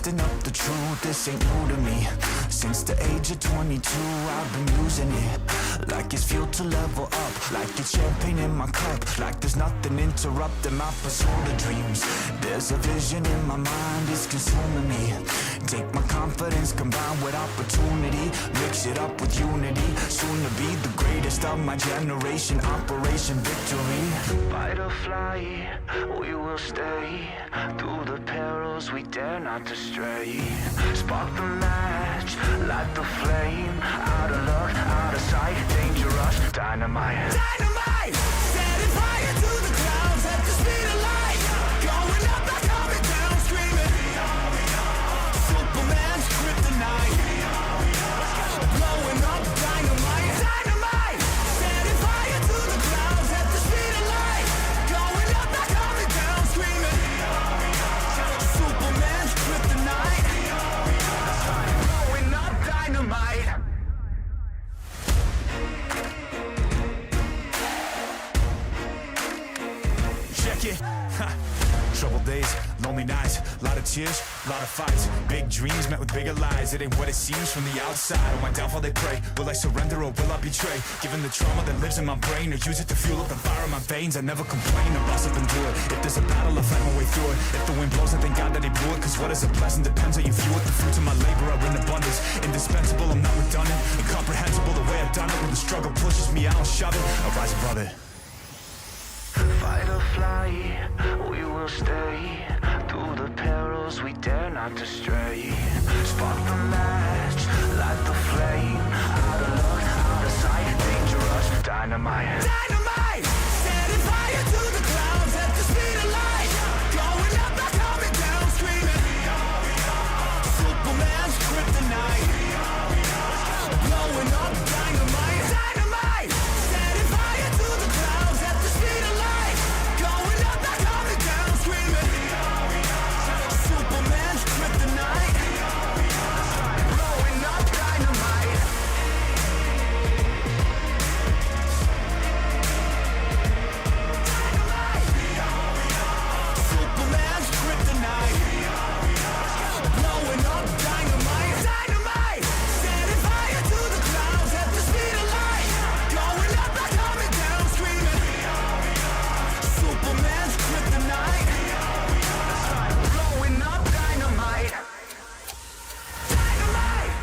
Busting up the truth, this ain't new to me. Since the age of 22, I've been using it like it's fuel to level up, like it's champagne in my cup, like there's nothing interrupting my pursuit of dreams. There's a vision in my mind, it's consuming me. Take my confidence combined with opportunity, mix it up with unity, soon to be the greatest of my generation. Operation Victory. Fight or fly, we will stay. Through the perils we dare not to stray. Spark the match, light the flame. Out of luck, out of sight, dangerous, dynamite. Dynamite! Setting fire to the clouds at the speed of light. Going up, not coming down, screaming. Superman's kryptonite. Blowing up, dynamite. Dynamite! Setting fire to the clouds at the speed of light. Going up, not coming down, screaming. Superman's kryptonite. Blowing up, dynamite. Check it. Troubled days, lonely nights, lot of tears, lot of fights. Big dreams met with bigger lies. It ain't what it seems from the outside. On my downfall they pray. Will I surrender or will I betray? Given the trauma that lives in my brain, or use it to fuel up the fire in my veins. I never complain, I boss up and do it. If there's a battle, I'll fight my way through it. If the wind blows, I thank God that he blew it. Cause what is a blessing depends how you view it. The fruits of my labor are in abundance. Indispensable, I'm not redundant. Incomprehensible the way I've done it. When the struggle pushes me, I'll shove it. I'll rise above it. Fight or fly, we will stay. Through the perils we dare not to stray. Spark the match, light the flame. Out of luck, out of sight, dangerous, dynamite. Dynamite! Setting fire to the clouds at the speed of light. Going up, not coming down, screaming. Superman's kryptonite. Blowing up, dynamite. Dynamite! Setting fire to the clouds at the speed of light. Going up, not coming down, screaming. Superman's kryptonite. Blowing up, dynamite. Superman's kryptonite. Blowing up, dynamite. Dynamite! Setting fire to the clouds at the speed of light. Going up, not coming down, screaming. Superman's kryptonite. Blowing up, dynamite. Dynamite!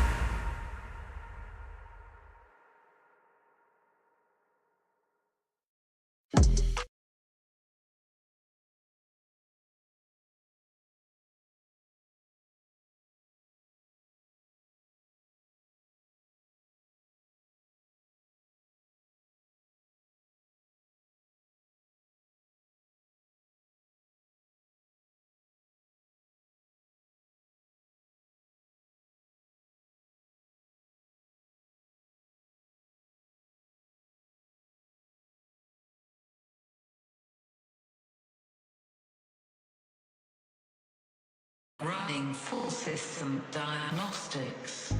Running full system diagnostics.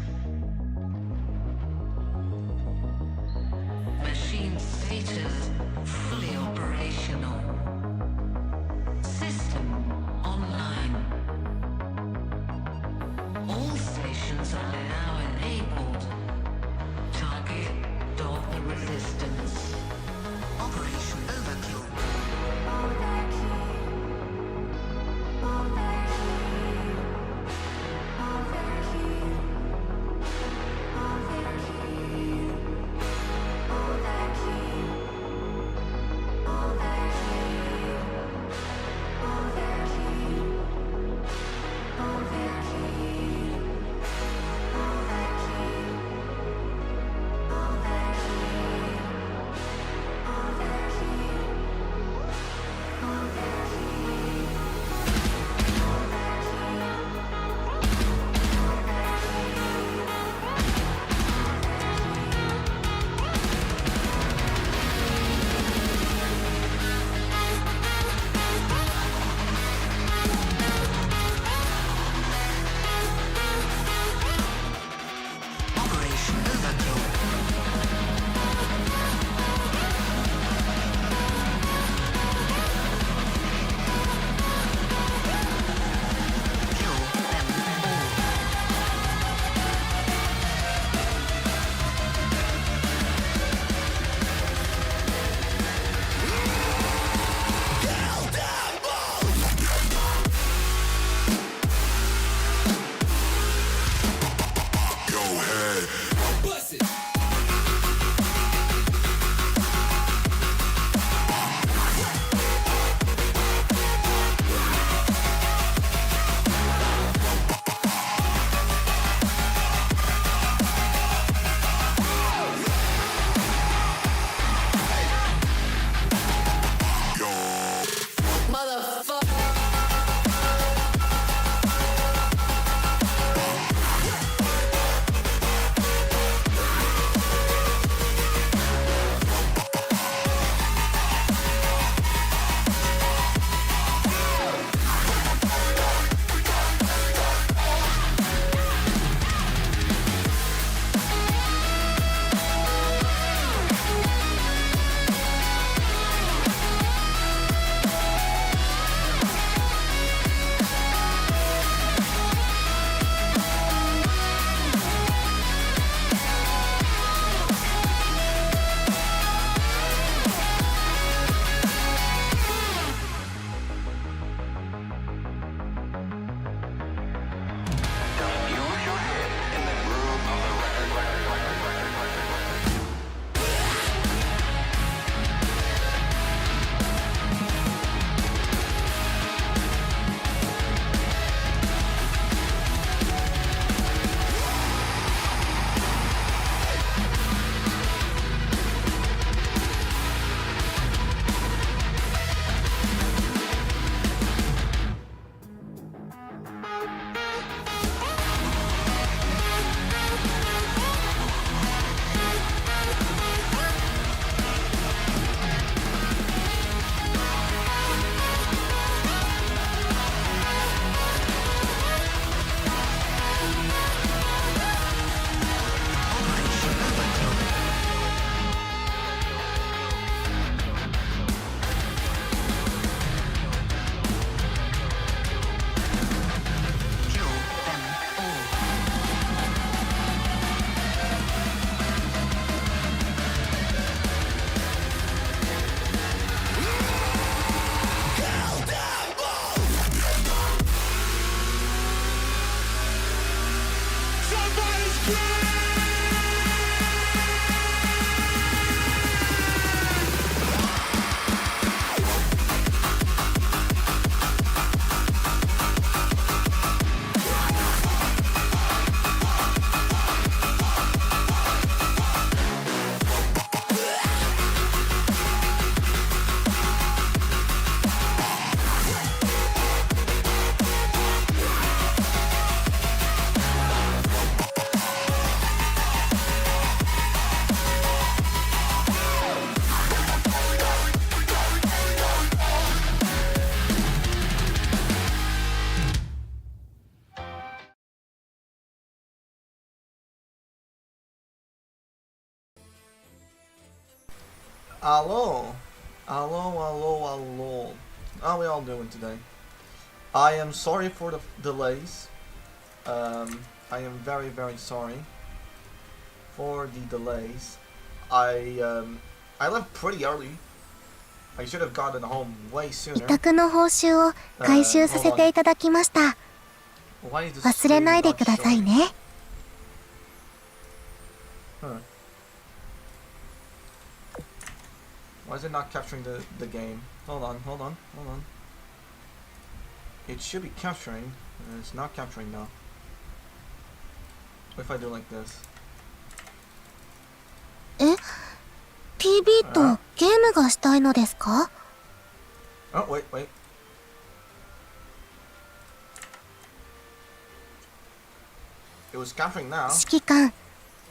Machine status fully operational. System online. All stations are now enabled. Target dogma resistance. Operation overkill. Hello. Hello. How are we all doing today? I am sorry for the delays. I am very, very sorry for the delays. I left pretty early. I should have gotten home way 委 sooner. 託の報酬を回収させていただきました。 Why is this 忘れないでください screen not ね。 showing? Huh. Why is it not capturing the game? Hold on. It should be capturing. It's not capturing now. What if I do like this? え ?TV とゲームがしたいのですか？ Oh, wait. It was capturing now. 指揮官、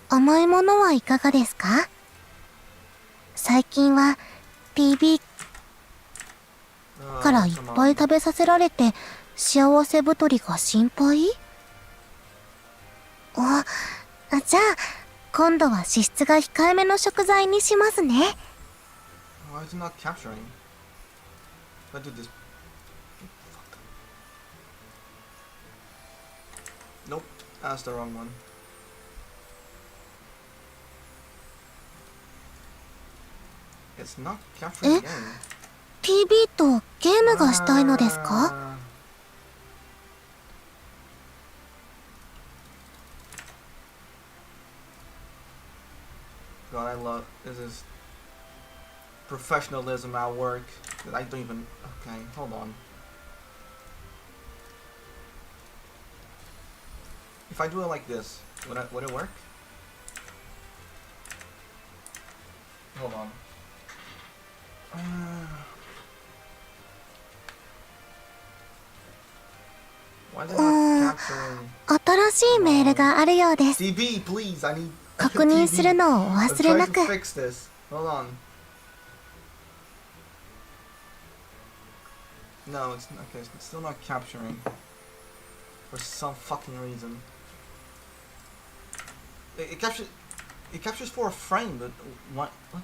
甘いものはいかがですか？最近は TV からいっぱい食べさせられて幸せ太りが心配？じゃあ今度は脂質が控えめの食材にしますね。 Why is it not capturing? If I do this. Nope, that's the wrong one. It's not capturing again. TV とゲームがしたいのですか？ God, I love this is professionalism at work that I don't even. Okay, hold on. If I do it like this, would it work? Hold on. Why is it not capturing? 新しいメールがあるようです。 DB, please, I need. 確認するのをお I'm 忘れ trying な to く。 fix this. Hold on. No, it's not. Okay, it's still not capturing. For some fucking reason. It captures. It captures for a frame, but what? What?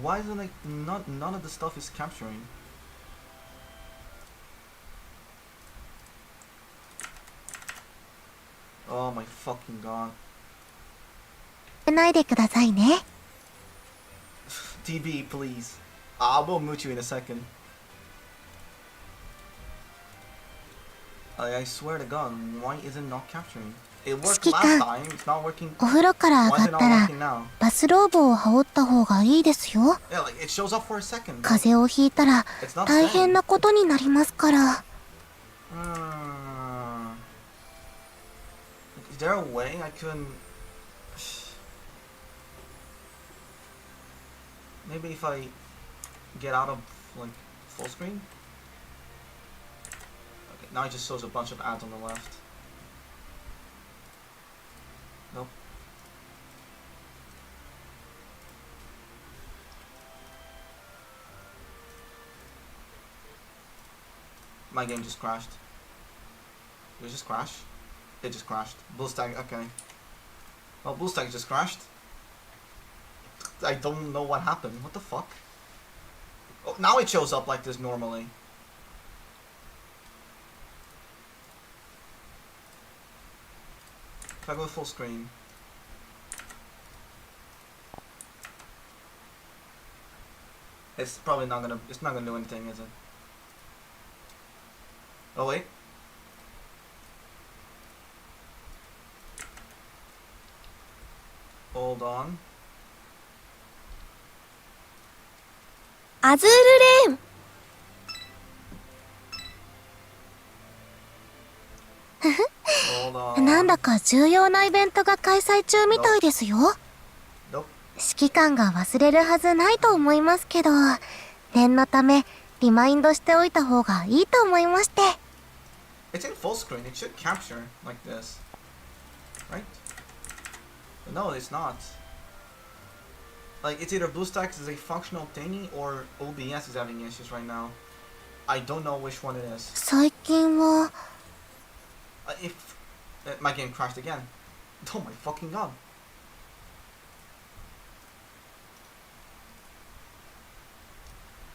Why is it like none of the stuff is capturing? Oh my fucking god. ないでくださいね。 TB, please. I will mute you in a second. I swear to God, why is it not capturing? It worked last time. It's not working. お風呂から上 Why が is っ it not たら working now? バスローブを羽織った方がいいですよ。 Yeah, like it shows up for a second. 風邪をひいたら It's not 大変 saying. なことになりますから。 Is there a way I couldn't? Maybe if I get out of like full screen. Okay, now it just shows a bunch of ads on the left. Nope. My game just crashed. Did it just crash? It just crashed. BlueStack, okay. Well, BlueStack just crashed. I don't know what happened. What the fuck? Oh, now it shows up like this normally. If I go full screen. It's probably not gonna, it's not gonna do anything, is it? Oh wait. Hold on. アズールレーン。 Hold on. なんだか重要なイベントが開催中みたいですよ。 Nope. 指揮官が忘れるはずないと思いますけど、念のためリマインドしておいた方がいいと思いまして。 It's in full screen. It should capture like this, right? But no, it's not. Like it's either BlueStacks is a functional thingy or OBS is having issues right now. I don't know which one it is. 最近は if my game crashed again. Oh my fucking god.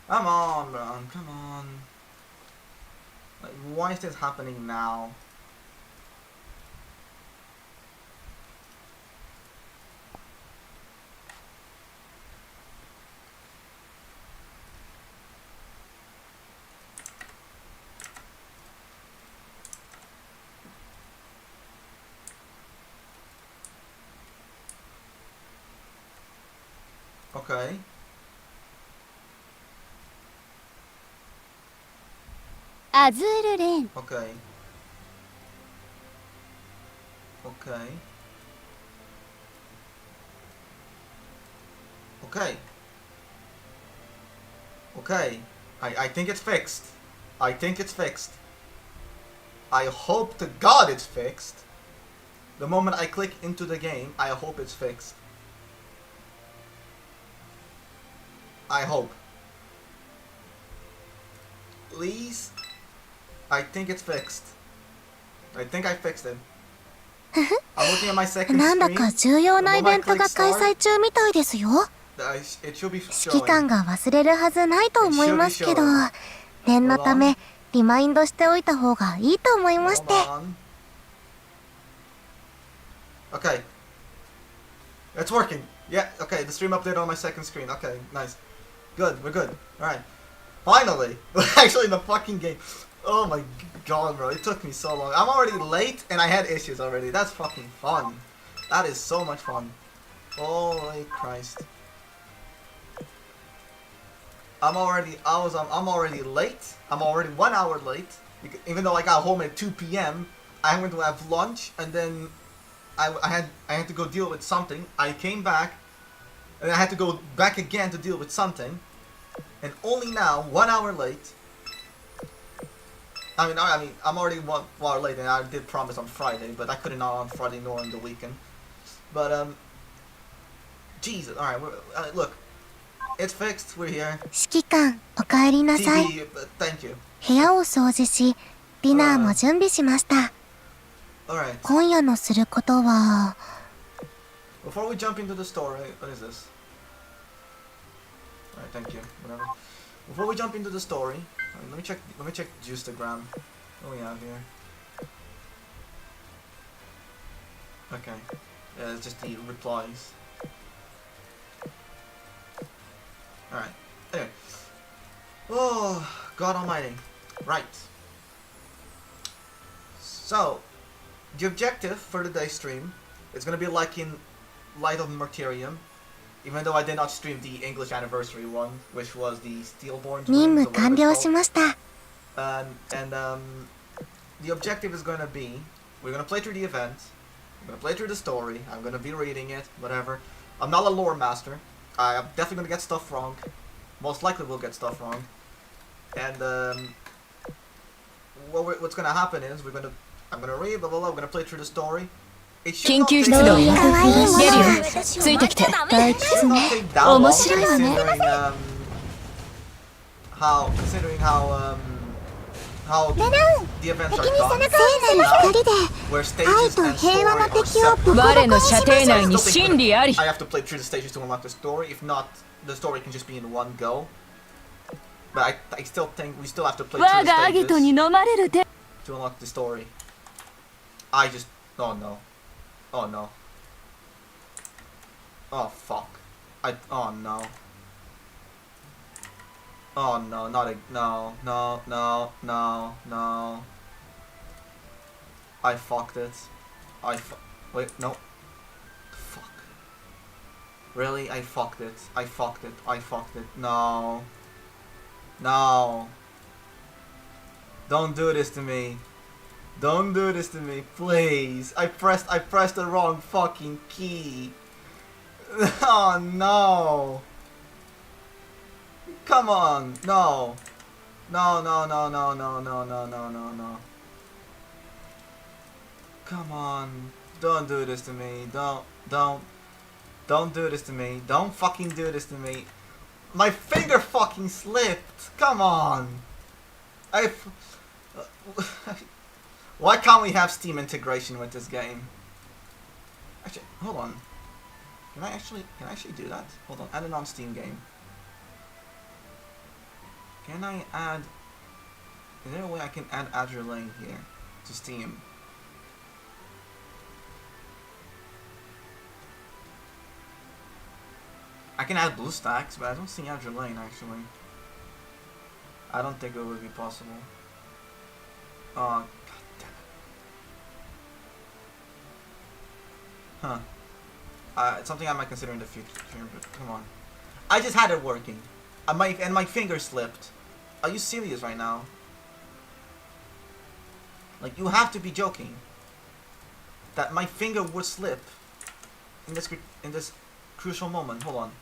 Come on, bro. Come on. Like, why is this happening now? Okay. Azur Lane. Okay. Okay. Okay. Okay. I think it's fixed. I think it's fixed. I hope to God it's fixed. The moment I click into the game, I hope it's fixed. I hope. Please. I think it's fixed. I think I fixed it. I'm looking at my second なんだ screen. か重要なイベントが開催中みたいですよ。 It should be 指揮官 showing. が忘れるはずないと思いますけど、念のためリマインドしておいた方がいいと思いまして。 Hold on. Okay. It's working. Yeah, okay, the stream updated on my second screen. Okay, nice. Good, we're good. Alright. Finally! We're actually in the fucking game. Oh my god, bro. It took me so long. I'm already late and I had issues already. That's fucking fun. That is so much fun. Holy Christ. I'm already late. I'm already 1 hour late. Even though I got home at 2 p.m. I went to have lunch and then I had to go deal with something. I came back and I had to go back again to deal with something. And only now, 1 hour late. I mean, I'm already 1 hour late, and I did promise on Friday, but I couldn't on Friday nor on the weekend. But Jesus, all right, look, it's fixed. We're here. 指揮官、お帰りなさい。 TV, thank you. 部屋を掃除し、ディナーも準備しました。 All right. 今夜のすることは。 Before we jump into the story, what is this? Alright, thank you. Whatever. Before we jump into the story, let me check Juistagram. What do we have here? Okay. Yeah, it's just the replies. Alright. Anyway. Oh, God almighty. Right. So, the objective for today's stream is gonna be like in Light of Martyrium. Even though I did not stream the English anniversary one, which was the Steelborn 任 Twins, 務完了しました。 the objective is going to be, we're going to play through the event, we're going to play through the story, I'm going to be reading it, whatever. I'm not a lore master, I'm definitely going to get stuff wrong, most likely will get stuff wrong, and what's going to happen is, I'm going to read, blah blah blah, we're going to play through the story. It should not 緊急 take 出動よ。 that 出るよ。ついてきて。 大吉ね。 long, 面白いわね。 considering how the events are 敵に背 done, 中を見せる光で where 愛 stages と and 平和 story な are 敵を separate. ボコボコ我のにしま射程した。内に真理あり。 I have to play through the stages to unlock the story. If not, the story can just be in one go. But I still think we still have to play 我 through がア the ギトに stages 飲まれるで。 to unlock the story. I just... Oh no. Oh no. Oh fuck. Oh no. Oh no, not a... No, no, no, no, no. I fucked it. Wait, no. Fuck. Really? I fucked it. I fucked it. I fucked it. No. No. Don't do this to me. Don't do this to me, please. I pressed the wrong fucking key. Oh no. Come on. No. No, no, no, no, no, no, no, no, no, no. Come on. Don't do this to me. Don't do this to me. Don't fucking do this to me. My finger fucking slipped. Come on. Why can't we have Steam integration with this game? Actually, hold on. Can I actually do that? Hold on, add it on Steam game. Can I add... Is there a way I can add Azur Lane here to Steam? I can add BlueStacks, but I don't see Azur Lane actually. I don't think it would be possible. Oh, god damn it. Huh. It's something I might consider in the future, but come on. I just had it working. And my finger slipped. Are you serious right now? Like, you have to be joking. That my finger would slip in this crucial moment. Hold on.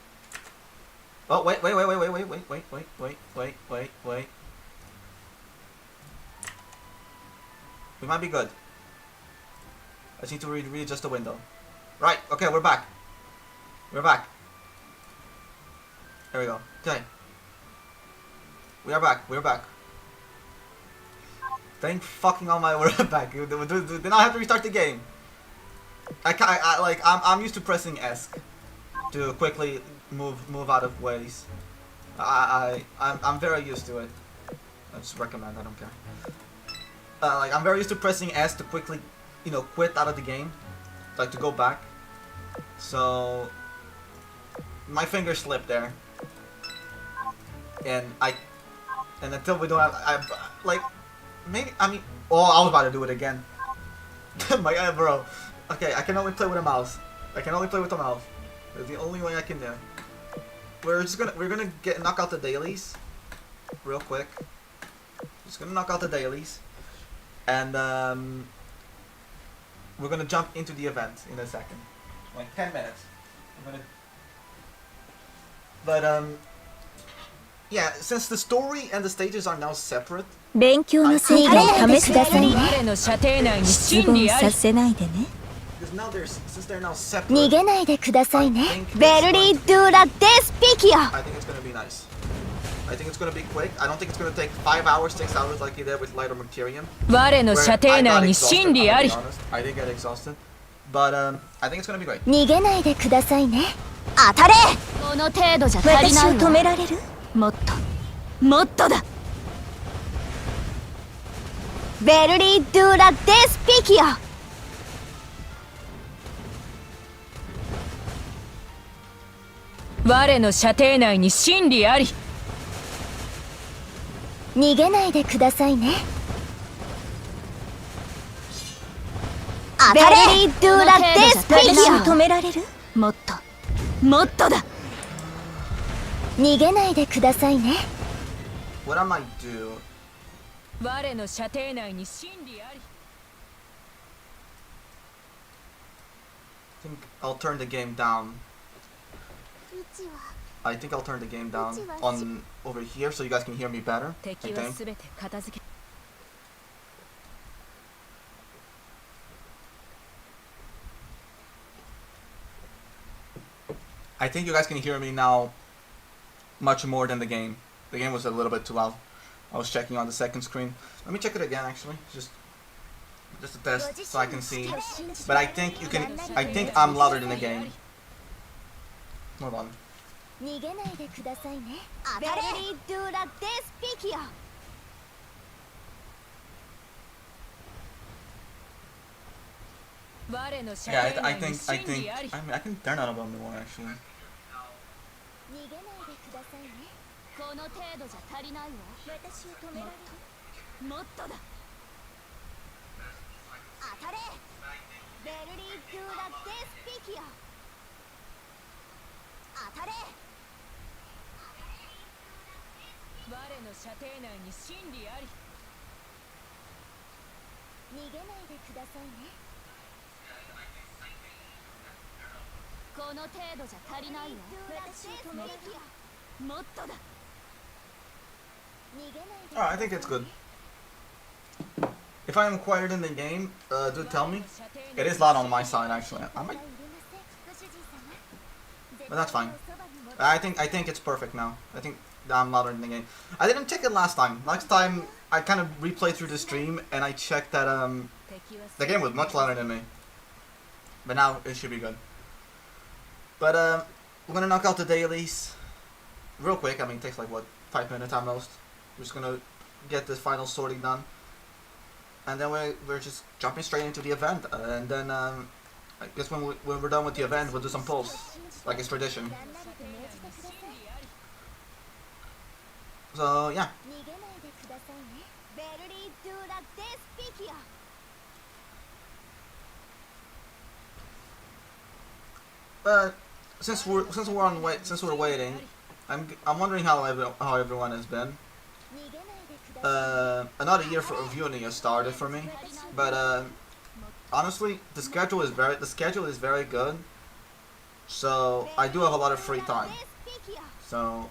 Oh, wait. We might be good. I just need to readjust the window. Right, okay, we're back. We're back. There we go. Okay. We are back. We're back. Thank fucking almighty, we're back. Then I have to restart the game. I'm used to pressing S to quickly move out of ways. I'm very used to it. I just recommend. I don't care. I'm very used to pressing S to quickly, quit out of the game, like to go back. So my finger slipped there, and until we don't have, maybe I was about to do it again. My god, bro. Okay, I can only play with a mouse. That's the only way I can do. We're gonna knock out the dailies real quick. Just gonna knock out the dailies, and we're gonna jump into the event in a second. Like 10 minutes. Yeah, since the story and the stages are now separate. 勉強の成果を試しくださいね。我の射程内に失真理あり望させないでね。Since they're now separate. 逃げないでくださいね。ベルリー・ドゥラ・デスピキオ。 I think it's gonna be nice. I think it's gonna be quick. I don't think it's gonna take 5 hours, 6 hours like you did with Lighter Materium. 我の射程内に真理あり I did get exhausted. But I think it's gonna be great. 逃げないでくださいね。当たれ。この程度じゃ足り私をないわ止められる？もっともっとだベルリー・ドゥラ・デスピキオ。我の射程内に真理あり逃げないでくださいね。ベルリー・ドゥラ・デスピキオ。私を止められる？もっともっとだ逃げないでくださいね。 What I might do. 我の射程内に真理あり I think I'll turn the game down. I think I'll turn the game down on over here so you guys can hear me better. I 敵は think. すべて片付け I think you guys can hear me now much more than the game. The game was a little bit too loud. I was checking on the second screen. Let me check it again actually. Just a test so I can see. But I think I'm louder than the game. Hold on. 逃げないでくださいね。ベルリー・ドゥラ・デスピキオ。我の射 Yeah, 程 I 内に think 真理あり I mean I can turn on a bit more actually. 逃げないでくださいね。この程度じゃ足りないわ私を止められる？もっとだ当たれ。ベルリー・ドゥラ・デスピキオ。当たれ。我の射程内に真理あり逃げないでくださいね。この程度じゃ足りないわ私を止められる？もっとだ逃げないで。 Alright, I think it's good. If I am quieter than the game, do tell me. It is loud on my side actually. I might, but that's fine. I think it's perfect now. I think I'm louder in the game. I didn't check it last time. Last time I kind of replayed through the stream and I checked that the game was much louder than me. But now it should be good. But we're gonna knock out the dailies real quick. I mean, it takes like what, 5 minutes at most. We're just gonna get this final sorting done, and then we're just jumping straight into the event. And then I guess when we're done with the event, we'll do some polls, like it's tradition. So yeah. But since we're waiting, I'm wondering how everyone has been. Another year of uni has started for me, but honestly, the schedule is very good. So I do have a lot of free time. So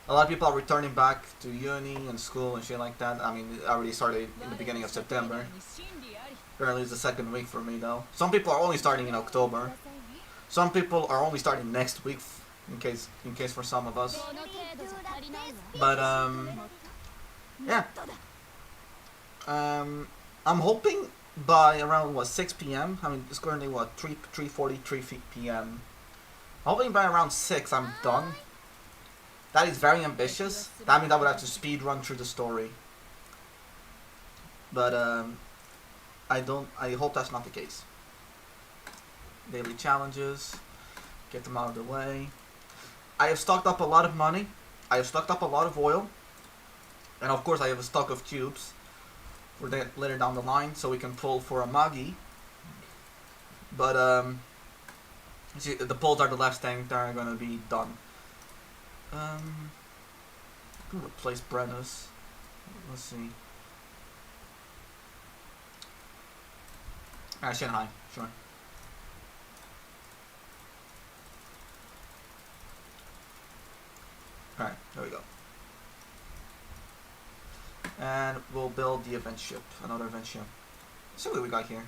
a lot of people are returning back to uni and school and shit like that. I mean, it already started in the beginning of September. Apparently, it's the second week for me though. Some people are only starting in October. Some people are only starting next week, in case for some of us. But yeah. I'm hoping by around what, 6 p.m. I mean, it's currently what, 3:43 p.m. Hoping by around 6 I'm done. That is very ambitious. That means I would have to speed run through the story. But I hope that's not the case. Daily challenges, get them out of the way. I have stocked up a lot of money. I have stocked up a lot of oil. And of course I have a stock of tubes for that later down the line, so we can pull for a Magi. But see, the pulls are the last thing that are gonna be done. I'm gonna replace Brenna's. Let's see. Shanghai, sure. Alright, there we go. And we'll build the event ship. Another event ship. Let's see what we got here.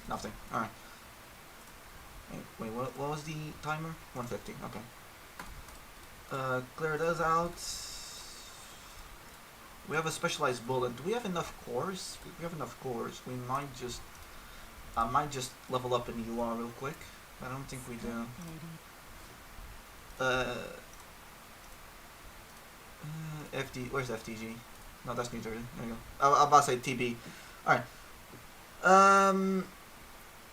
Nothing. Alright. Wait, what was the timer? 150. Okay. Clear those out. We have a specialized bullet. Do we have enough cores? If we have enough cores, we might just... I might just level up in the UR real quick. I don't think we do. Where's FTG? No, that's New Jersey. There you go. I was about to say TB. Alright.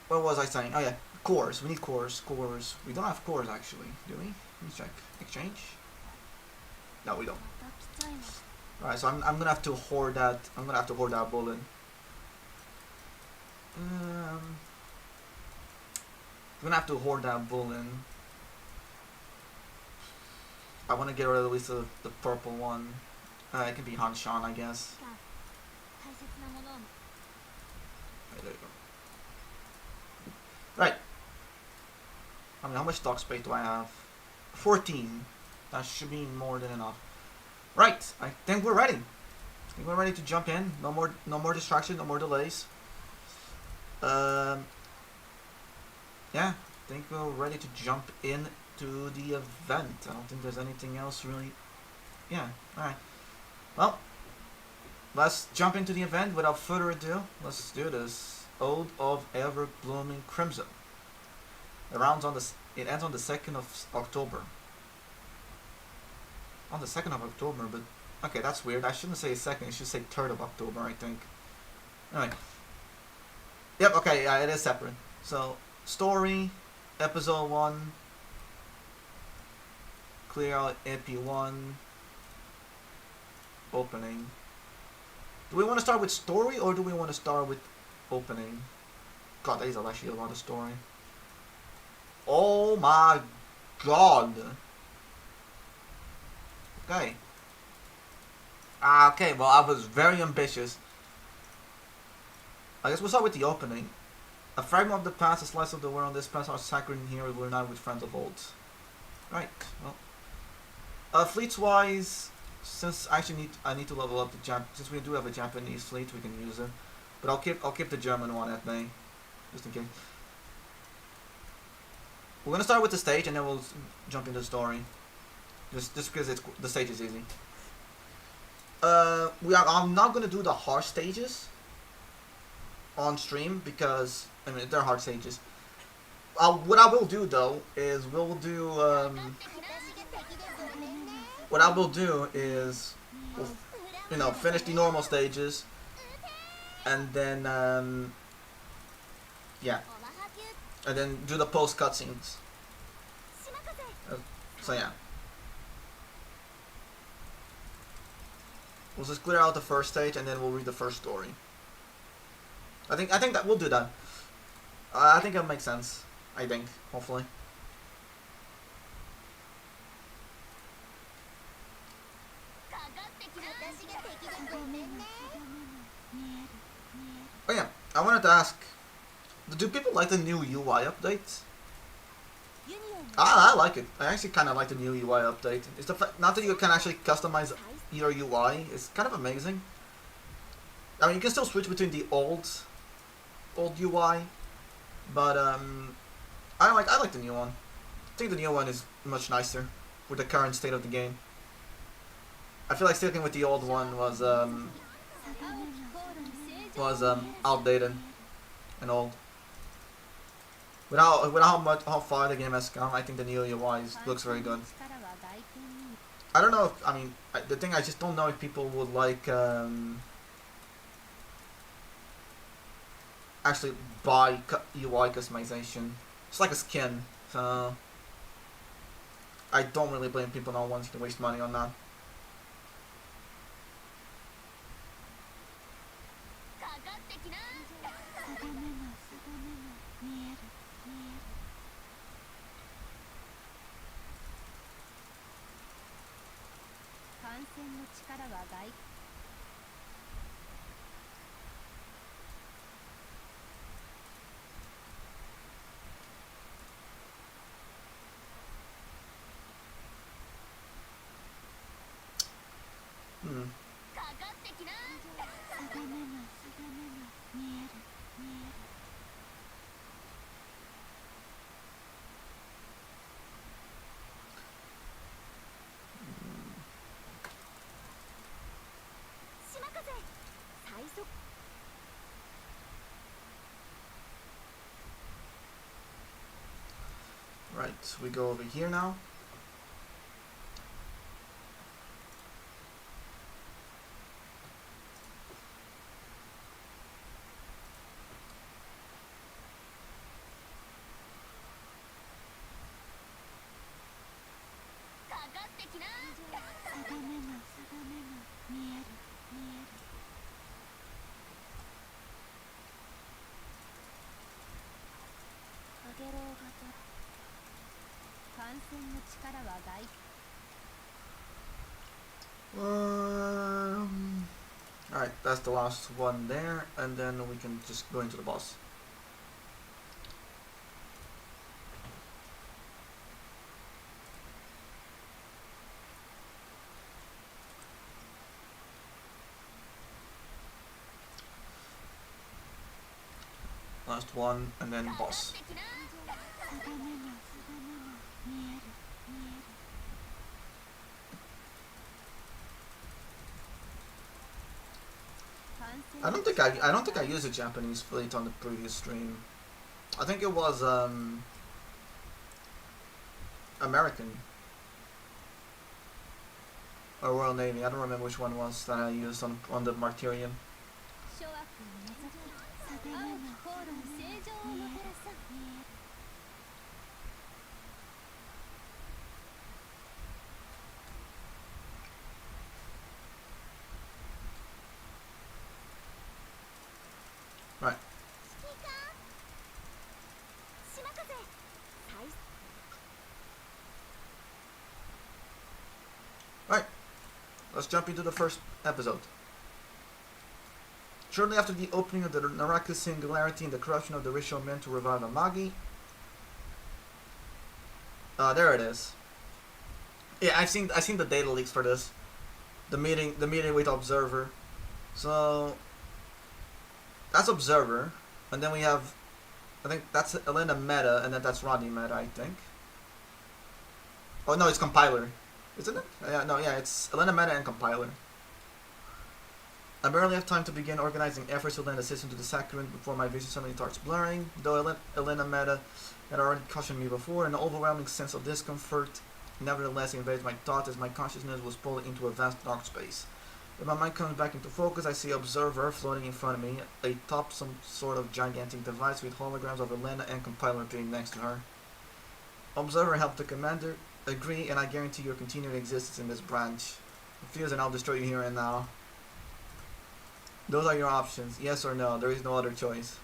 What was I saying? Oh yeah, cores. We need cores. Cores. We don't have cores actually, do we? Let me check. Exchange? No, we don't. Alright, so I'm gonna have to hoard that. I'm gonna have to hoard that bullet. I'm gonna have to hoard that bullet. I want to get rid of at least the purple one. It can be Hanshan, I guess. Right, there you go. Right. I mean, how much stock space do I have? 14. That should be more than enough. Right. I think we're ready. I think we're ready to jump in. No more distractions. No more delays. Yeah. I think we're ready to jump in to the event. I don't think there's anything else really. Yeah, alright. Well, let's jump into the event without further ado. Let's do this. Ode of Everblooming Crimson. It ends on the 2nd of October. On the 2nd of October, but okay, that's weird. I shouldn't say 2nd, I should say 3rd of October, I think. Anyway. Yep, okay, yeah, it is separate. So, story, episode 1. Clear out AP1. Opening. Do we want to start with story or do we want to start with opening? God, that is actually a lot of story. Oh my god. Okay. Okay, well I was very ambitious. I guess we'll start with the opening. A fragment of the past, a slice of the world. This past are sacred in here. We're not with friends of old. Right. Well, fleets-wise, since I need to level up the since we do have a Japanese fleet, we can use it. But I'll keep the German one at bay, just in case. We're gonna start with the stage, and then we'll jump into the story. Just because the stage is easy. I'm not gonna do the hard stages on stream because I mean they're hard stages. What I will do though is what I will do is we'll, finish the normal stages and then yeah, and then do the post cutscenes. So yeah. We'll just clear out the first stage and then we'll read the first story. I think that we'll do that. I think it'll make sense. I think, hopefully. Oh yeah, I wanted to ask, do people like the new UI update? I like it. I actually kind of like the new UI update. It's the fact, not that you can actually customize your UI. It's kind of amazing. I mean, you can still switch between the old UI, but I like the new one. I think the new one is much nicer with the current state of the game. I feel like sticking with the old one was outdated and old. With how far the game has come, I think the new UI looks very good. I don't know if, I mean, the thing, I just don't know if people would like actually buy UI customization. It's like a skin, so I don't really blame people not wanting to waste money on that. Right, we go over here now. Alright, that's the last one there, and then we can just go into the boss. Last one, and then boss. I don't think I used a Japanese fleet on the previous stream. I think it was American or Royal Navy. I don't remember which one was that I used on the Martyrium. Right. Right. Let's jump into the first episode. Shortly after the opening of the Naraku Singularity and the corruption of the ritual meant to revive Amagi. There it is. Yeah, I've seen the data leaks for this. The meeting with Observer. So that's Observer, and then we have, I think that's Elena Meta, and then that's Rodney Meta, I think. Oh no, it's Compiler. Isn't it? No, yeah, it's Elena Meta and Compiler. I barely have time to begin organizing efforts to lend assistance to the sacrament before my vision suddenly starts blurring. Though Elena Meta had already cautioned me before, an overwhelming sense of discomfort nevertheless invades my thoughts as my consciousness was pulled into a vast dark space. When my mind comes back into focus, I see Observer floating in front of me, atop some sort of gigantic device with holograms of Elena and Compiler appearing next to her. Observer helped the commander agree, and I guarantee your continued existence in this branch. Refuse and I'll destroy you here and now. Those are your options, yes or no, there is no other choice.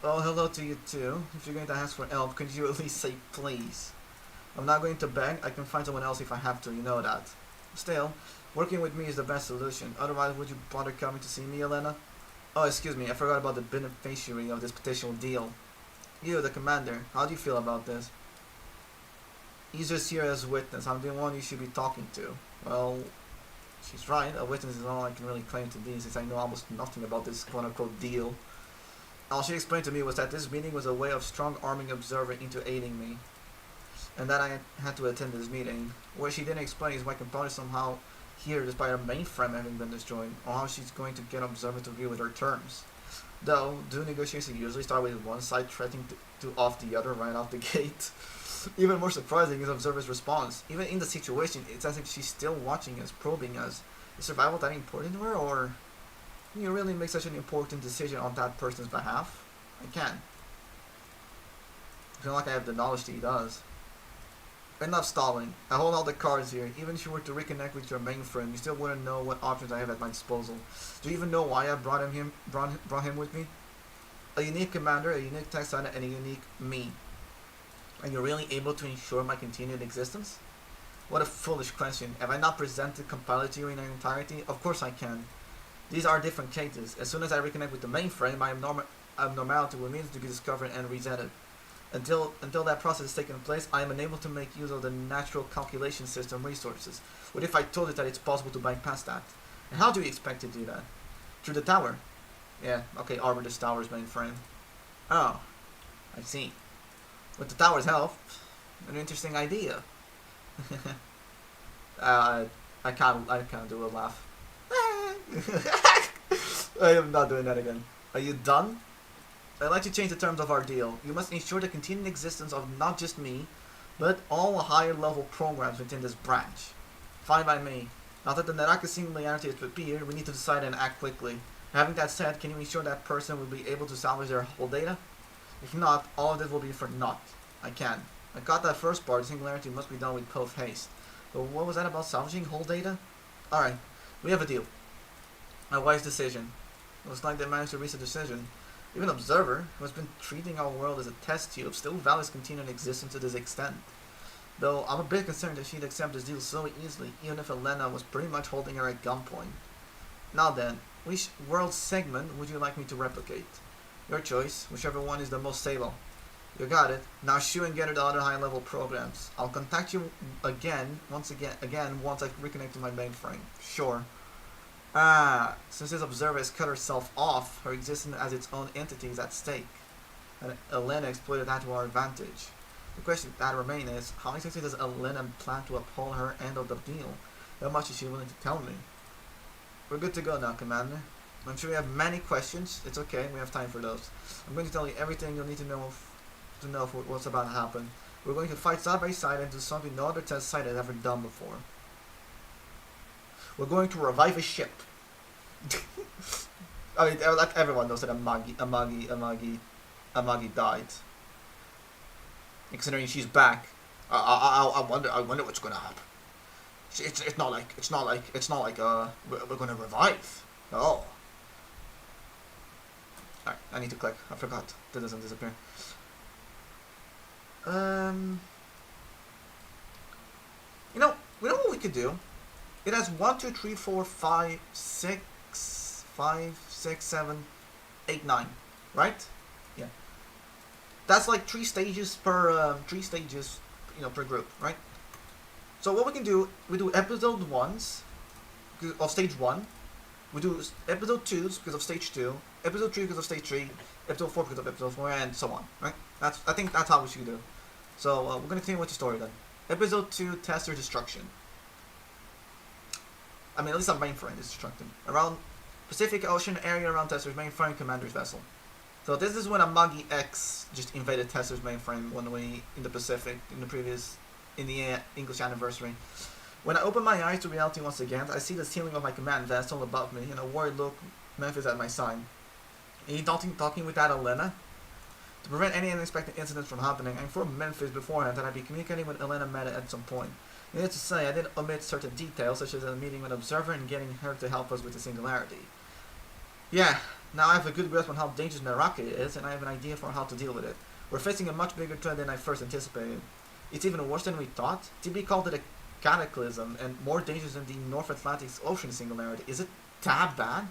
Well, hello to you too. If you're going to ask for help, could you at least say please? I'm not going to beg, I can find someone else if I have to, you know that. Still, working with me is the best solution, otherwise would you bother coming to see me, Elena? Oh, excuse me, I forgot about the beneficiary of this potential deal. You, the commander, how do you feel about this? He's just here as witness, I'm the one you should be talking to. Well, she's right, a witness is all I can really claim to be since I know almost nothing about this quote-unquote deal. All she explained to me was that this meeting was a way of strong-arming Observer into aiding me, and that I had to attend this meeting. What she didn't explain is why Compiler somehow here despite her mainframe having been destroyed, or how she's going to get Observer to agree with her terms. Though, do negotiations usually start with one side threatening to off the other right off the gate? Even more surprising is Observer's response. Even in the situation, it's as if she's still watching us, probing us. Is survival that important to her, or can you really make such an important decision on that person's behalf? I can. I feel like I have the knowledge that he does. Enough stalling. I hold all the cards here. Even if you were to reconnect with your mainframe, you still wouldn't know what options I have at my disposal. Do you even know why I brought him with me? A unique commander, a unique tech side, and a unique me. Are you really able to ensure my continued existence? What a foolish question. Have I not presented Compiler to you in their entirety? Of course I can. These are different cases. As soon as I reconnect with the mainframe, my abnormality will immediately be discovered and resetted. Until that process is taking place, I am unable to make use of the natural calculation system resources. What if I told you that it's possible to bypass that? And how do you expect to do that? Through the tower? Yeah, okay, Arbitr's Tower's mainframe. Oh, I see. With the tower's help, an interesting idea. I can't do a laugh. I am not doing that again. Are you done? I'd like to change the terms of our deal. You must ensure the continued existence of not just me, but all higher level programs within this branch. Fine by me. Now that the Naraka singularity has appeared, we need to decide and act quickly. Having that said, can you ensure that person will be able to salvage their whole data? If not, all of this will be for naught. I can. I got that first part, singularity must be done with post haste. But what was that about salvaging whole data? Alright, we have a deal. A wise decision. Looks like they managed to reach a decision. Even Observer, who has been treating our world as a test tube, still values continued existence to this extent. Though I'm a bit concerned that she'd accept this deal so easily, even if Elena was pretty much holding her at gunpoint. Now then, which world segment would you like me to replicate? Your choice, whichever one is the most stable. You got it. Now shoo and gather the other high-level programs. I'll contact you once I reconnect to my mainframe. Sure. Since this Observer has cut herself off, her existence as its own entity is at stake. And Elena exploited that to our advantage. The question that remains is, how exactly does Elena plan to uphold her end of the deal? How much is she willing to tell me? We're good to go now, Commander. I'm sure you have many questions. It's okay, we have time for those. I'm going to tell you everything you'll need to know for what's about to happen. We're going to fight side by side and do something no other test site has ever done before. We're going to revive a ship. I mean, like everyone knows that Amagi died. Considering she's back, I wonder what's gonna happen. It's not like we're gonna revive. No. Alright, I need to click. I forgot. That doesn't disappear. You know what we could do? It has 1, 2, 3, 4, 5, 6, 7, 8, 9, right? Yeah. That's like 3 stages per per group, right? So what we can do, we do episode 1s of stage 1. We do episode 2s because of stage 2. Episode 3 because of stage 3. Episode 4 because of episode 4, and so on, right? I think that's how we should do. So we're gonna continue with the story then. Episode 2, Tester Destruction. I mean, at least our mainframe is destructed. Around Pacific Ocean area around Tester's mainframe, Commander's vessel. So this is when a Muggy X just invaded Tester's mainframe one way in the Pacific, in the English anniversary. When I open my eyes to reality once again, I see the ceiling of my command vessel above me and a worried look Memphis at my side. Are you talking with that Elena? To prevent any unexpected incidents from happening, I informed Memphis beforehand that I'd be communicating with Elena Meta at some point. Needless to say, I didn't omit certain details, such as a meeting with an observer and getting her to help us with the singularity. Yeah, now I have a good grasp on how dangerous Naraka is, and I have an idea for how to deal with it. We're facing a much bigger threat than I first anticipated. It's even worse than we thought. TB called it a cataclysm, and more dangerous than the North Atlantic Ocean singularity. Is it that bad?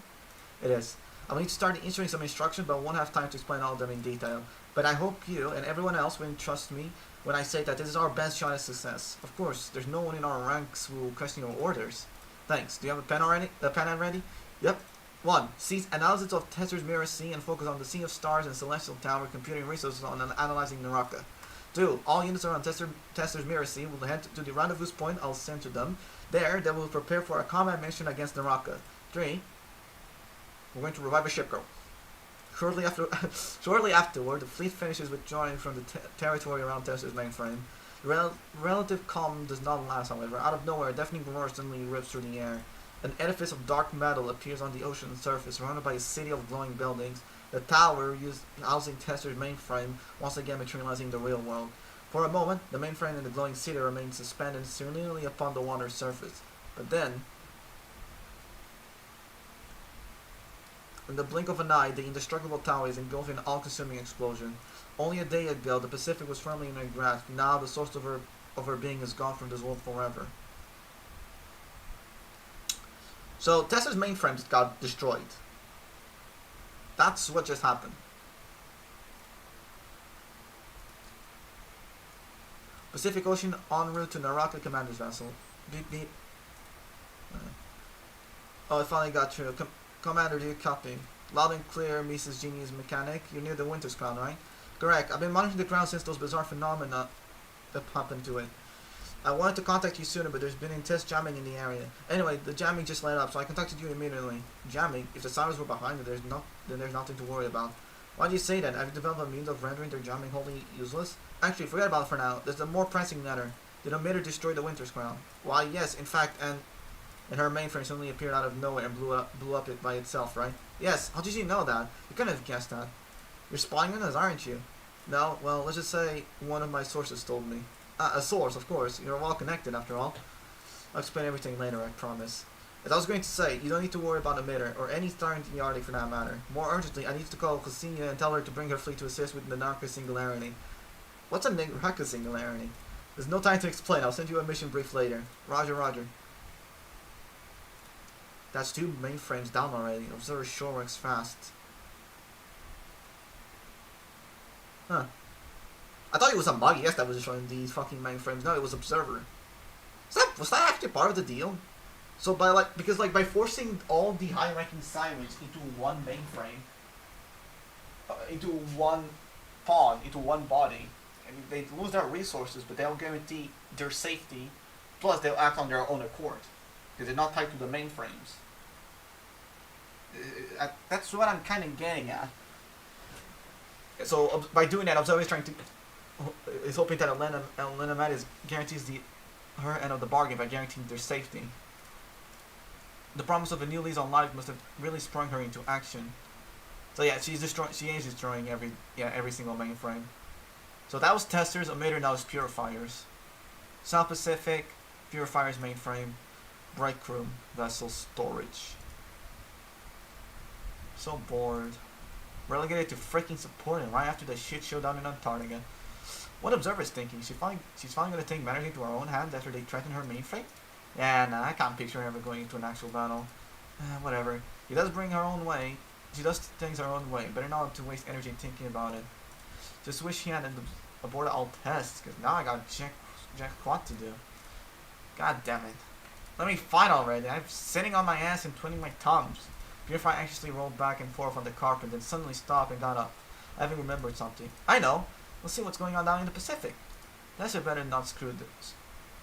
It is. I'll need to start issuing some instructions, but I won't have time to explain all of them in detail. But I hope you and everyone else will trust me when I say that this is our best shot at success. Of course, there's no one in our ranks who will question your orders. Thanks. Do you have a pen already? A pen ready? Yep. 1. Cease analysis of Tester's Mirror Sea and focus on the Sea of Stars and Celestial Tower computing resources on analyzing Naraka. 2. All units around Tester's Mirror Sea will head to the rendezvous point I'll send to them. There, they will prepare for a combat mission against Naraka. 3. We're going to revive a ship girl. Shortly afterward, the fleet finishes withdrawing from the territory around Tester's mainframe. Relative calm does not last, however. Out of nowhere, a deafening roar suddenly rips through the air. An edifice of dark metal appears on the ocean surface, surrounded by a city of glowing buildings. The tower housing Tester's mainframe once again materializing the real world. For a moment, the mainframe and the glowing city remain suspended serenely upon the water's surface. But then, in the blink of an eye, the indestructible tower is engulfed in an all-consuming explosion. Only a day ago, the Pacific was firmly in her grasp. Now, the source of her being is gone from this world forever. So, Tesla's mainframe just got destroyed. That's what just happened. Pacific Ocean en route to Naraka Commander's vessel. Beep beep. Oh, I finally got through. Commander, do you copy? Loud and clear, Mrs. Genie's mechanic. You're near the Winter's Crown, right? Correct. I've been monitoring the ground since those bizarre phenomena that happened to it. I wanted to contact you sooner, but there's been intense jamming in the area. Anyway, the jamming just let up, so I contacted you immediately. Jamming? If the sirens were behind it, then there's nothing to worry about. Why do you say that? Have you developed a means of rendering their jamming wholly useless? Actually, forget about it for now. There's a more pressing matter. Did emitter destroy the Winter's Crown? Why, yes, in fact, and her mainframe suddenly appeared out of nowhere and blew up it by itself, right? Yes, how did you know that? You couldn't have guessed that. You're spying on us, aren't you? No, well, let's just say one of my sources told me. A source, of course. You're well connected, after all. I'll explain everything later, I promise. As I was going to say, you don't need to worry about emitter, or any star in the Arctic for that matter. More urgently, I need to call Ksenia and tell her to bring her fleet to assist with the Naraka Singularity. What's a Naraka Singularity? There's no time to explain. I'll send you a mission brief later. Roger, roger. That's 2 mainframes down already. Observer sure works fast. Huh. I thought it was a Muggy Yes that was destroying these fucking mainframes. No, it was Observer. Was that actually part of the deal? So by forcing all the high-ranking sirens into one mainframe, into one pod, into one body, and they lose their resources, but they'll guarantee their safety. Plus, they'll act on their own accord because they're not tied to the mainframes. That's what I'm kind of getting at. So by doing that, Observer is hoping that Elena Mattis guarantees her end of the bargain by guaranteeing their safety. The promise of a new lease on life must have really sprung her into action. So yeah, she is destroying every single mainframe. So that was Testers, emitter, now is Purifiers. South Pacific, Purifiers mainframe, Break Room, vessel storage. So bored. Relegated to freaking supporting right after the shit show down in Antarctica. What Observer's thinking? She's finally gonna take matters into her own hands after they threaten her mainframe? Yeah, nah, I can't picture her ever going into an actual battle. Whatever. She does things her own way. Better not to waste energy thinking about it. Just wish she had aborted all tests, because now I got jack what to do. God damn it. Let me fight already. I'm sitting on my ass and twiddling my thumbs. Purify anxiously rolled back and forth on the carpet, then suddenly stopped and got up, having remembered something. I know! Let's see what's going on down in the Pacific. Tester better not screw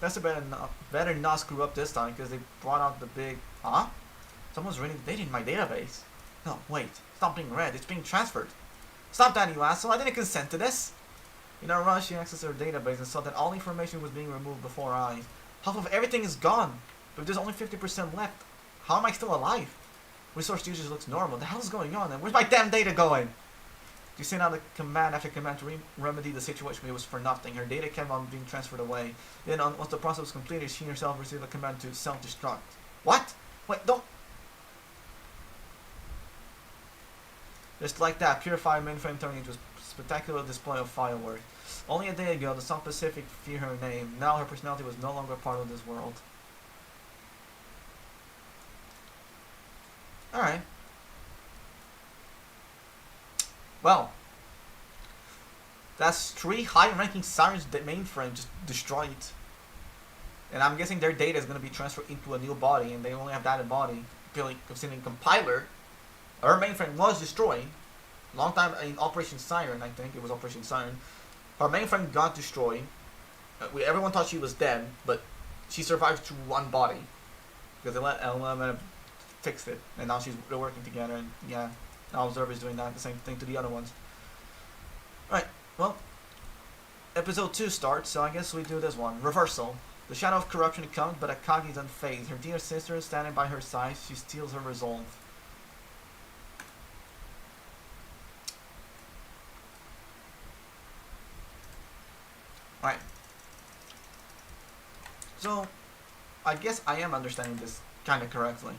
That's better not screw up this time because they brought out the big. Huh? Someone's reading the data in my database. No, wait. It's not being read. It's being transferred. Stop that, you asshole. I didn't consent to this. In a rush, she accessed her database and saw that all information was being removed before her eyes. Half of everything is gone, but there's only 50% left. How am I still alive? Resource usage looks normal. The hell is going on? And where's my damn data going? She sent out a command after command to remedy the situation, but it was for nothing. Her data kept on being transferred away. Then, once the process was completed, she herself received a command to self-destruct. What? Wait, don't... Just like that, purified mainframe turning into a spectacular display of fireworks. Only a day ago, the South Pacific feared her name. Now her personality was no longer part of this world. Alright. Well. That's 3 high-ranking sirens that mainframe just destroyed. And I'm guessing their data is going to be transferred into a new body, and they only have that in body. Considering compiler, her mainframe was destroyed. Long time in Operation Siren, I think it was Operation Siren. Her mainframe got destroyed. Everyone thought she was dead, but she survived through one body because they let LM fix it, and now they're working together. And yeah, now Observer is doing that, the same thing to the other ones. Alright, well, episode 2 starts, so I guess we do this one. Reversal. The shadow of corruption comes, but Akagi is unfazed. Her dear sister is standing by her side. She steals her resolve. Right. So, I guess I am understanding this kind of correctly.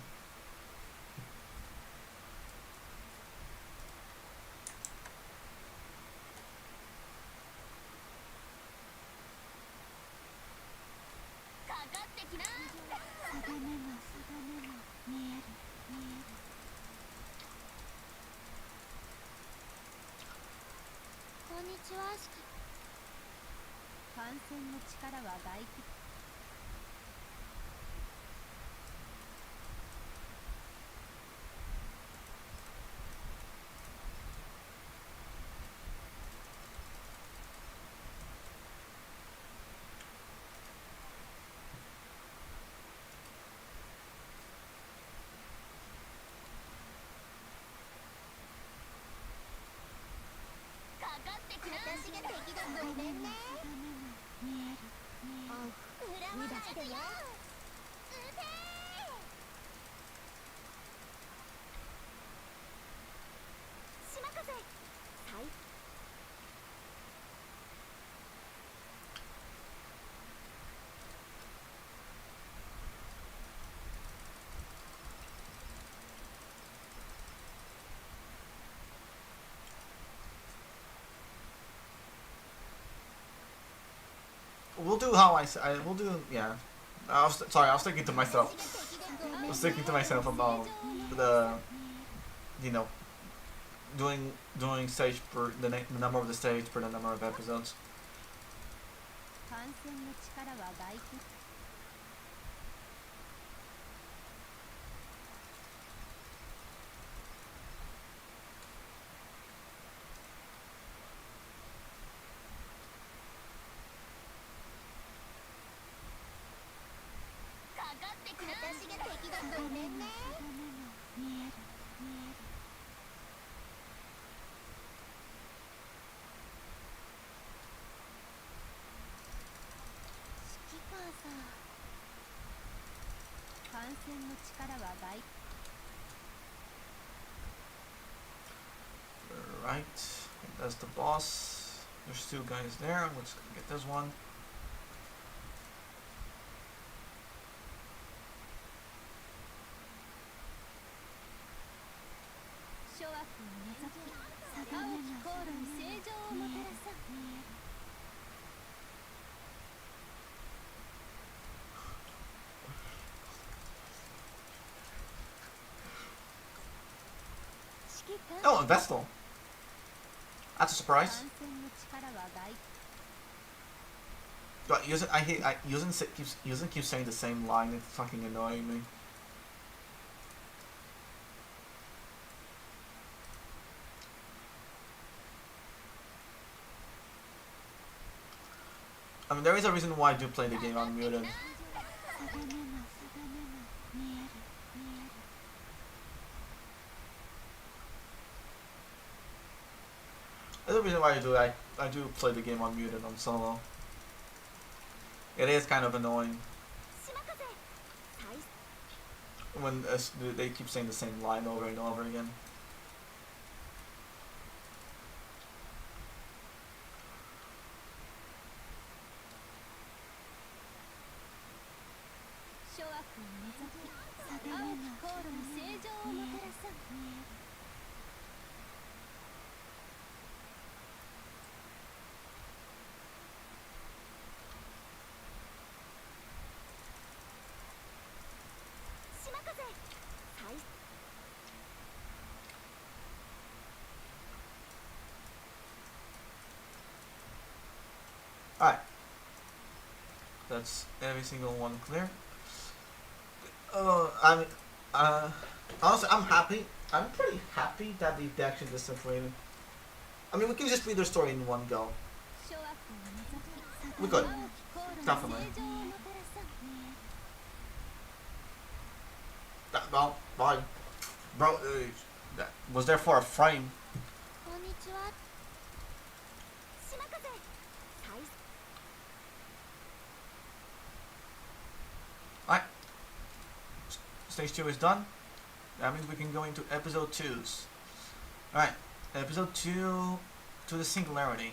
We'll do how we'll do, yeah. Sorry, I was thinking to myself. I was thinking to myself about the, you know, doing stage per the number of the stage per the number of episodes. Right, that's the boss. There's 2 guys there. Let's get this one. Oh, a Vestal. That's a surprise. But Yuzen keeps saying the same line. It's fucking annoying me. I mean, there is a reason why I do play the game unmuted. There's a reason why I do play the game unmuted on solo. It is kind of annoying when they keep saying the same line over and over again. Alright. That's every single one clear. Honestly, I'm happy. I'm pretty happy that they actually just separated. I mean, we can just read their story in one go. We could. Definitely. Well, bye. Bro, that was there for a frame. Alright. Stage 2 is done. That means we can go into episode 2s. Alright. Episode 2 to the Singularity.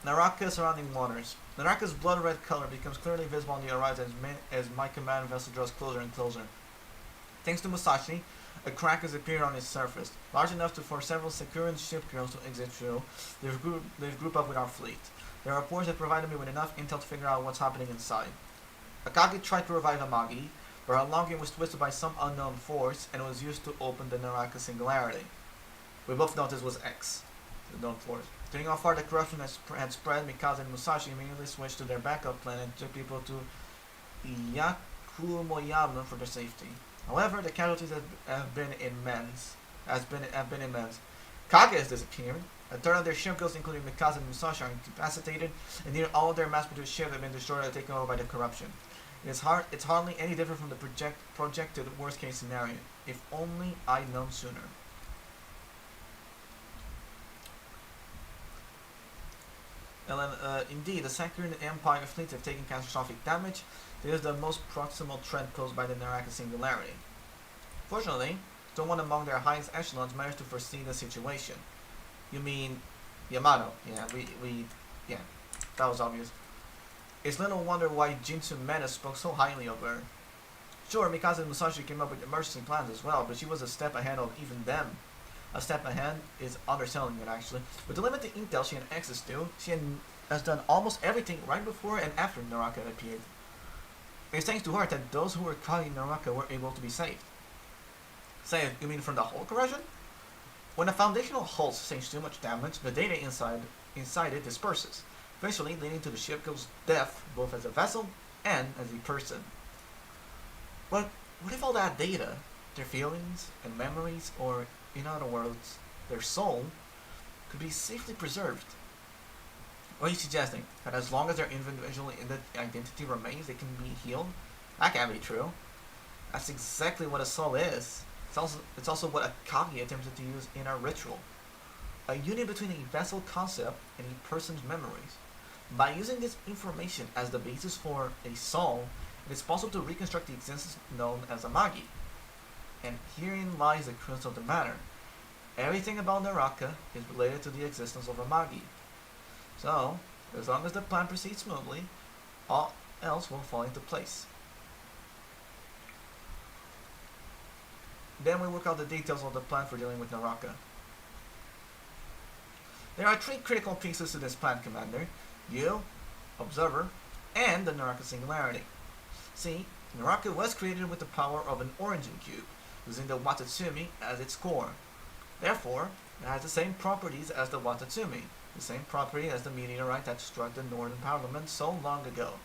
Naraka surrounding waters. Naraka's blood red color becomes clearly visible on the horizon as my command vessel draws closer and closer. Thanks to Musashi, a crack has appeared on its surface, large enough for several Securan ship girls to exit through. They've grouped up with our fleet. Their reports have provided me with enough intel to figure out what's happening inside. Akagi tried to revive Amagi, but her longing was twisted by some unknown force and was used to open the Naraka Singularity. We both noticed was X, the known force. Turning how far the corruption had spread, Mikasa and Musashi immediately switched to their backup plan and took people to Yakumoyama for their safety. However, the casualties have been immense. Kage has disappeared. A third of their ship girls, including Mikasa and Musashi, are incapacitated, and nearly all of their mass-produced ships have been destroyed or taken over by the corruption. It's hardly any different from the projected worst-case scenario. If only I'd known sooner. Indeed, the Sakuran Empire fleets have taken catastrophic damage. This is the most proximal threat posed by the Naraka Singularity. Fortunately, no one among their highest echelons managed to foresee the situation. You mean Yamato? Yeah, that was obvious. It's little wonder why Jinsu Meta spoke so highly of her. Sure, Mikasa and Musashi came up with emergency plans as well, but she was a step ahead of even them. A step ahead is underselling it actually. With the limited intel she had access to, she has done almost everything right before and after Naraka appeared. It's thanks to her that those who were caught in Naraka were able to be saved. Saved? You mean from the whole corrosion? When a foundational hull sustains too much damage, the data inside it disperses, eventually leading to the ship's death both as a vessel and as a person. But what if all that data, their feelings and memories, or in other words, their soul, could be safely preserved? What are you suggesting? That as long as their individual identity remains, they can be healed? That can't be true. That's exactly what a soul is. It's also what Akagi attempted to use in our ritual. A union between a vessel concept and a person's memories. By using this information as the basis for a soul, it is possible to reconstruct the existence known as Amagi. And herein lies the crux of the matter. Everything about Naraka is related to the existence of Amagi. So, as long as the plan proceeds smoothly, all else will fall into place. Then we work out the details of the plan for dealing with Naraka. There are 3 critical pieces to this plan, Commander. You, Observer, and the Naraka Singularity. See, Naraka was created with the power of an origin cube, using the Watatsumi as its core. Therefore, it has the same properties as the Watatsumi, the same property as the meteorite that struck the Northern Parliament so long ago.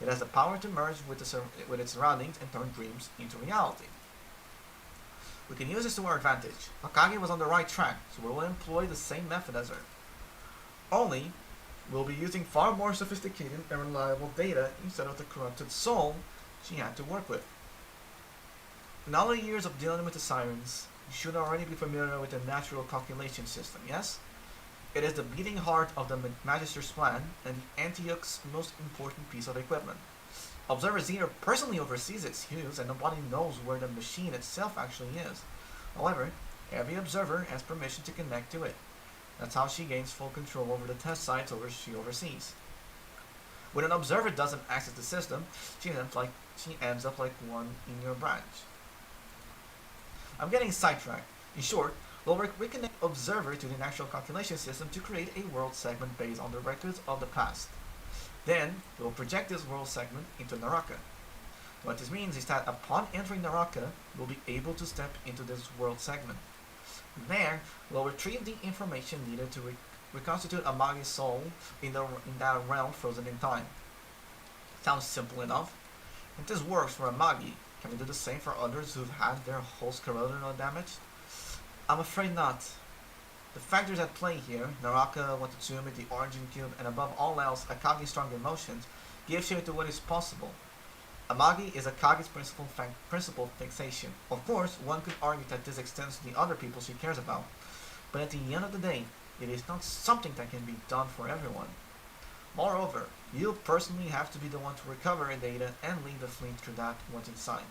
It has the power to merge with its surroundings and turn dreams into reality. We can use this to our advantage. Akagi was on the right track, so we will employ the same method as her. Only, will be using far more sophisticated and reliable data instead of the corrupted soul she had to work with. In all the years of dealing with the sirens, you should already be familiar with the natural calculation system, yes? It is the beating heart of the Magister's plan and the Antioch's most important piece of equipment. Observer Zeta personally oversees its use and nobody knows where the machine itself actually is. However, every observer has permission to connect to it. That's how she gains full control over the test sites she oversees. When an observer doesn't access the system, she ends up like one in your branch. I'm getting sidetracked. In short, we'll reconnect observer to the natural calculation system to create a world segment based on the records of the past. Then, we'll project this world segment into Naraka. What this means is that upon entering Naraka, we'll be able to step into this world segment. There, we'll retrieve the information needed to reconstitute Amagi's soul in that realm frozen in time. Sounds simple enough. If this works for Amagi, can we do the same for others who've had their hosts corroded or damaged? I'm afraid not. The factors at play here, Naraka, Watatsumi, the Origin Cube, and above all else, Akagi's strong emotions, give shape to what is possible. Amagi is Akagi's principal fixation. Of course, one could argue that this extends to the other people she cares about, but at the end of the day, it is not something that can be done for everyone. Moreover, you personally have to be the one to recover her data and lead the fleet through that once inside.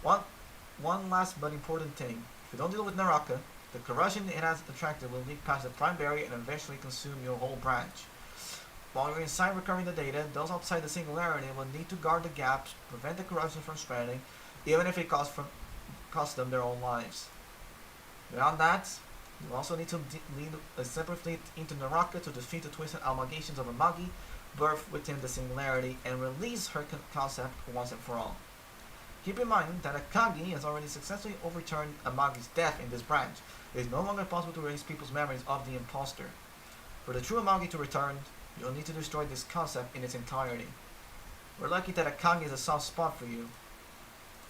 One last but important thing, if you don't deal with Naraka, the corrosion it has attracted will leak past the prime barrier and eventually consume your whole branch. While you're inside recovering the data, those outside the singularity will need to guard the gaps, prevent the corrosion from spreading, even if it costs them their own lives. Beyond that, you also need to lead a separate fleet into Naraka to defeat the twisted allegations of Amagi, birthed within the singularity, and release her concept once and for all. Keep in mind that Akagi has already successfully overturned Amagi's death in this branch. It is no longer possible to erase people's memories of the imposter. For the true Amagi to return, you'll need to destroy this concept in its entirety. We're lucky that Akagi is a soft spot for you.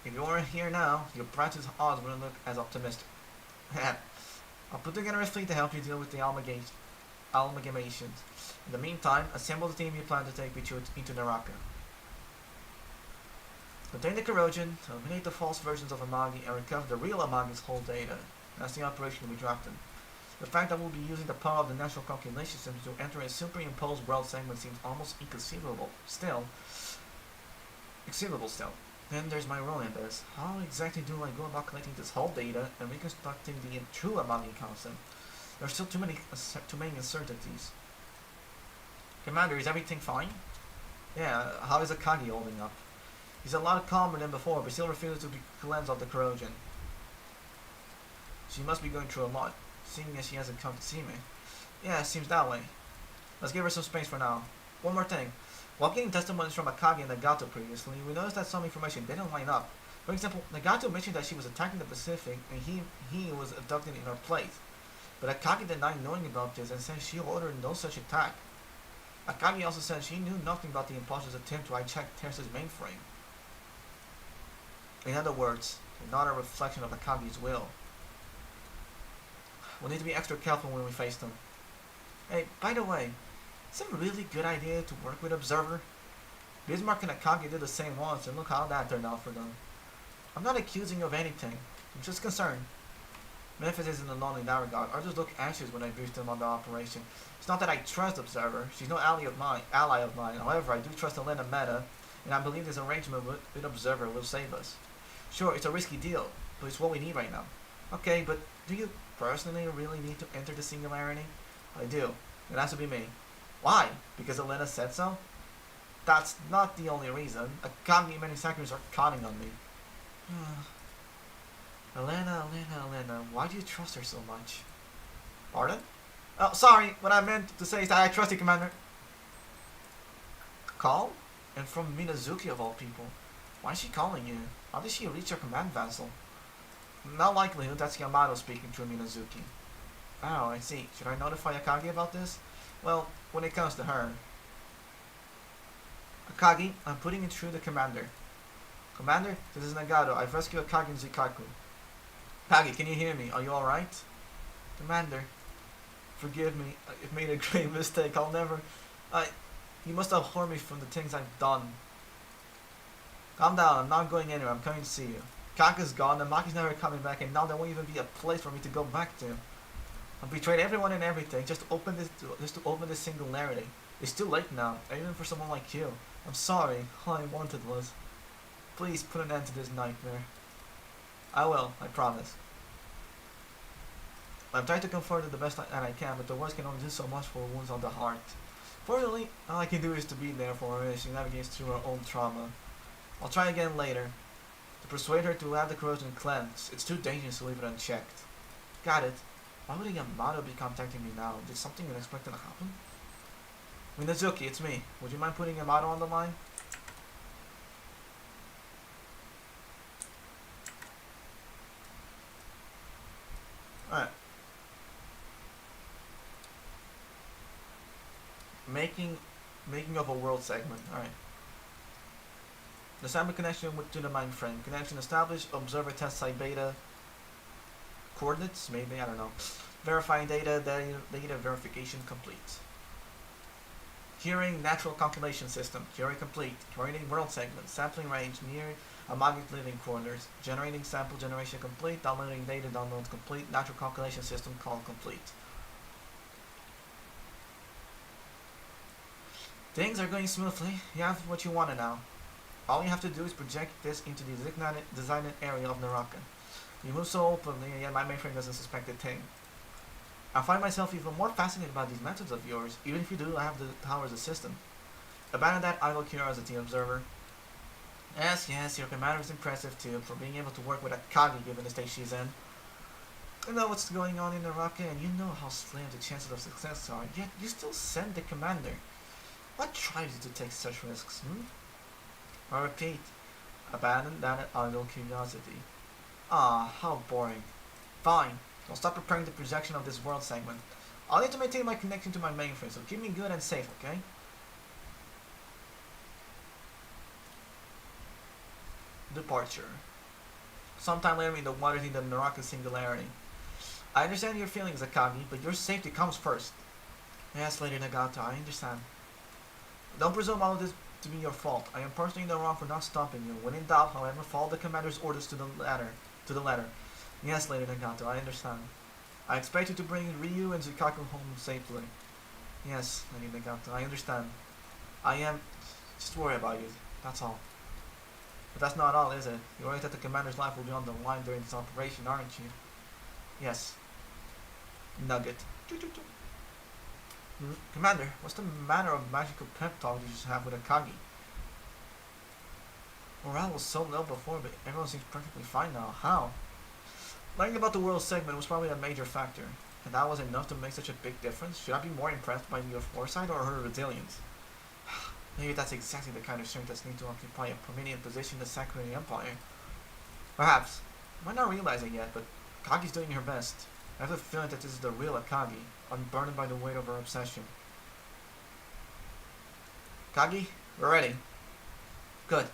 If you weren't here now, your branch's odds wouldn't look as optimistic. I'll put together a fleet to help you deal with the amalgamations. In the meantime, assemble the team you plan to take with you into Naraka. Contain the corrosion, eliminate the false versions of Amagi, and recover the real Amagi's whole data. That's the operation we drafted. The fact that we'll be using the power of the natural calculation system to enter a superimposed world segment seems almost inconceivable still. Then there's my role in this. How exactly do I go about collecting this whole data and reconstructing the true Amagi concept? There are still too many uncertainties. Commander, is everything fine? Yeah, how is Akagi holding up? He's a lot calmer than before, but still refuses to be cleansed of the corrosion. She must be going through a lot, seeing as she hasn't come to see me. Yeah, it seems that way. Let's give her some space for now. One more thing. While getting testimonies from Akagi and Nagato previously, we noticed that some information didn't line up. For example, Nagato mentioned that she was attacking the Pacific and he was abducted in her place. But Akagi denied knowing about this and said she ordered no such attack. Akagi also said she knew nothing about the imposter's attempt to hijack Terrace's mainframe. In other words, they're not a reflection of Akagi's will. We'll need to be extra careful when we face them. Hey, by the way, it's a really good idea to work with Observer. Bismarck and Akagi did the same once, and look how that turned out for them. I'm not accusing you of anything. I'm just concerned. Memphis isn't alone in that regard. Others look anxious when I briefed them on the operation. It's not that I trust Observer. She's no ally of mine. However, I do trust Elena Meta, and I believe this arrangement with Observer will save us. Sure, it's a risky deal, but it's what we need right now. Okay, but do you personally really need to enter the singularity? I do. It has to be me. Why? Because Elena said so? That's not the only reason. Akagi manufacturers are counting on me. Elena, why do you trust her so much? Pardon? Oh, sorry, what I meant to say is that I trust you, Commander. Call? And from Minazuki of all people. Why is she calling you? How did she reach your command vessel? No likelihood that's Yamato speaking through Minazuki. Oh, I see. Should I notify Akagi about this? Well, when it comes to her. Akagi, I'm putting it through the commander. Commander, this is Nagato. I've rescued Akagi and Zikaku. Akagi, can you hear me? Are you alright? Commander. Forgive me. I've made a great mistake. I'll never... You must have harmed me from the things I've done. Calm down. I'm not going anywhere. I'm coming to see you. Kaka's gone, and Maki's never coming back, and now there won't even be a place for me to go back to. I've betrayed everyone and everything just to open this singularity. It's too late now, even for someone like you. I'm sorry. All I wanted was... Please put an end to this nightmare. I will, I promise. I'm trying to comfort it the best that I can, but the words can only do so much for wounds on the heart. Fortunately, all I can do is to be there for her as she navigates through her own trauma. I'll try again later, to persuade her to have the corrosion cleansed. It's too dangerous to leave it unchecked. Got it. Why would Yamato be contacting me now? Did something unexpected happen? Minazuki, it's me. Would you mind putting Yamato on the line? Alright. Making of a world segment. Alright. The sample connection to the mainframe. Connection established. Observer test site beta. Coordinates? Maybe? I don't know. Verifying data. Data verification complete. Hearing natural calculation system. Theory complete. Creating world segment. Sampling range near Amagi living quarters. Generating sample generation complete. Downloading data download complete. Natural calculation system call complete. Things are going smoothly. You have what you wanted now. All you have to do is project this into the designated area of Naraka. You move so openly, and yet my mainframe doesn't suspect a thing. I find myself even more fascinated by these methods of yours, even if you do have the power as a system. Abandon that idle curiosity, observer. Yes, your commander is impressive too, for being able to work with a Kagi given the state she's in. You know what's going on in Naraka, and you know how slim the chances of success are, yet you still send the commander. What drives you to take such risks, I repeat, abandon that idle curiosity. Ah, how boring. Fine, I'll stop preparing the projection of this world segment. I'll need to maintain my connection to my mainframe, so keep me good and safe, okay? Departure. Sometime later in the waters in the Naraka singularity. I understand your feelings, Akagi, but your safety comes first. Yes, Lady Nagata, I understand. Don't presume all of this to be your fault. I am personally in the wrong for not stopping you. When in doubt, however, follow the commander's orders to the letter. Yes, Lady Nagato, I understand. I expect you to bring Ryu and Zukaku home safely. Yes, Lady Nagato, I understand. I am just worried about you. That's all. But that's not all, is it? You're worried that the commander's life will be on the line during this operation, aren't you? Yes. Nugget. Commander, what's the manner of magical pep talk you just have with Akagi? Morale was so low before, but everyone seems perfectly fine now. How? Learning about the world segment was probably a major factor, and that was enough to make such a big difference. Should I be more impressed by your foresight or her resilience? Maybe that's exactly the kind of strength that's needed to occupy a prominent position in the Sakura Empire. Perhaps. I might not realize it yet, but Kagi's doing her best. I have the feeling that this is the real Akagi, unburdened by the weight of her obsession. Kagi, we're ready. Good.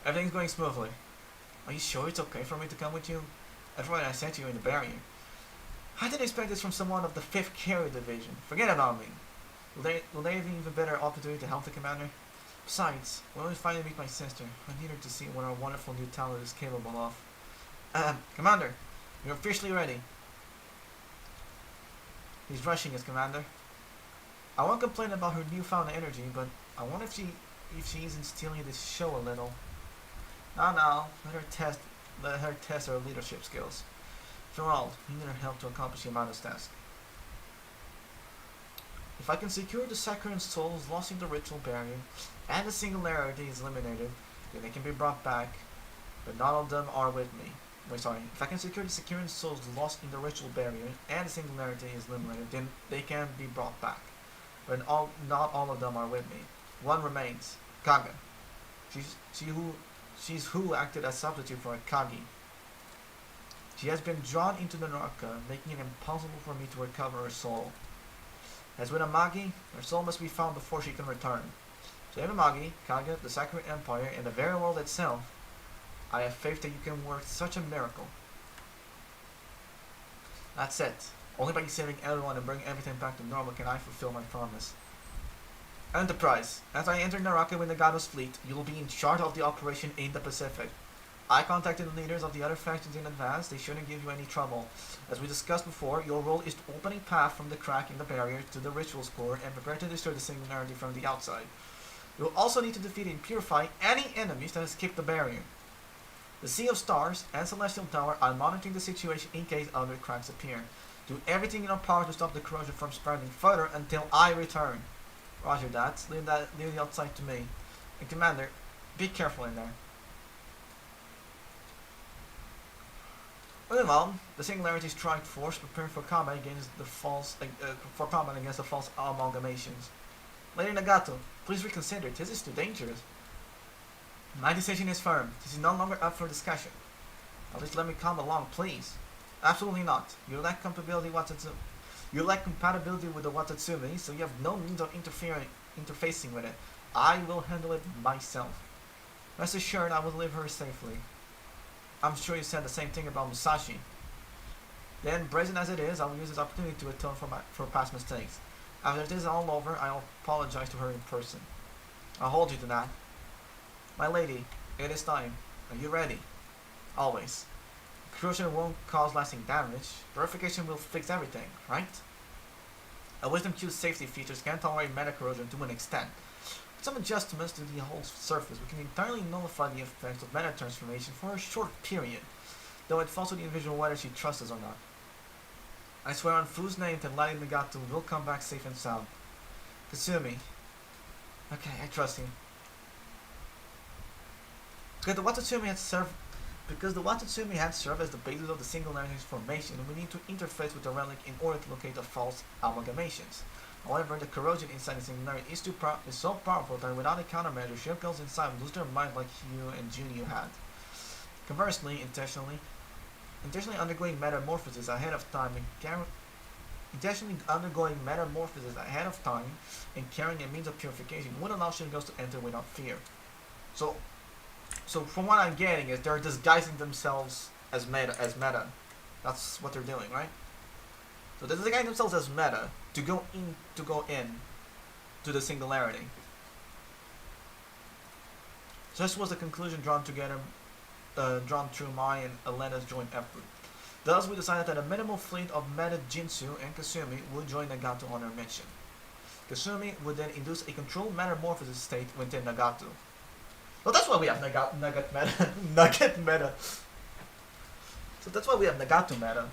Everything's going smoothly. Are you sure it's okay for me to come with you? That's what I said to you in the barrier. I didn't expect this from someone of the 5th Carrier Division. Forget about me. Will they have an even better opportunity to help the commander? Besides, when we finally meet my sister, I need her to see what our wonderful new talent is capable of. Commander, you're officially ready. He's rushing us, Commander. I won't complain about her newfound energy, but I wonder if she isn't stealing this show a little. No, let her test her leadership skills. After all, we need her help to accomplish Yamato's task. If I can secure the Sakuran souls lost in the ritual barrier, and the singularity is eliminated, then they can be brought back, but not all of them are with me. If I can secure the Sakuran souls lost in the ritual barrier, and the singularity is eliminated, then they can be brought back, but not all of them are with me. One remains, Kaga. She's who acted as substitute for Akagi. She has been drawn into the Naraka, making it impossible for me to recover her soul. As with Amagi, her soul must be found before she can return. Save Amagi, Kaga, the Sakura Empire, and the very world itself. I have faith that you can work such a miracle. That's it. Only by saving everyone and bringing everything back to normal can I fulfill my promise. Enterprise. As I enter Naraka with Nagato's fleet, you will be in charge of the operation in the Pacific. I contacted the leaders of the other factions in advance. They shouldn't give you any trouble. As we discussed before, your role is to open a path from the crack in the barrier to the ritual's core and prepare to destroy the singularity from the outside. You will also need to defeat and purify any enemies that escape the barrier. The Sea of Stars and Celestial Tower are monitoring the situation in case other cracks appear. Do everything in your power to stop the corrosion from spreading further until I return. Roger that. Leave the outside to me. And Commander, be careful in there. Meanwhile, the Singularity Strike Force preparing for combat against the false amalgamations. Lady Nagato, please reconsider. This is too dangerous. My decision is firm. This is no longer up for discussion. At least let me come along, please. Absolutely not. You lack compatibility with the Watatsumi, so you have no means of interfacing with it. I will handle it myself. Rest assured, I will leave her safely. I'm sure you said the same thing about Musashi. Then, brazen as it is, I will use this opportunity to atone for past mistakes. After this is all over, I'll apologize to her in person. I'll hold you to that. My lady, it is time. Are you ready? Always. Corrosion won't cause lasting damage. Purification will fix everything, right? A Wisdom Q's safety features can tolerate meta corrosion to an extent. With some adjustments to the whole surface, we can entirely nullify the effects of meta transformation for a short period, though it falls to the individual whether she trusts us or not. I swear on Fu's name that Lady Nagato will come back safe and sound. Kasumi. Okay, I trust you. Because the Watatsumi had served as the basis of the Singularity's formation, and we need to interface with the relic in order to locate the false amalgamations. However, the corrosion inside the Singularity is so powerful that without a countermeasure, ship girls inside lose their mind like Hugh and Junyu had. Conversely, intentionally undergoing metamorphosis ahead of time and carrying a means of purification would allow ship girls to enter without fear. So from what I'm getting is they're disguising themselves as meta. That's what they're doing, right? So they're disguising themselves as meta to go in to the Singularity. So this was the conclusion drawn through my and Elena's joint effort. Thus, we decided that a minimal fleet of meta Jinsu and Kasumi would join Nagato on our mission. Kasumi would then induce a controlled metamorphosis state within Nagato. So that's why we have Nugget meta. So that's why we have Nagato meta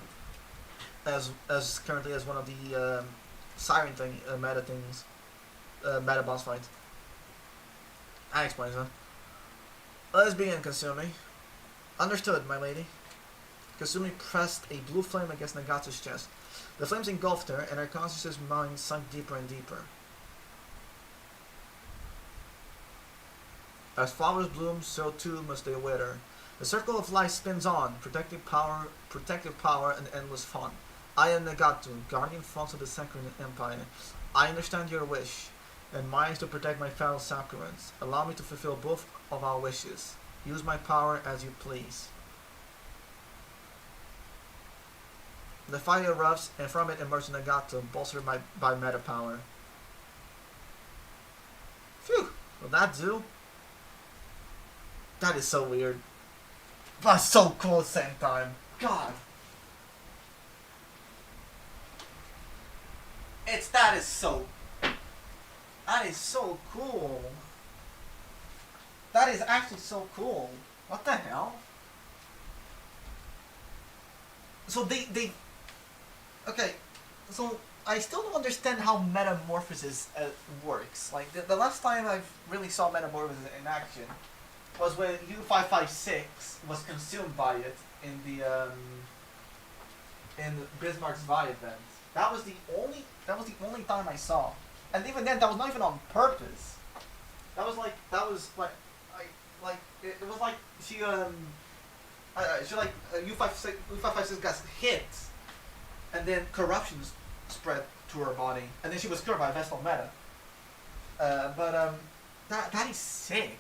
as currently as one of the siren thing meta things, meta boss fights. I explain that. Let's begin, Kasumi. Understood, my lady. Kasumi pressed a blue flame against Nagato's chest. The flames engulfed her, and her conscious mind sunk deeper and deeper. As flowers bloom, so too must they wither. The circle of life spins on, protective power and endless fun. I am Nagato, guardian false of the Sacred Empire. I understand your wish, and mine is to protect my fellow Sakurans. Allow me to fulfill both of our wishes. Use my power as you please. The fire erupts, and from it emerges Nagato, bolstered by meta power. Phew! Will that do? That is so weird. But so cool at the same time. God. That is so cool. That is actually so cool. What the hell? So they okay, so I still don't understand how metamorphosis works. Like the last time I really saw metamorphosis in action was when U556 was consumed by it in the Bismarck's Vi event. That was the only time I saw, and even then, that was not even on purpose. It was like U556 got hit, and then corruption spread to her body, and then she was cured by Vestal Meta. That is sick.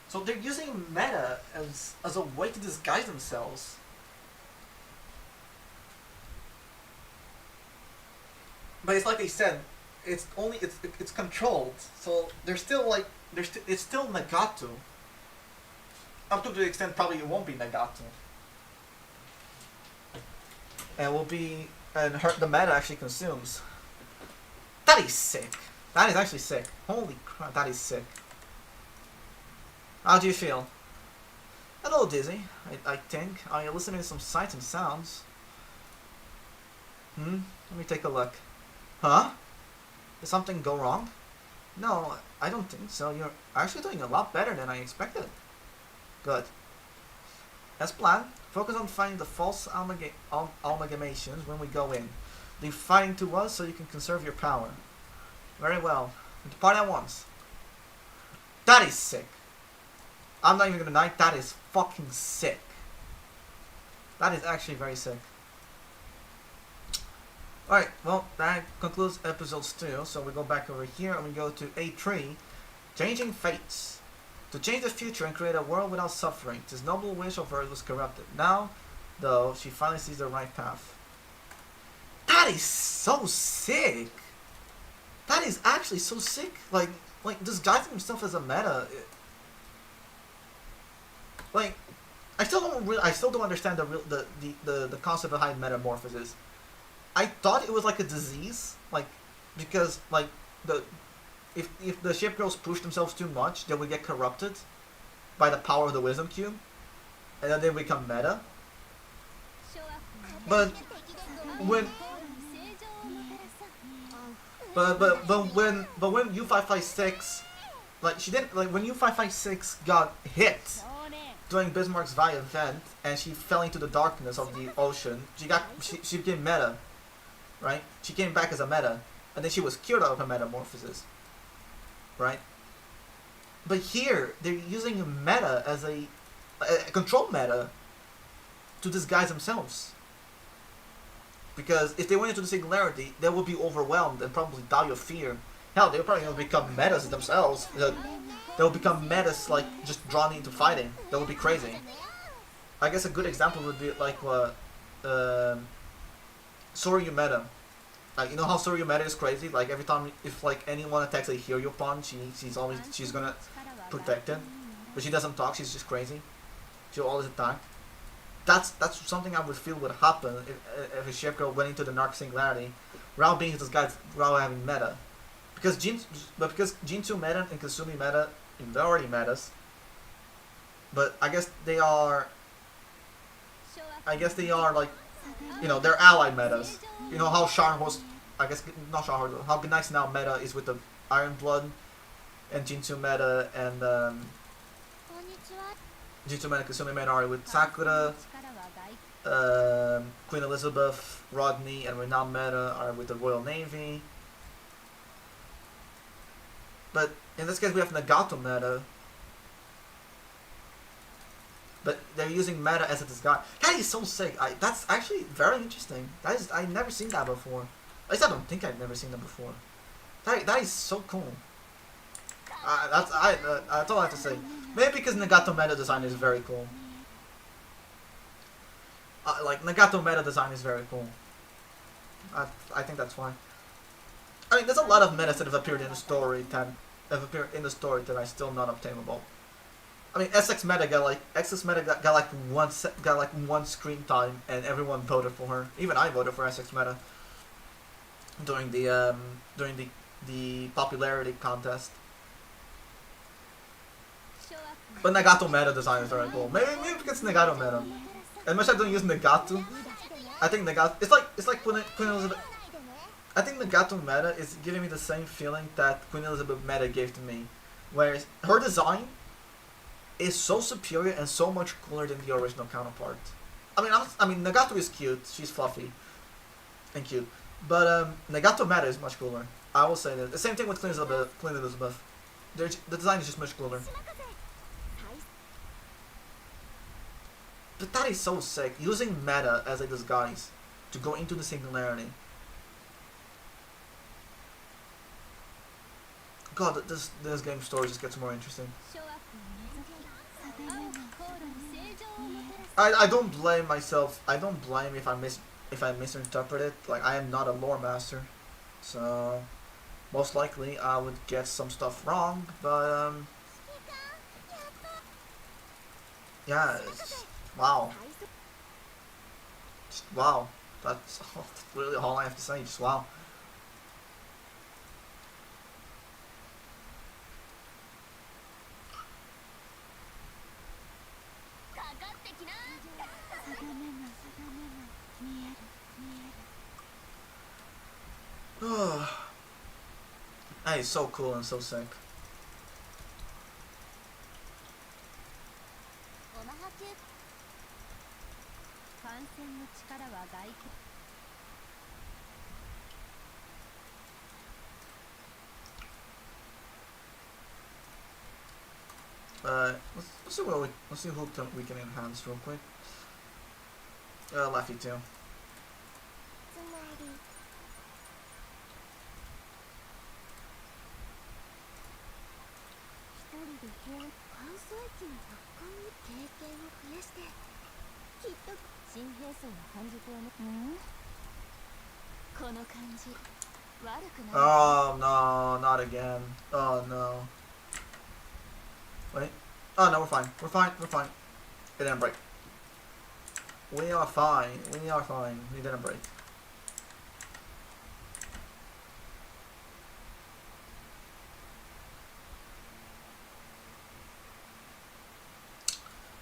So they're using meta as a way to disguise themselves. But it's like they said, it's controlled. So there's still like it's still Nagato. Up to the extent probably it won't be Nagato. And will be the meta actually consumes. That is sick. That is actually sick. Holy crap, that is sick. How do you feel? A little dizzy, I think. Are you listening to some sights and sounds? Let me take a look. Huh? Did something go wrong? No, I don't think so. You're actually doing a lot better than I expected. Good. As planned, focus on finding the false amalgamations when we go in. Leave fighting to us so you can conserve your power. Very well. Depart at once. That is sick. I'm not even gonna deny, that is fucking sick. That is actually very sick. Alright, well, that concludes episodes 2. So we go back over here and we go to A3. Changing fates. To change the future and create a world without suffering. This noble wish of hers was corrupted. Now, though, she finally sees the right path. That is so sick! That is actually so sick! Like disguising himself as a meta. Like, I still don't understand the concept behind metamorphosis. I thought it was like a disease, like, because like if the ship girls push themselves too much, they would get corrupted by the power of the wisdom cube, and then they become meta. But when when U556, like she didn't, like when U556 got hit during Bismarck's Vi event and she fell into the darkness of the ocean, she became meta, right? She came back as a meta, and then she was cured of her metamorphosis, right? But here they're using a meta as a control meta to disguise themselves. Because if they went into the singularity, they would be overwhelmed and probably die of fear. Hell, they're probably going to become metas themselves. They'll become metas, like, just drawn into fighting. That would be crazy. I guess a good example would be, like, Soryu meta. Like, you know how Soryu meta is crazy? Like, every time, if, like, anyone attacks a hero pawn, she's going to protect it. But she doesn't talk, she's just crazy. She'll always attack. That's something I would feel would happen if a ship girl went into the Narc Singularity without being disguised, without having meta. Because Jinsu meta and Kasumi meta, they're already metas. But I guess they are like, you know, they're allied metas. You know how Sharon was, I guess, not Sharon, how Nice now meta is with the Iron Blood and Jinsu meta and Jinsu meta and Kasumi meta are with Sakura, Queen Elizabeth, Rodney, and Renown meta are with the Royal Navy. But in this case we have Nagato meta. But they're using meta as a disguise. That is so sick. That's actually very interesting. I've never seen that before. At least I don't think I've never seen that before. That is so cool. That's all I have to say. Maybe because Nagato meta design is very cool. Like Nagato meta design is very cool. I think that's why. I mean, there's a lot of metas that have appeared in the story that are still not obtainable. I mean, SX meta got like one screen time, and everyone voted for her. Even I voted for SX meta during the popularity contest. But Nagato meta design is very cool. Maybe because Nagato meta. As much as I don't use Nagato, I think Nagato. It's like Queen Elizabeth. I think Nagato meta is giving me the same feeling that Queen Elizabeth meta gave to me, whereas her design is so superior and so much cooler than the original counterpart. I mean Nagato is cute. She's fluffy and cute, but Nagato meta is much cooler. I will say that. The same thing with Queen Elizabeth. The design is just much cooler. But that is so sick. Using meta as a disguise to go into the singularity. God, this game story just gets more interesting. I don't blame myself. I don't blame if I misinterpret it. Like, I am not a lore master, So most likely I would get some stuff wrong, but yeah, wow. Just wow. That's really all I have to say, just wow. That is so cool and so sick. Let's see let's see who we can enhance real quick. Lefty too. Oh no, not again. Oh no. Wait. Oh no, we're fine. We're fine. We're fine. It didn't break. We are fine. We are fine. We didn't break.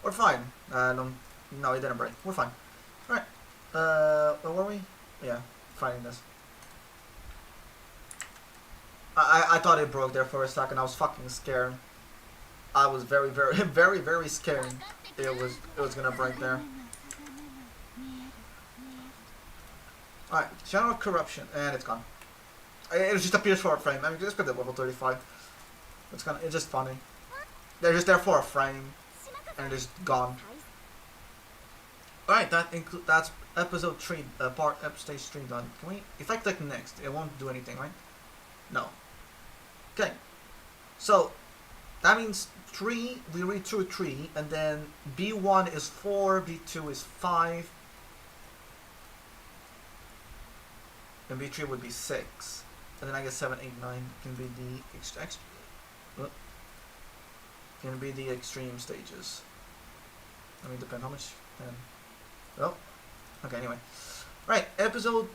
We're fine. No, it didn't break. We're fine. Alright. Where were we? Yeah, fighting this. I thought it broke there for a second. I was fucking scared. I was very, very, very, very scared. It was gonna break there. Alright, Channel of Corruption, and it's gone. It just appears for a frame. I mean, just put it level 35. It's just funny. They're just there for a frame, and it's gone. Alright, that's episode 3, stage 3 done. Can we, if I click next, it won't do anything, right? No. Okay. So, that means 3, we read through 3, and then B1 is 4, B2 is 5, and B3 would be 6. And then I guess 7, 8, 9 can be the extreme stages. I mean, depend how much. 10. Oh, okay. Anyway, right. Episode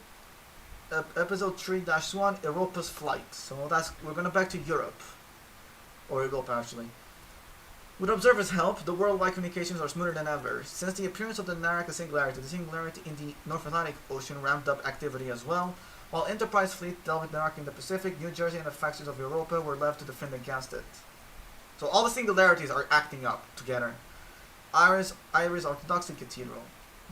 3-1, Europa's flight. So we're gonna back to Europe, or Europa actually. With observers' help, the worldwide communications are smoother than ever. Since the appearance of the Naraka Singularity, the Singularity in the North Atlantic Ocean ramped up activity as well. While Enterprise fleet dealt with Naraka in the Pacific, New Jersey and the factions of Europa were left to defend against it. So all the singularities are acting up together. Iris Orthodoxy Cathedral.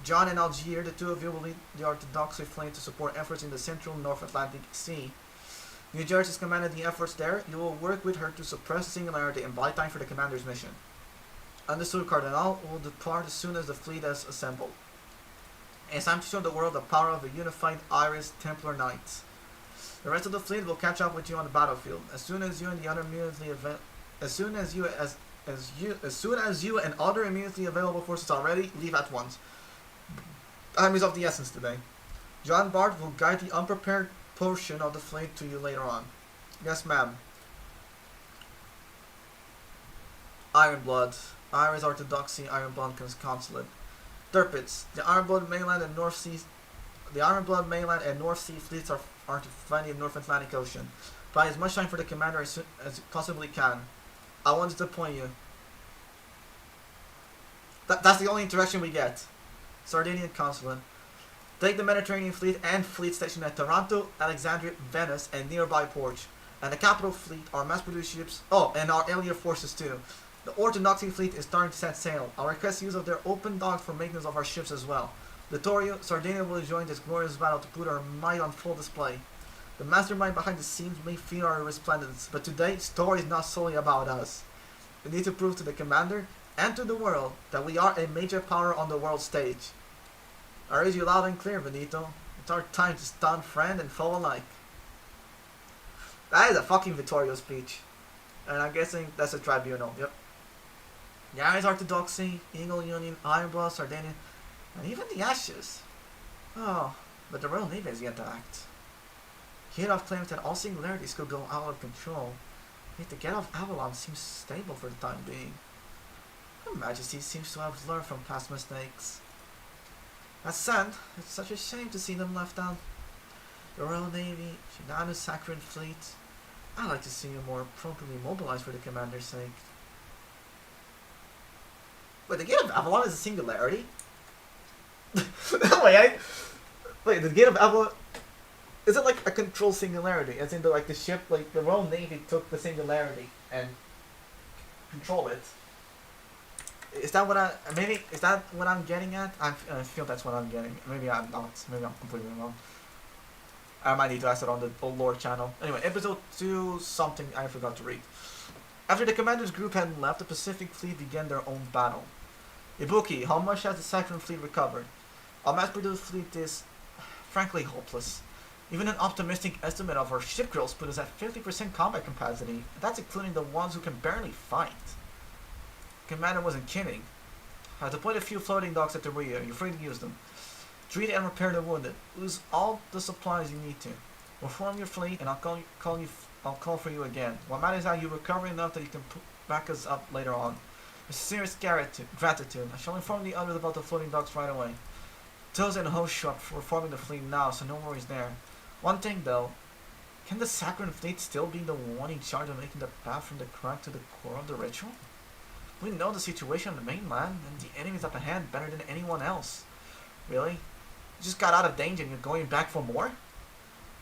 John and Algier, the two of you will lead the Orthodoxy fleet to support efforts in the central North Atlantic Sea. New Jersey's commanded the efforts there. You will work with her to suppress the singularity and buy time for the commander's mission. Understood, Cardinal will depart as soon as the fleet is assembled. It's time to show the world the power of the unified Iris Templar Knights. The rest of the fleet will catch up with you on the battlefield. As soon as you and the other immediately and other immediately available forces are ready, leave at once. Time is of the essence today. John Bart will guide the unprepared portion of the fleet to you later on. Yes, ma'am. Ironblood, Iris Orthodoxy, Ironblood Consulate. Tirpitz, the Ironblood mainland and North Sea fleets are to find in the North Atlantic Ocean. Buy as much time for the commander as you possibly can. I won't disappoint you. That's the only interaction we get. Sardinian Consulate. Take the Mediterranean fleet and fleet stationed at Toronto, Alexandria, Venice, and nearby ports. And the capital fleet, our mass-produced ships, and our alien forces too. The Orthodoxy fleet is starting to set sail. I'll request use of their open docks for maintenance of our ships as well. Littorio, Sardinia will join this glorious battle to put our might on full display. The mastermind behind the scenes may fear our resplendence, but today, story is not solely about us. We need to prove to the commander and to the world that we are a major power on the world stage. I raise you loud and clear, Benito. It's our time to stun friend and foe alike. That is a fucking Vittorio speech. And I'm guessing that's a tribunal, yep. The Irish Orthodoxy, Eagle Union, Ironblood, Sardinia, and even the Ashes. Oh, but the Royal Navy has yet to act. Kirov claims that all singularities could go out of control, yet the Get of Avalon seems stable for the time being. Her Majesty seems to have learned from past mistakes. That said, it's such a shame to see them left out. The Royal Navy, Shinano's Saccharine Fleet. I'd like to see you more appropriately mobilized for the commander's sake. Wait, the Gate of Avalon is a singularity? Wait, the Gate of Avalon... Is it like a control singularity? As in, like the ship, like the Royal Navy took the singularity and control it. Is that what is that what I'm getting at? I feel that's what I'm getting. Maybe I'm not. Maybe I'm completely wrong. I might need to ask it on the lore channel. Anyway, episode 2 something I forgot to read. After the commander's group had left, the Pacific Fleet began their own battle. Ibuki, how much has the Saccharine Fleet recovered? Our mass-produced fleet is, frankly, hopeless. Even an optimistic estimate of our ship girls put us at 50% combat capacity. That's including the ones who can barely fight. The commander wasn't kidding. I deployed a few floating docks at the rear. You're free to use them. Treat and repair the wounded. Use all the supplies you need to. Reform your fleet, and I'll call for you again. What matters is that you recover enough that you can back us up later on. With serious gratitude. I shall inform the others about the floating docks right away. Toes and Host are reforming the fleet now, so no worries there. One thing though, can the Saccharine Fleet still be the one in charge of making the path from the crack to the core of the ritual? We know the situation on the mainland, and the enemy's up ahead better than anyone else. Really? You just got out of danger and you're going back for more?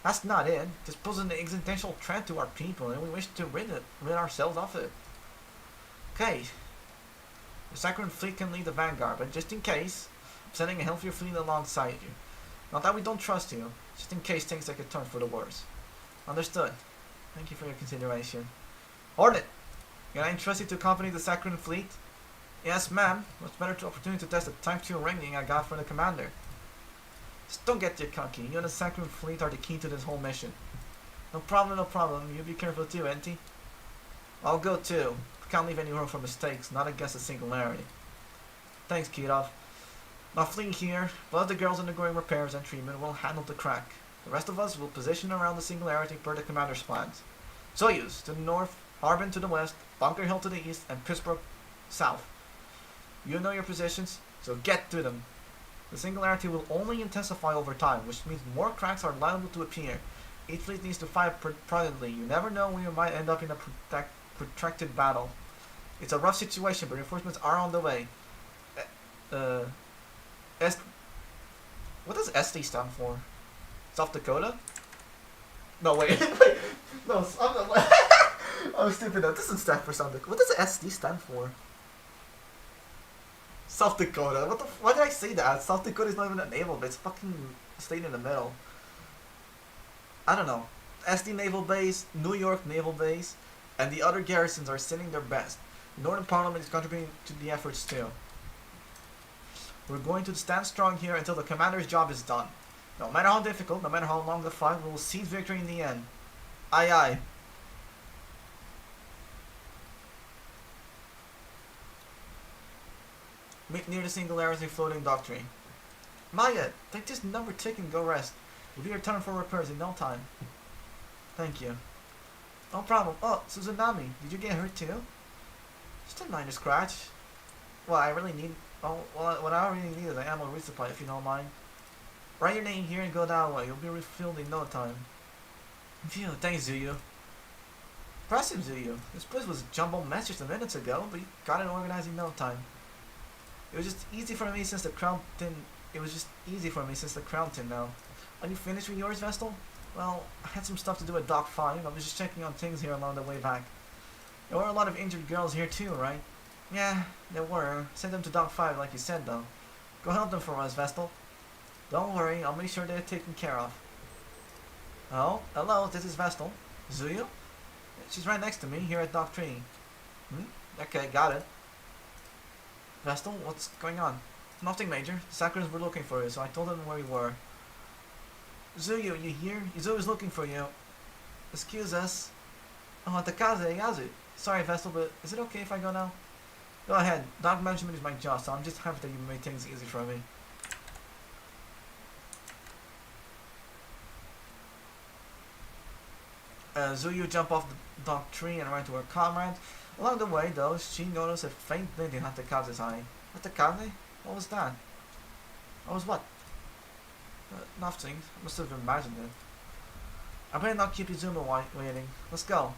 That's not it. This poses an existential threat to our people, and we wish to rid ourselves of it. Okay. The Saccharine Fleet can lead the vanguard, but just in case, I'm sending a healthier fleet alongside you. Not that we don't trust you, just in case things take a turn for the worse. Understood. Thank you for your consideration. Hornet! Can I entrust you to accompany the Saccharine Fleet? Yes, ma'am. Much better opportunity to test the Type 2 ringing I got from the commander. Just don't get too cocky. You and the Saccharine Fleet are the key to this whole mission. No problem, no problem. You be careful too, Enti. I'll go too. Can't leave any room for mistakes, not against a singularity. Thanks, Kirov. My fleet here, plus the girls undergoing repairs and treatment, will handle the crack. The rest of us will position around the singularity per the commander's plans. Soyuz to the north, Harbin to the west, Bunker Hill to the east, and Pittsburgh south. You know your positions, so get to them. The singularity will only intensify over time, which means more cracks are liable to appear. Each fleet needs to fight prudently. You never know when you might end up in a protracted battle. It's a rough situation, but reinforcements are on the way. What does SD stand for? South Dakota? No, wait. Wait. No, I'm stupid. That doesn't stand for South Dakota. What does SD stand for? South Dakota. Why did I say that? South Dakota is not even a naval base. It's fucking state in the middle. I don't know. SD Naval Base, New York Naval Base, and the other garrisons are sending their best. The Northern Parliament is contributing to the efforts too. We're going to stand strong here until the commander's job is done. No matter how difficult, no matter how long the fight, we will seize victory in the end. Aye aye. Meet near the Singularity floating doctrine. Maya, take this number tick and go rest. We'll be returning for repairs in no time. Thank you. No problem. Oh, Suzanami, did you get hurt too? Just a minor scratch. Well, I really need... Oh, well, what I really need is an ammo resupply, if you don't mind. Write your name here and go that way. You'll be refilled in no time. Phew, thanks, Zuyu. Impressive, Zuyu. This place was a jumbled mess just a minutes ago, but you got it organized in no time. It was just easy for me since the crown tin... now. Are you finished with yours, Vestal? Well, I had some stuff to do at Dock 5. I was just checking on things here along the way back. There were a lot of injured girls here too, right? Yeah, there were. Send them to Dock 5 like you said, though. Go help them for us, Vestal. Don't worry, I'll make sure they're taken care of. Oh, hello, this is Vestal. Zuyu? She's right next to me, here at Dock 3. Okay, got it. Vestal, what's going on? Nothing major. The Sakura's were looking for you, so I told them where you were. Zuyu, you here? Izu's looking for you. Excuse us. Oh, Takaze, Yazu. Sorry, Vestal, but is it okay if I go now? Go ahead. Dock management is my job, so I'm just happy that you made things easy for me. Zuyu jump off the dark tree and ran to her comrade. Along the way, though, she noticed a faint glint in Hatakaze's eye. Hatakaze? What was that? What was what? Nothing. I must have imagined it. I better not keep Izuma waiting. Let's go.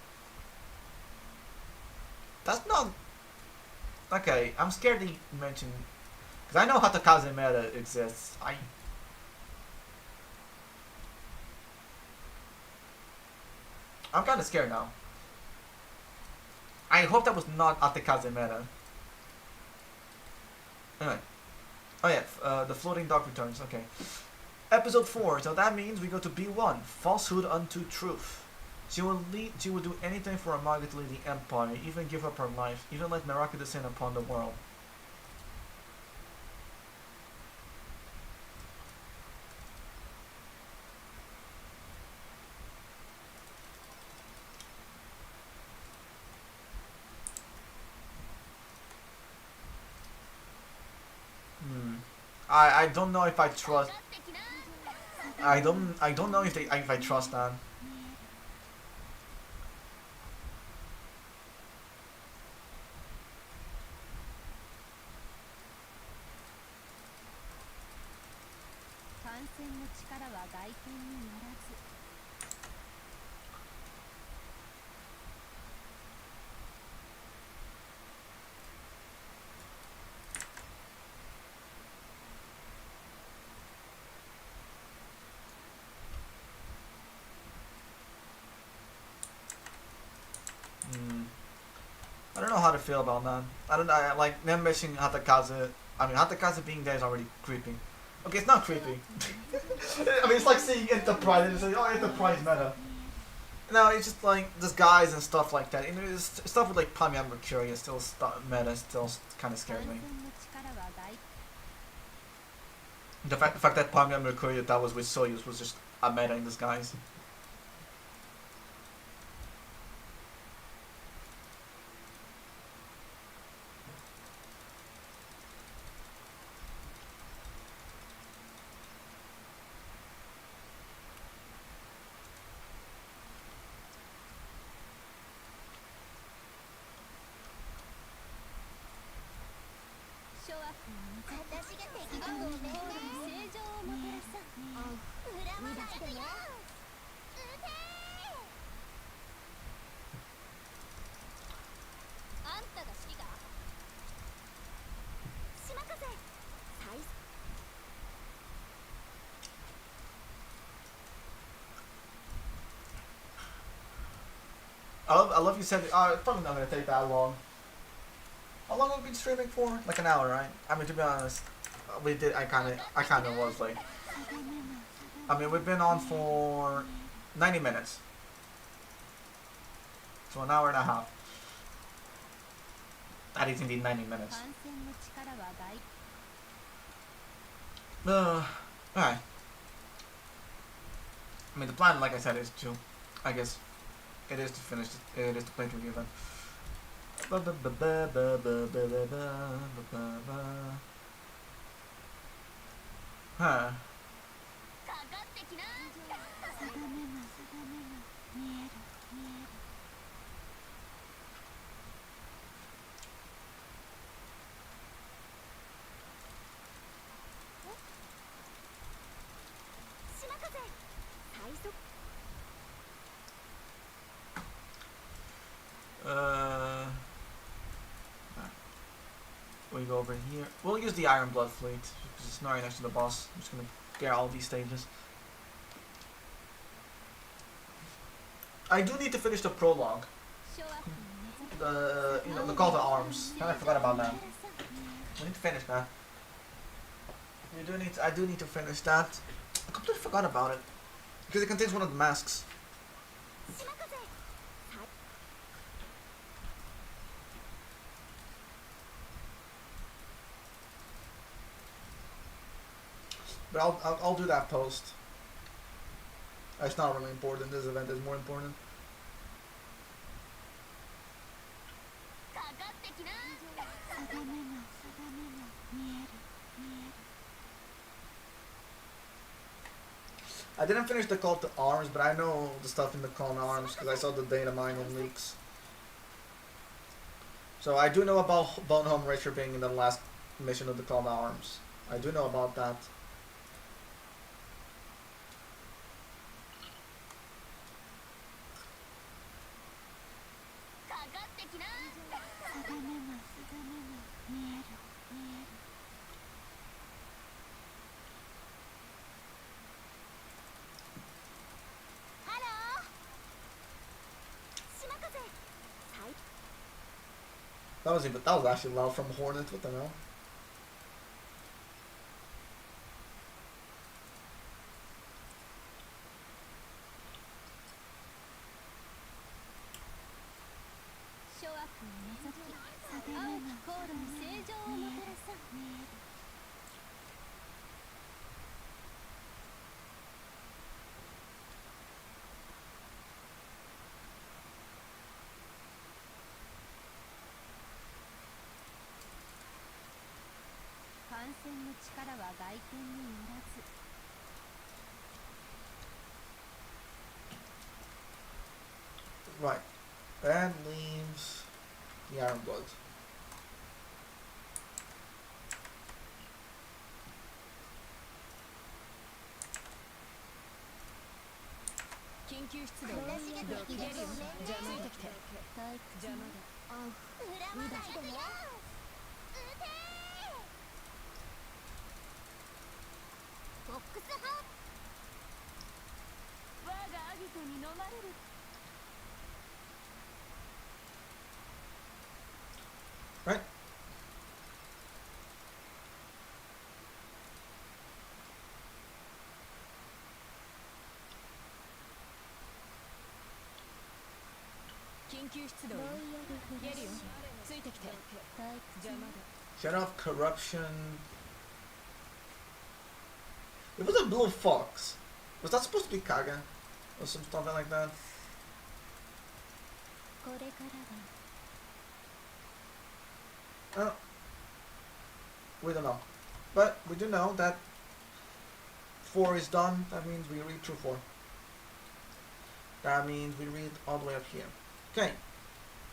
That's not... Okay, I'm scared to mention... Because I know Hatakaze meta exists. I'm kind of scared now. I hope that was not Hatakaze meta. Anyway. Oh yeah, the floating dog returns. Okay. Episode 4. So that means we go to B1. Falsehood unto truth. She will do anything for Amaga to lead the Empire, even give up her life, even let Naraka descend upon the world. I don't know if I trust. I don't know if I trust that. I don't know how to feel about that. I like them mentioning Hatakaze. I mean, Hatakaze being there is already creepy. Okay, it's not creepy. I mean, it's like seeing Enterprise and you say, oh, Enterprise meta. No, it's just like disguise and stuff like that. You know, it's stuff with like Palmy and Mercury is still meta, still kind of scares me. The fact that Palmy and Mercury that was with Soyuz was just a meta in disguise. I love you said it. It's probably not going to take that long. How long have we been streaming for? Like an hour, right? I mean, to be honest, we did. I kind of was like. I mean, we've been on for 90 minutes, so an hour and a half. That is indeed 90 minutes. Alright. I mean, the plan, like I said, is to, I guess, it is to finish. It is to play through the event. Huh. We go over here. We'll use the Iron Blood Fleet because it's right next to the boss. I'm just gonna get all these stages. I do need to finish the prologue. The call to arms. I forgot about that. We need to finish that. I do need to finish that. I completely forgot about it because it contains one of the masks. But I'll do that post. It's not really important. This event is more important. I didn't finish the Call to Arms, but I know the stuff in the Call to Arms because I saw the data mining leaks. So I do know about Bone Home Racer being in the last mission of the Call to Arms. I do know about that. That was actually loud from Hornet. What the hell? Right. That leaves the Iron Blood. Right. Shut off corruption. It was a blue fox. Was that supposed to be Kaga? Or something like that? We don't know. But we do know that 4 is done. That means we read through 4. That means we read all the way up here. Okay.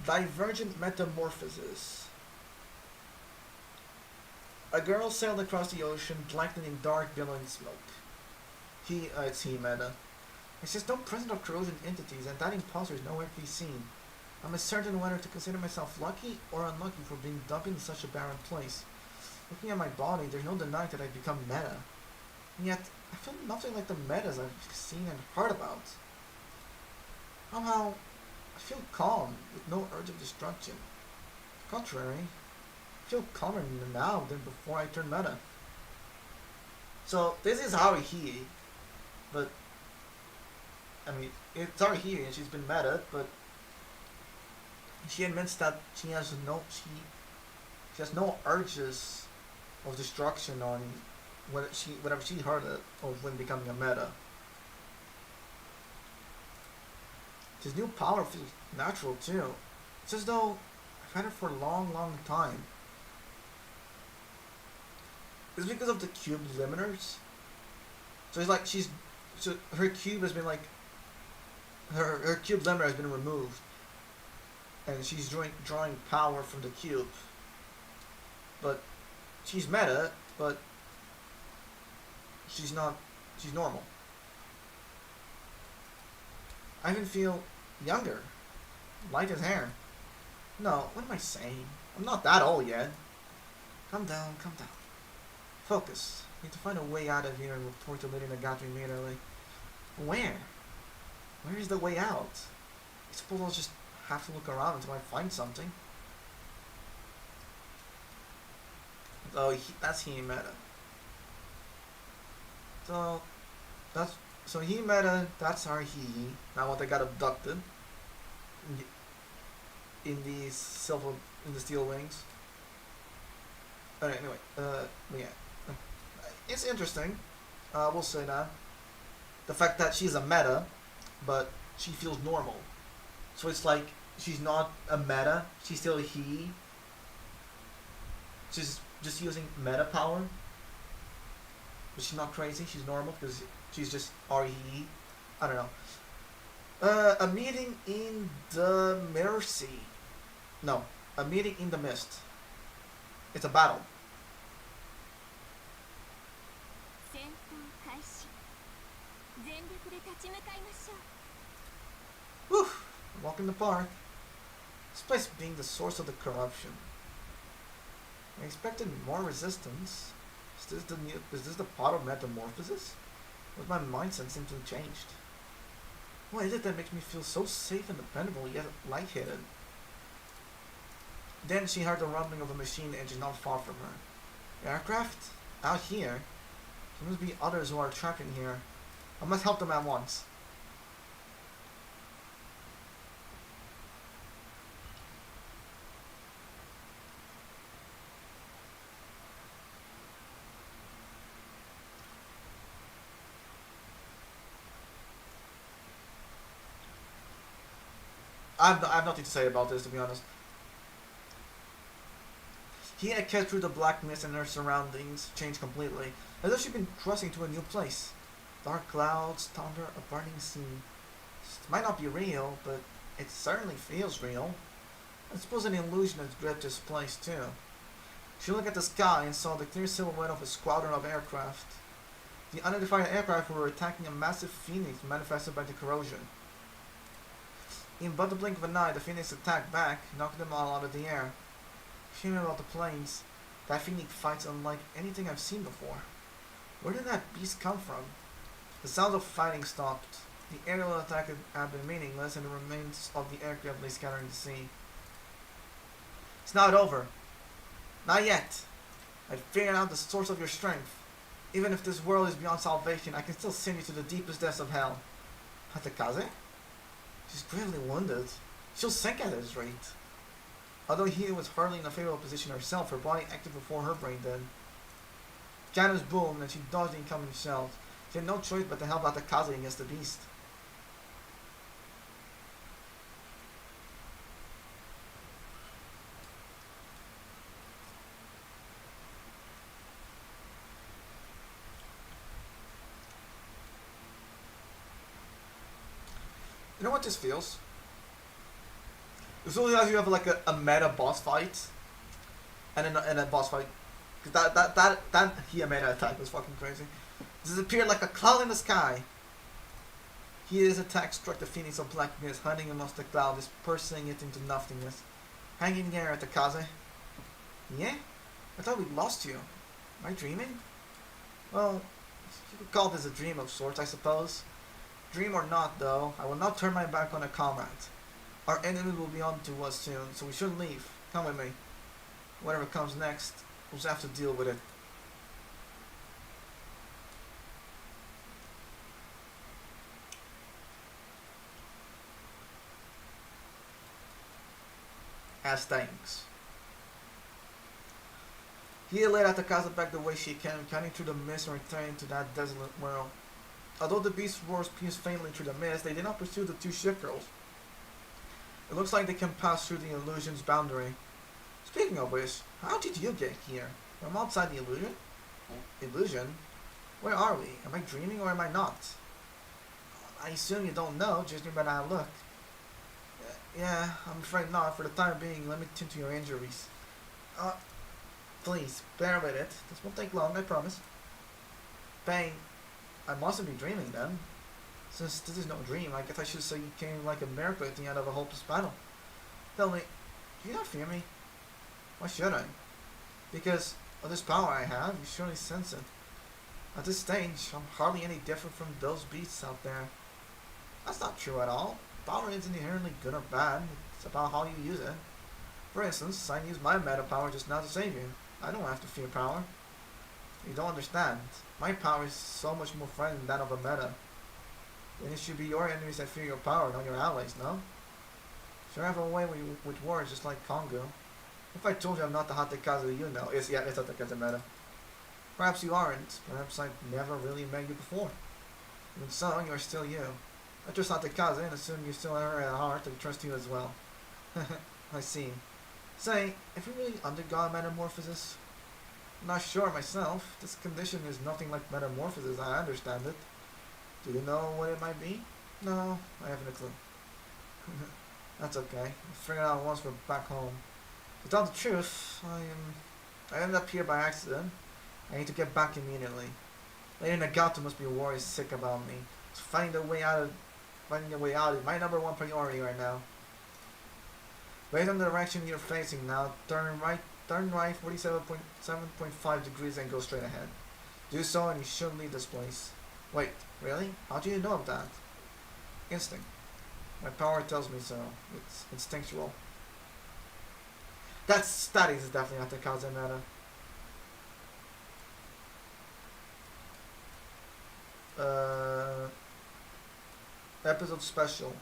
Divergent metamorphosis. A girl sailed across the ocean, blackened in dark, billowing smoke. It's he meta. It says no present of corrosion entities, and that imposter is nowhere to be seen. I'm uncertain whether to consider myself lucky or unlucky for being dumped in such a barren place. Looking at my body, there's no denying that I've become meta. And yet, I feel nothing like the metas I've seen and heard about. Somehow, I feel calm, with no urge of destruction. On the contrary, I feel calmer now than before I turned meta. So, this is Haruhi, but, I mean, it's Haruhi and she's been meta, but she admits that she has no urges of destruction on whenever she heard it of when becoming a meta. This new power feels natural too. It's as though I've had it for a long, long time. It's because of the cube limiters. So it's like her cube has been like her cube limiter has been removed. And she's drawing power from the cube. But she's meta, but she's normal. I even feel younger. Light as hair. No, what am I saying? I'm not that old yet. Calm down, calm down. Focus. Need to find a way out of here and report to Lady Nagata immediately. Where? Where is the way out? I suppose I'll just have to look around until I find something. Oh, that's he meta. So he meta. That's our he. Now when they got abducted in the steel wings. Alright, anyway, yeah, it's interesting. We'll say that the fact that she's a meta, but she feels normal. So it's like she's not a meta. She's still a he. She's just using meta power, but she's not crazy. She's normal because She's just R-E-E. I don't know. A meeting in the Mercy. No, a meeting in the mist. It's a battle. 戦闘開始全力で立ち向かいましょう Whew! Walk in the park. This place being the source of the corruption. I expected more resistance. Is this the pot of metamorphosis? But my mindset seems to have changed. What is it that makes me feel so safe and dependable yet lightheaded? Then she heard the rumbling of a machine engine not far from her. Aircraft? Out here? There must be others who are trapped in here. I must help them at once. I have nothing to say about this, to be honest. He had kept through the black mist and her surroundings changed completely, as if she'd been crossing to a new place. Dark clouds, thunder, a burning sea. It might not be real, but it certainly feels real. I suppose an illusion has gripped this place too. She looked at the sky and saw the clear silhouette of a squadron of aircraft. The unidentified aircraft were attacking a massive phoenix manifested by the corrosion. In but the blink of an eye, the phoenix attacked back, knocking them all out of the air. Hearing about the planes, that phoenix fights unlike anything I've seen before. Where did that beast come from? The sounds of fighting stopped. The aerial attack had been meaningless, and the remains of the aircraft lay scattered in the sea. It's not over. Not yet. I've figured out the source of your strength. Even if this world is beyond salvation, I can still send you to the deepest depths of hell. Hatakaze? She's gravely wounded. She'll sink at this rate. Although Hio was hardly in a favorable position herself, her body acted before her brain did. Cannons boomed and she dodged the incoming shells. She had no choice but to help out the Kaze against the beast. You know what this feels? It feels like you have like a meta boss fight, and a boss fight. That Hia meta attack was fucking crazy. This appeared like a cloud in the sky. Hia's attack struck the phoenix of black mist, hunting amongst the cloud, dispersing it into nothingness. Hanging there at the Kaze. Yeah? I thought we lost you. Am I dreaming? Well, you could call this a dream of sorts, I suppose. Dream or not, though, I will not turn my back on a comrade. Our enemy will be on to us soon, so we shouldn't leave. Come with me. Whatever comes next, we'll just have to deal with it. As thanks. He led Atakaza back the way she came, cutting through the mist and returning to that desolate world. Although the beast's roars pierced faintly through the mist, they did not pursue the two ship girls. It looks like they can pass through the illusion's boundary. Speaking of which, how did you get here? From outside the illusion? Illusion? Where are we? Am I dreaming or am I not? I assume you don't know, judging by that look. Yeah, I'm afraid not. For the time being, let me tend to your injuries. Please, bear with it. This won't take long, I promise. Bang. I mustn't be dreaming then. Since this is no dream, I guess I should say you came like a miracle at the end of a hopeless battle. Tell me, do you not fear me? Why should I? Because of this power I have, you surely sense it. At this stage, I'm hardly any different from those beasts out there. That's not true at all. Power isn't inherently good or bad, it's about how you use it. For instance, I used my meta power just now to save you. I don't have to fear power. You don't understand. My power is so much more frightening than that of a meta. Then it should be your enemies that fear your power, not your allies, no? Sure, I have a way with words just like Kongo. If I told you I'm not the Hatekaze you know, it's Hatekaze meta. Perhaps you aren't. Perhaps I've never really met you before. Even so, you're still you. I trust Hatekaze and assume you still have her at heart and trust you as well. I see. Say, have you really undergone metamorphosis? I'm not sure myself. This condition is nothing like metamorphosis, I understand it. Do you know what it might be? No, I haven't a clue. That's okay. We'll figure it out once we're back home. To tell the truth, I ended up here by accident. I need to get back immediately. Lady Nagato must be worried sick about me. So finding a way out is my #1 priority right now. Based on the direction you're facing now, turn right 47.5 degrees and go straight ahead. Do so and you shouldn't leave this place. Wait, really? How do you know of that? Instinct. My power tells me so. It's instinctual. That is definitely not the Kazemata. Episode special.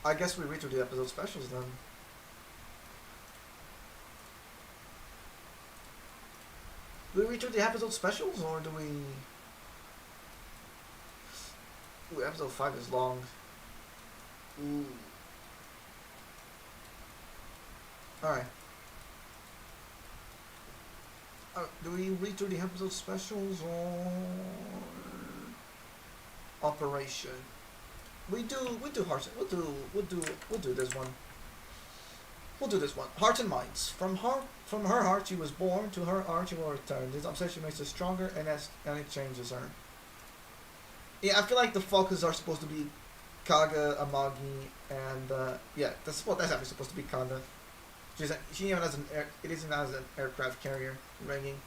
I guess we read through the episode specials then. Do we read through the episode specials or do we... Ooh, episode 5 is long. Ooh. Alright. Do we read through the episode specials or Operation? We do hearts. We'll do this one. We'll do this one. Hearts and minds. From her heart she was born, to her heart she will return. This obsession makes her stronger, and it changes her. Yeah, I feel like the focus are supposed to be Kaga, Amagi, and yeah, that's actually supposed to be Kaga. She even has it isn't as an aircraft carrier ranking.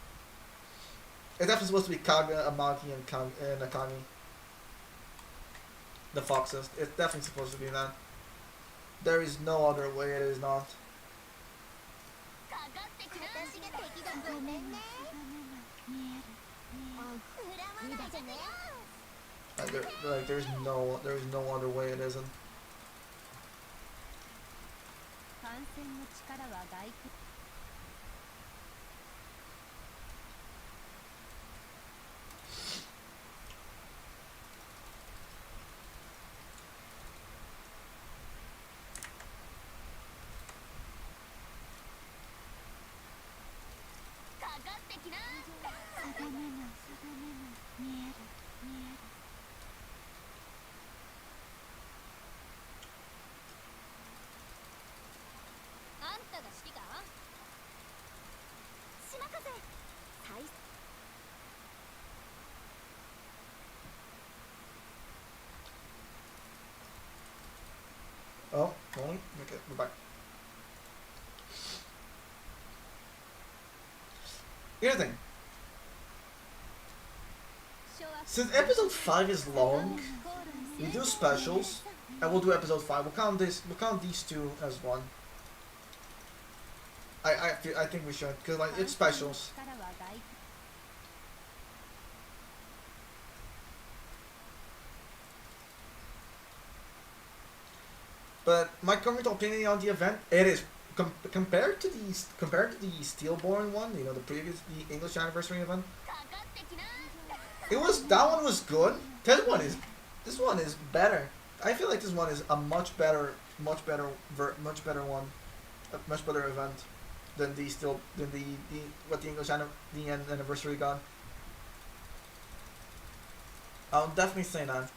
It's definitely supposed to be Kaga, Amagi, and Nakami. The foxes. It's definitely supposed to be that. There is no other way it is not. There's no other way it isn't. Oh, okay, we're back. Here's the thing. Since episode 5 is long, we do specials, and we'll do episode 5. We'll count these two as one. I think we should, because like it's specials. But my current opinion on the event, it is compared to the Steelborn one, the the English anniversary event. That one was good. This one is better. I feel like this one is a much better event than the English anniversary got. I'll definitely say that.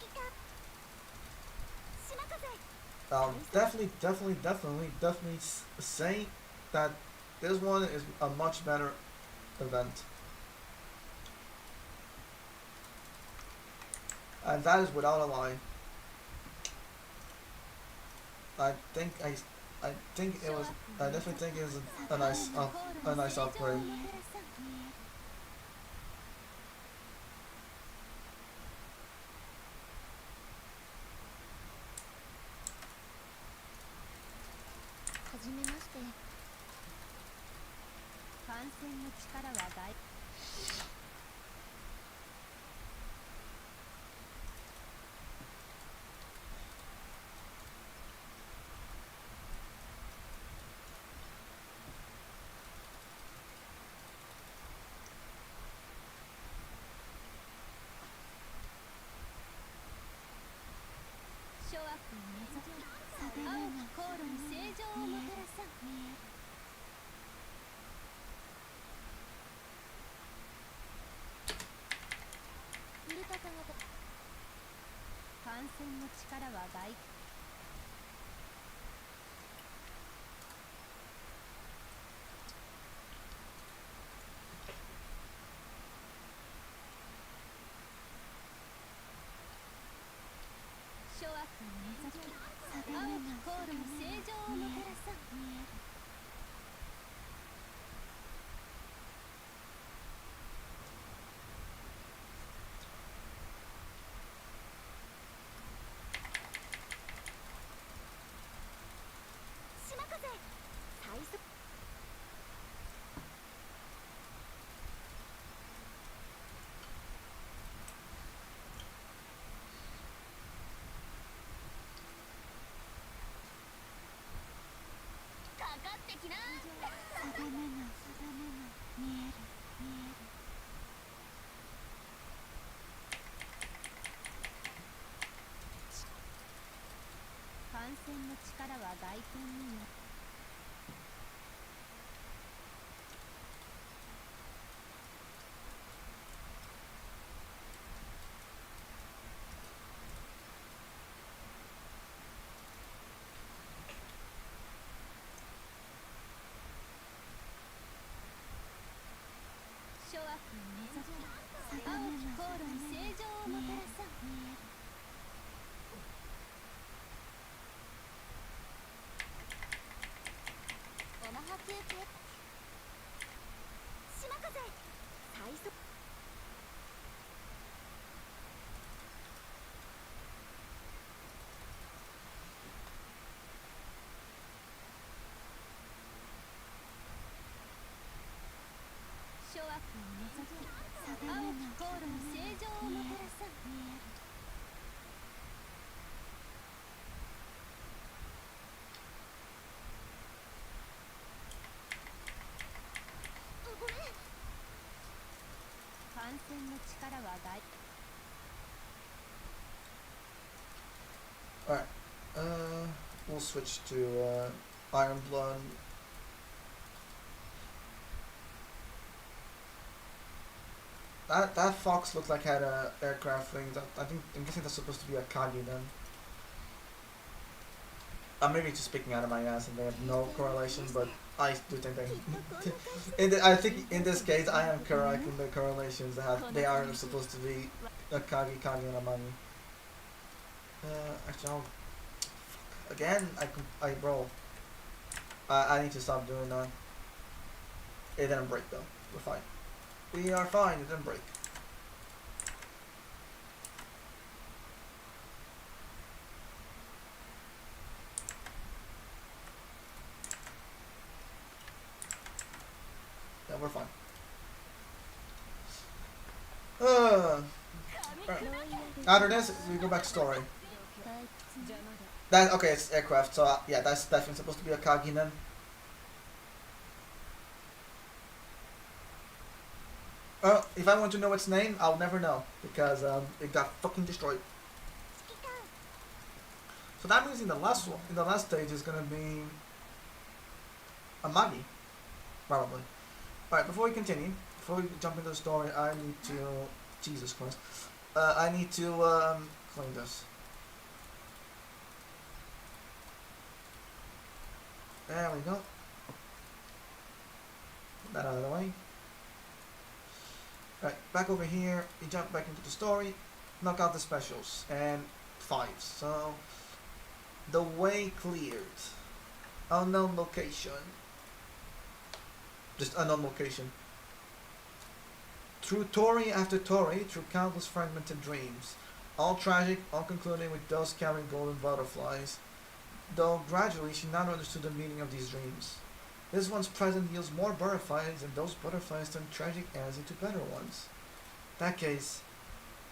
I'll definitely say that this one is a much better event. And that is without a lie. I definitely think it was a nice upgrade. 染の力は外諸悪を除き青き航路に正常をもたらさん島風最速かかってきな定めが見える感染の力は外見によ諸悪を除き青き航路に正常をもたらさんオマハ中継島風最速諸悪を除き青き航路に正常をもたらさんごめん感染の力は外 Alright, we'll switch to Iron Blood. That fox looked like had a aircraft wing. I'm guessing that's supposed to be a Kagi then. I'm maybe just speaking out of my ass and they have no correlation, but I do think they. I think in this case I am correct in the correlations that they are supposed to be a Kagi and a Mani. Actually, again, bro. I need to stop doing that. It didn't break though. We're fine. We are fine. It didn't break. Yeah, we're fine. Right. After this, we go back to story. That okay, it's aircraft. So yeah, that's definitely supposed to be a Kagi then. If I want to know its name, I'll never know because it got fucking destroyed. So that means in the last stage is gonna be a Magi, probably. All right, before we continue, before we jump into the story, I need to Jesus Christ, I need to clean this. There we go. Put that out of the way. Right, back over here, you jump back into the story, knock out the specials, and 5. So, the way cleared. Unknown location. Just unknown location. Through Tori after Tori, through countless fragmented dreams. All tragic, all concluding with those carrying golden butterflies. Though gradually she now understood the meaning of these dreams. This one's present yields more butterflies, and those butterflies turn tragic as into better ones. In that case,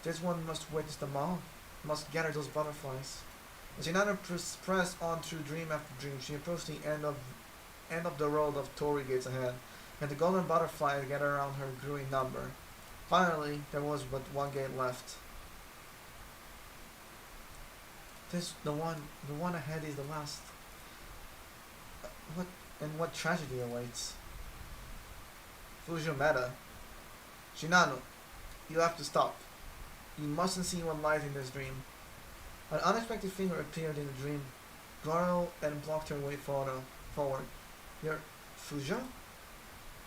this one must witness them all, must gather those butterflies. As she now pressed on through dream after dream, she approached the end of the road of Tori gates ahead, and the golden butterflies gathered around her grew in number. Finally, there was but one gate left. The one ahead is the last. What tragedy awaits? Fujimeta. Shinano, you have to stop. You mustn't see what lies in this dream. An unexpected figure appeared in the dream, growled and blocked her way forward. You're Fujo?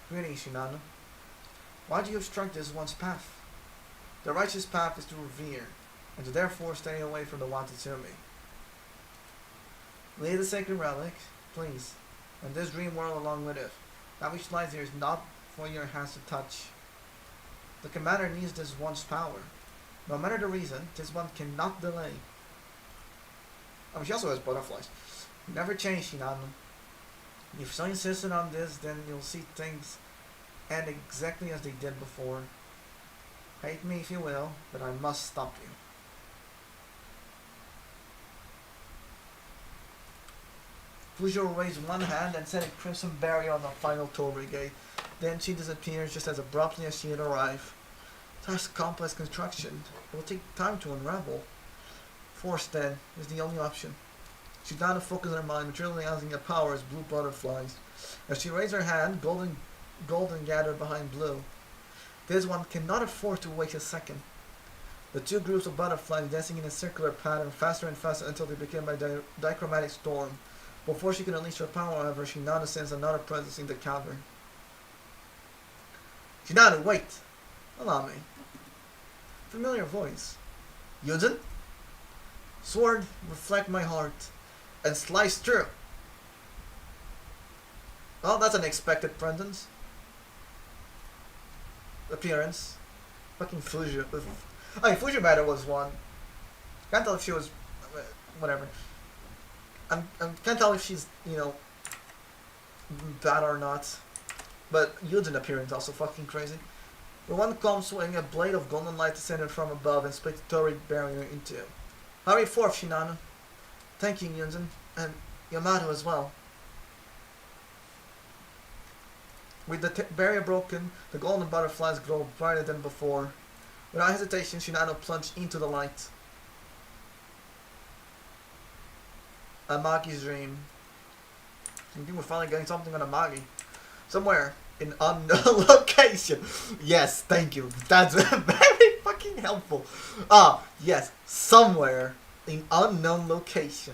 Greetings, Shinano. Why do you obstruct this one's path? The righteous path is to revere, and to therefore stay away from the Watatsumi. Leave the sacred relic, please, and this dream world along with it. That which lies here is not for your hands to touch. The commander needs this one's power. No matter the reason, this one cannot delay. Oh, she also has butterflies. Never change, Shinano. If you're so insistent on this, then you'll see things end exactly as they did before. Hate me if you will, but I must stop you. Fujo raised one hand and set a crimson barrier on the final tollway gate. Then she disappears just as abruptly as she had arrived. Such complex construction. It will take time to unravel. Force, then, is the only option. She down to focus her mind, materializing a power as blue butterflies. As she raised her hand, golden gathered behind blue. This one cannot afford to wait a second. The two groups of butterflies dancing in a circular pattern, faster and faster until they became a dichromatic storm. Before she could unleash her power, however, Shinano sensed another presence in the cavern. Shinano, wait! Allow me. Familiar voice. Yuzin? Sword, reflect my heart, and slice through. Well, that's an expected presence. Appearance. Fucking Fujo. I mean, Fujo Matter was one. Can't tell if she was... whatever. I can't tell if she's, you know, bad or not. But Yudin appearance also fucking crazy. The one comes swinging a blade of golden light descended from above and split the turret barrier in two. Hurry forth, Shinano. Thank you, Yunzen, and Yamato as well. With the barrier broken, the golden butterflies glow brighter than before. Without hesitation, Shinano plunged into the light. Amagi's dream. I think we're finally getting something on Amagi. Somewhere in unknown location. Yes, thank you. That's very fucking helpful. Ah, yes, somewhere in unknown location.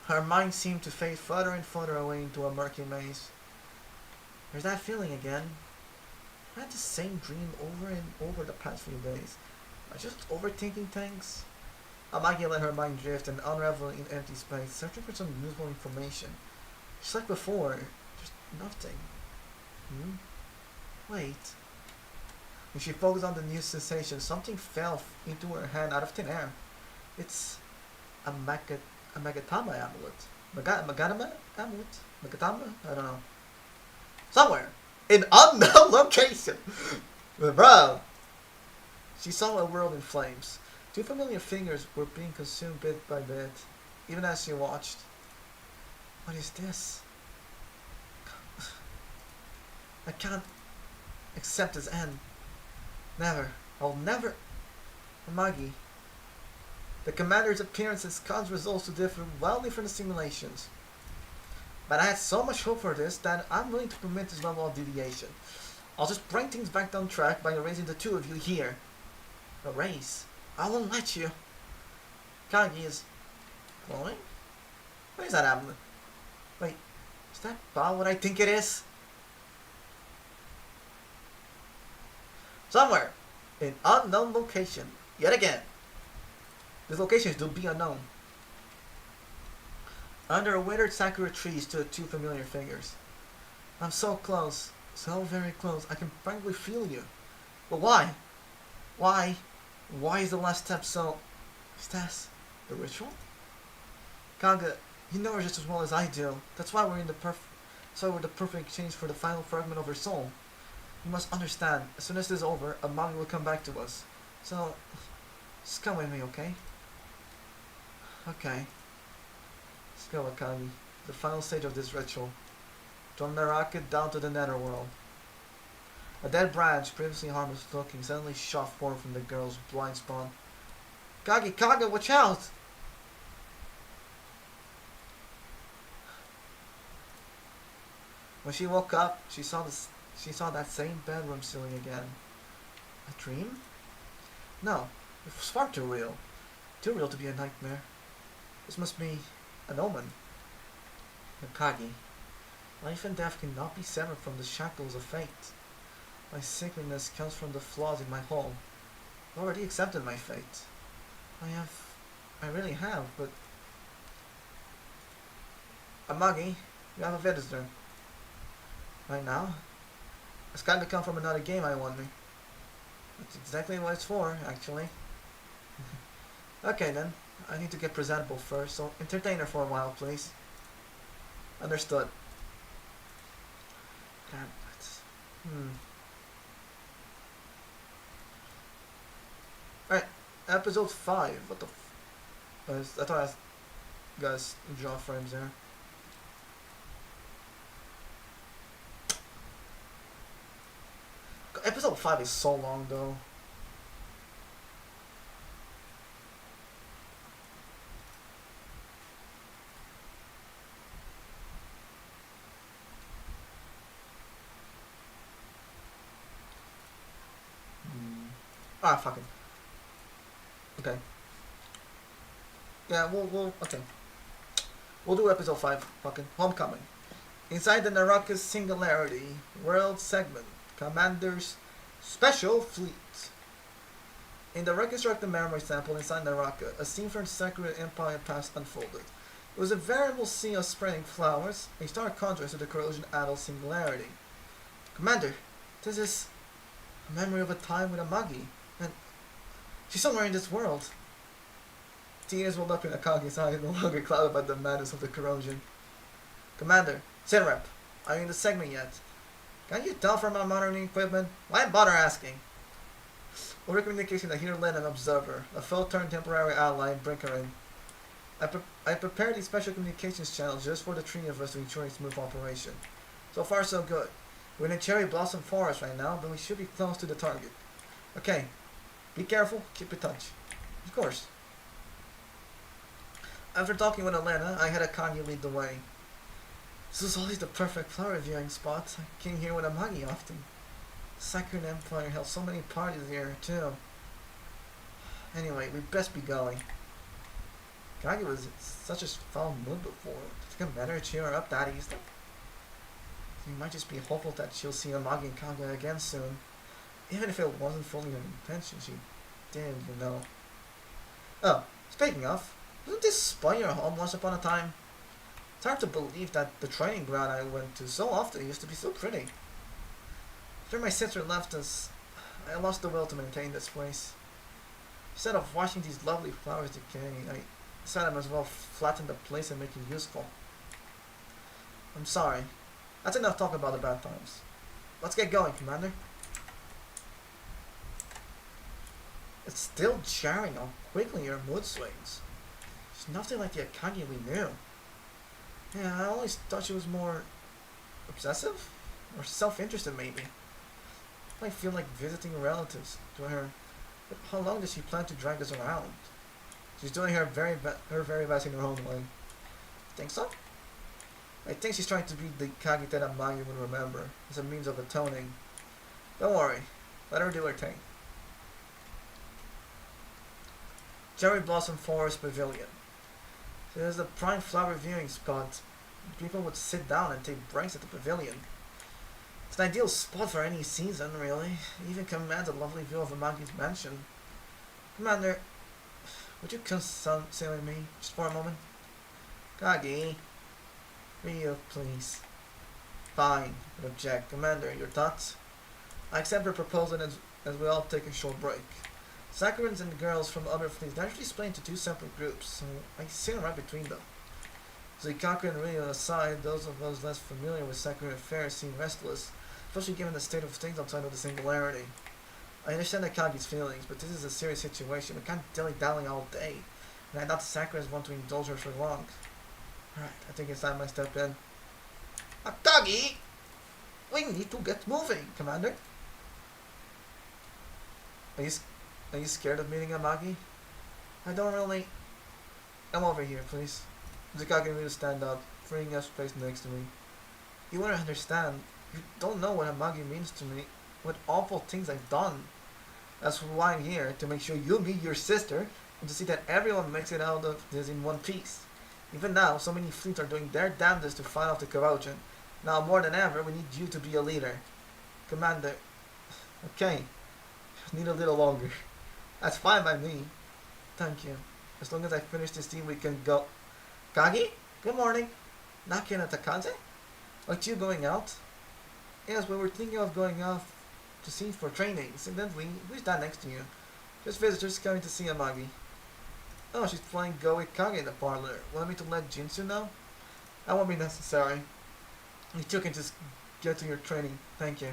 Her mind seemed to fade further and further away into a murky maze. There's that feeling again. I had the same dream over and over the past few days. Am I just overthinking things? Amagi let her mind drift and unravel in empty space, searching for some useful information. Just like before, just nothing. Wait. When she focused on the new sensation, something fell into her hand out of thin air. It's a Magatama amulet. Magatama amulet? Magatama? I don't know. Somewhere! In unknown location! Bro! She saw a world in flames. Two familiar fingers were being consumed bit by bit, even as she watched. What is this? I can't accept this end. Never. I'll never... Amagi. The commander's appearances caused results to differ wildly from the simulations. But I had so much hope for this that I'm willing to permit this level of deviation. I'll just bring things back on track by erasing the two of you here. Erase? I won't let you. Kagi is glowing? What is that amulet? Wait, is that about what I think it is? Somewhere in unknown location, yet again. This location is to be unknown. Under a withered sakura tree stood two familiar figures. I'm so close, so very close. I can frankly feel you. But why? Why? Why is the last step so... Is that the ritual? Kaga, you know her just as well as I do. That's why we're in the perfect exchange for the final fragment of her soul. You must understand, as soon as this is over, Amagi will come back to us. So, just come with me, okay? Okay. Let's go, Akagi. The final stage of this ritual. From Naraka down to the netherworld. A dead branch, previously harmless looking, suddenly shot forward from the girl's blind spawn. Kagi, Kaga, watch out! When she woke up, she saw that same bedroom ceiling again. A dream? No, it's far too real. Too real to be a nightmare. This must be an omen. Nakagi. Life and death cannot be severed from the shackles of fate. My sacredness comes from the flaws in my home. I've already accepted my fate. I really have, but... Amagi, you have a visitor. Right now? It's got to come from another game, I wonder. That's exactly what it's for, actually. Okay then, I need to get presentable first, so entertain her for a while, please. Understood. Damn it. Alright, episode 5. What the f... I thought I guys draw frames there. Episode 5 is so long though. Ah, fucking. Okay. Yeah, okay. We'll do episode 5, fucking Homecoming. Inside the Naraka Singularity World Segment, Commander's Special Fleet. In the reconstructed memory sample inside Naraka, a scene from Sacred Empire past unfolded. It was a veritable sea of spreading flowers, a stark contrast to the corrosion-addled singularity. Commander, this is a memory of a time with a Magi, and she's somewhere in this world. Tears welled up in Akagi's eyes, no longer clouded by the madness of the corrosion. Commander, Sinrep, are you in the segment yet? Can you tell from our monitoring equipment? Why bother asking? Over communication, I hear Lynn, an observer, a foe-turned temporary ally in Brinkerin. I prepared a special communications channel just for the three of us to ensure a smooth operation. So far, so good. We're in a cherry blossom forest right now, but we should be close to the target. Okay, be careful, keep in touch. Of course. After talking with Elena, I had Akagi lead the way. This was always the perfect flower viewing spot. I came here with Amagi often. The Sacred Empire held so many parties here, too. Anyway, we best be going. Akagi was in such a foul mood before. Does it matter to cheer her up that easily? We might just be hopeful that she'll see Amagi and Kaguya again soon. Even if it wasn't fully her intention, she did, you know. Oh, speaking of, wasn't this spa your home once upon a time? It's hard to believe that the training ground I went to so often used to be so pretty. After my sister left us, I lost the will to maintain this place. Instead of watching these lovely flowers decay, I decided I might as well flatten the place and make it useful. I'm sorry. That's enough talk about the bad times. Let's get going, Commander. It's still jarring how quickly your mood swings. It's nothing like the Akagi we knew. Yeah, I always thought she was more obsessive? Or self-interested, maybe. I feel like visiting relatives to her. But how long does she plan to drag us around? She's doing her very best in her own way. Think so? I think she's trying to be the Kage that Amagi would remember, as a means of atoning. Don't worry, let her do her thing. Cherry Blossom Forest Pavilion. So there's a prime flower viewing spot. People would sit down and take breaks at the pavilion. It's an ideal spot for any season, really. It even commands a lovely view of Amagi's mansion. Commander, would you come sit with me just for a moment? Kage. Ryu, please. Fine, but object. Commander, your thoughts? I accept your proposal as we all take a short break. Sakurans and girls from other fleets naturally split into two separate groups, so I sit right between them. Zuikaku and Ryu aside, those of us less familiar with Sakuran affairs seem restless, especially given the state of things outside of the singularity. I understand Akagi's feelings, but this is a serious situation. We can't dilly-dally all day, and I doubt the Sakurans want to indulge her for long. Alright, I think it's time I step in. Akagi! We need to get moving, Commander. Are you scared of meeting Amagi? I don't really... Come over here, please. Zuikaku and Ryu stand up, freeing up space next to me. You wouldn't understand. You don't know what Amagi means to me. What awful things I've done. That's why I'm here, to make sure you meet your sister, and to see that everyone makes it out of this in one piece. Even now, so many fleets are doing their damnedest to fight off the corrosion. Now more than ever, we need you to be a leader. Commander. Okay. Just need a little longer. That's fine by me. Thank you. As long as I finish this team, we can go. Kagi? Good morning. Nakia and Takaze? Aren't you going out? Yes, we were thinking of going off to sea for training. Incidentally, who's that next to you? Just visitors coming to see Amagi. Oh, she's playing Go with Kage in the parlor. Want me to let Jinsu know? That won't be necessary. You can just get to your training. Thank you.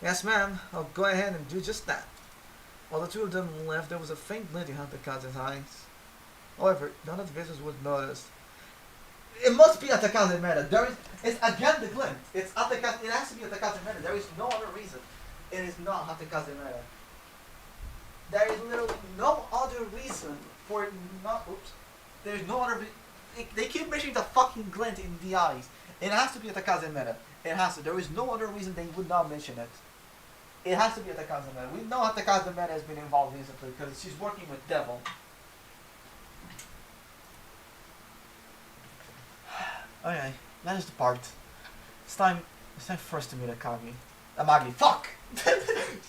Yes, ma'am. I'll go ahead and do just that. While the two of them left, there was a faint glint in Hatakaze's eyes. However, none of the visitors would notice. It must be Atakaze Meta. It's again the glint. It's Atakaze. It has to be Atakaze Meta. There is no other reason. It is not Atakaze Meta. There is literally no other reason for it not. Oops. There's no other. They keep mentioning the fucking glint in the eyes. It has to be Atakaze Meta. It has to. There is no other reason they would not mention it. It has to be Atakaze Meta. We know Atakaze Meta has been involved recently because she's working with Devil. Okay, that is the part. It's time for us to meet Amagi. Fuck!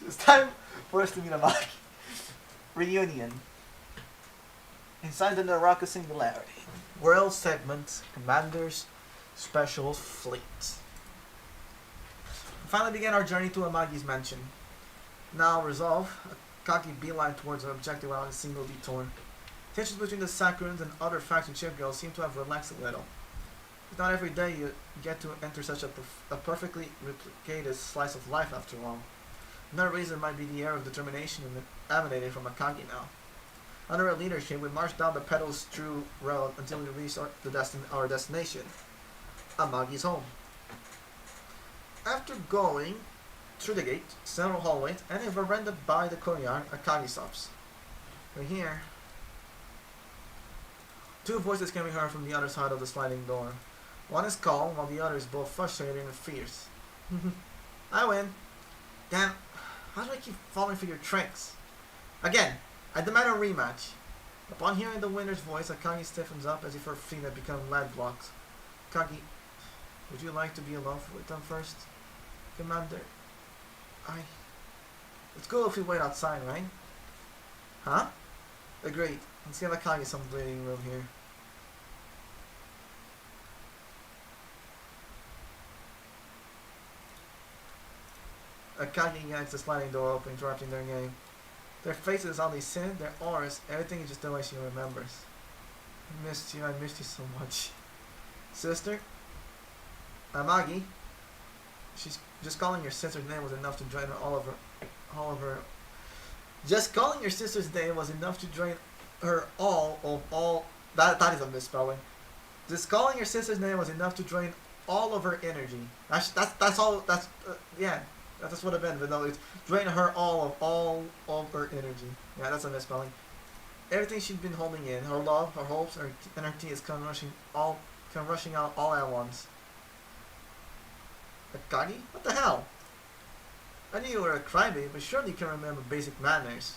It's time for us to meet Amagi. Reunion. Inside the Naraka Singularity. World Segment, Commander's Special Fleet. We finally began our journey to Amagi's mansion. Now resolve, Akagi beeline towards our objective without a single detour. Tensions between the Sakurans and other faction shipgirls seem to have relaxed a little. It's not every day you get to enter such a perfectly replicated slice of life after all. Another reason might be the air of determination emanating from Akagi now. Under her leadership, we marched down the pedal-strewn road until we reached our destination, Amagi's home. After going through the gate, several hallways, and a veranda by the courtyard, Akagi stops. We're here. Two voices can be heard from the other side of the sliding door. One is calm, while the other is both frustrated and fierce. I win. Damn, how do I keep falling for your tricks? Again, I demand a rematch. Upon hearing the winner's voice, Akagi stiffens up as if her feet had become lead blocks. Akagi, would you like to be alone with them first? Commander, It's cool if we wait outside, right? Huh? Agreed. Let's give Akagi some breathing room here. Akagi yanks the sliding door open, interrupting their game. Their faces, all they sin, their auras, everything is just the way she remembers. I missed you so much. Sister? Amagi? She's just calling your sister's name was enough to drain all of her. Just calling your sister's name was enough to drain her all. That is a misspelling. Just calling your sister's name was enough to drain all of her energy. That's all. Yeah. That's what it meant, but no, it's drain her all of her energy. Yeah, that's a misspelling. Everything she's been holding in, her love, her hopes, and her tears come rushing out all at once. Akagi? What the hell? I knew you were a crybaby, but surely you can remember basic manners.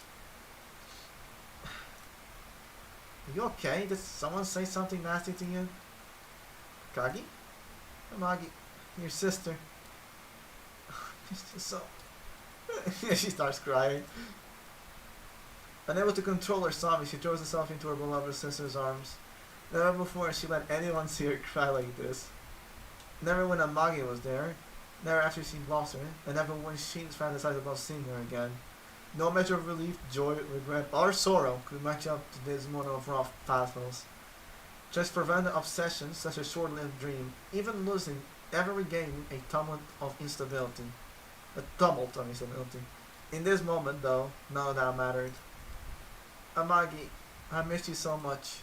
Are you okay? Did someone say something nasty to you? Akagi? Amagi, your sister. So she starts crying. Unable to control her sobbing, she throws herself into her beloved sister's arms. Never before she let anyone see her cry like this. Never when Amagi was there, never after she lost her, and never when she fantasized about seeing her again. No measure of relief, joy, regret, or sorrow could match up to this moment of raw pathos. Just prevent obsession, such a short-lived dream, even losing, ever regaining a tumult of instability. In this moment, though, none of that mattered. Amagi, I missed you so much.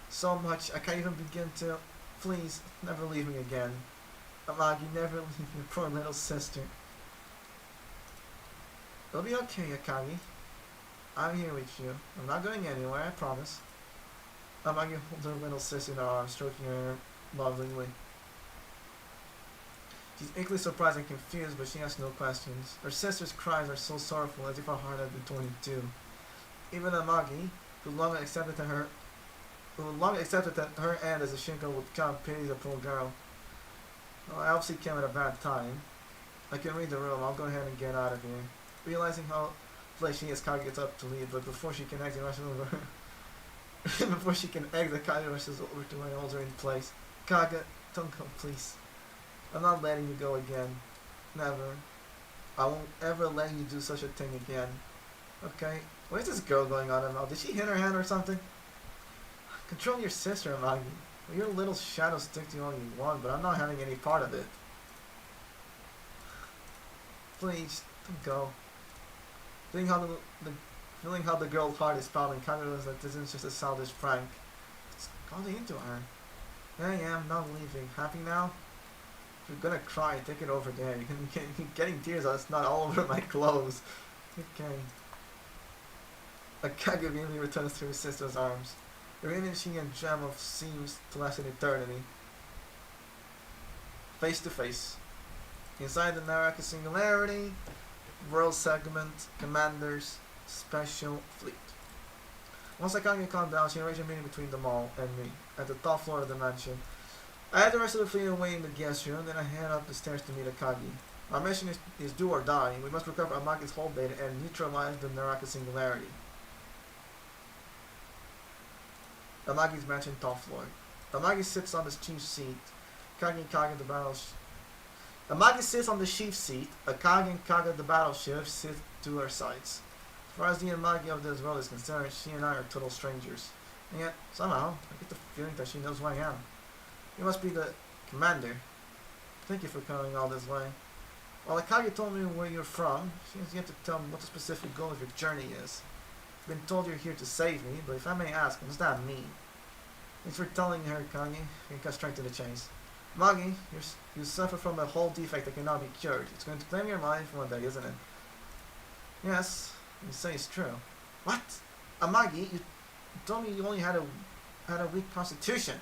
So much, I can't even begin to. Please, never leave me again. Amagi, never leave your poor little sister. It'll be okay, Akagi. I'm here with you. I'm not going anywhere, I promise. Amagi holds her little sister in her arms, stroking her lovingly. She's equally surprised and confused, but she has no questions. Her sister's cries are so sorrowful, as if her heart had been torn in two. Even Amagi, who long accepted that her end as a Shinko would come, pities the poor girl. Well, I obviously came at a bad time. I can read the room. I'll go ahead and get out of here. Realizing how flashy is, Kage gets up to leave, but before she can exit, rushes over. Kage rushes over to her and holds her in place. Kage, don't go, please. I'm not letting you go again. Never. I won't ever let you do such a thing again. Okay? What is this girl going on about? Did she hit her hand or something? Control your sister, Amagi. Your little shadow stick to you all you want, but I'm not having any part of it. Please, don't go. Feeling how the girl's heart is pounding, Kage realizes that this isn't just a childish prank. It's calling into her. There I am, not leaving. Happy now? If you're gonna cry, take it over there. You're getting tears out, it's not all over my clothes. Okay. Kage immediately returns to her sister's arms. The radiant and gem of seems to last an eternity. Face to face. Inside the Naraka Singularity, World Segment, Commanders, Special Fleet. Once Akagi calmed down, she arranged a meeting between them all and me, at the top floor of the mansion. I had the rest of the fleet away in the guest room, then I head up the stairs to meet Akagi. Our mission is do or die. We must recover Amagi's whole data and neutralize the Naraka Singularity. Amagi's mansion top floor. Amagi sits on the chief seat. Akagi and Kage the battleship. Amagi sits on the chief seat. Akagi and Kage the battleship sit to her sides. As far as the Amagi of this world is concerned, she and I are total strangers. And yet, somehow, I get the feeling that she knows who I am. You must be the commander. Thank you for coming all this way. While Akagi told me where you're from, she has yet to tell me what the specific goal of your journey is. I've been told you're here to save me, but if I may ask, what does that mean? Thanks for telling her, Kage. You cut straight to the chase. Amagi, you suffer from a whole defect that cannot be cured. It's going to claim your life one day, isn't it? Yes, you say it's true. What? Amagi, you told me you only had a weak constitution.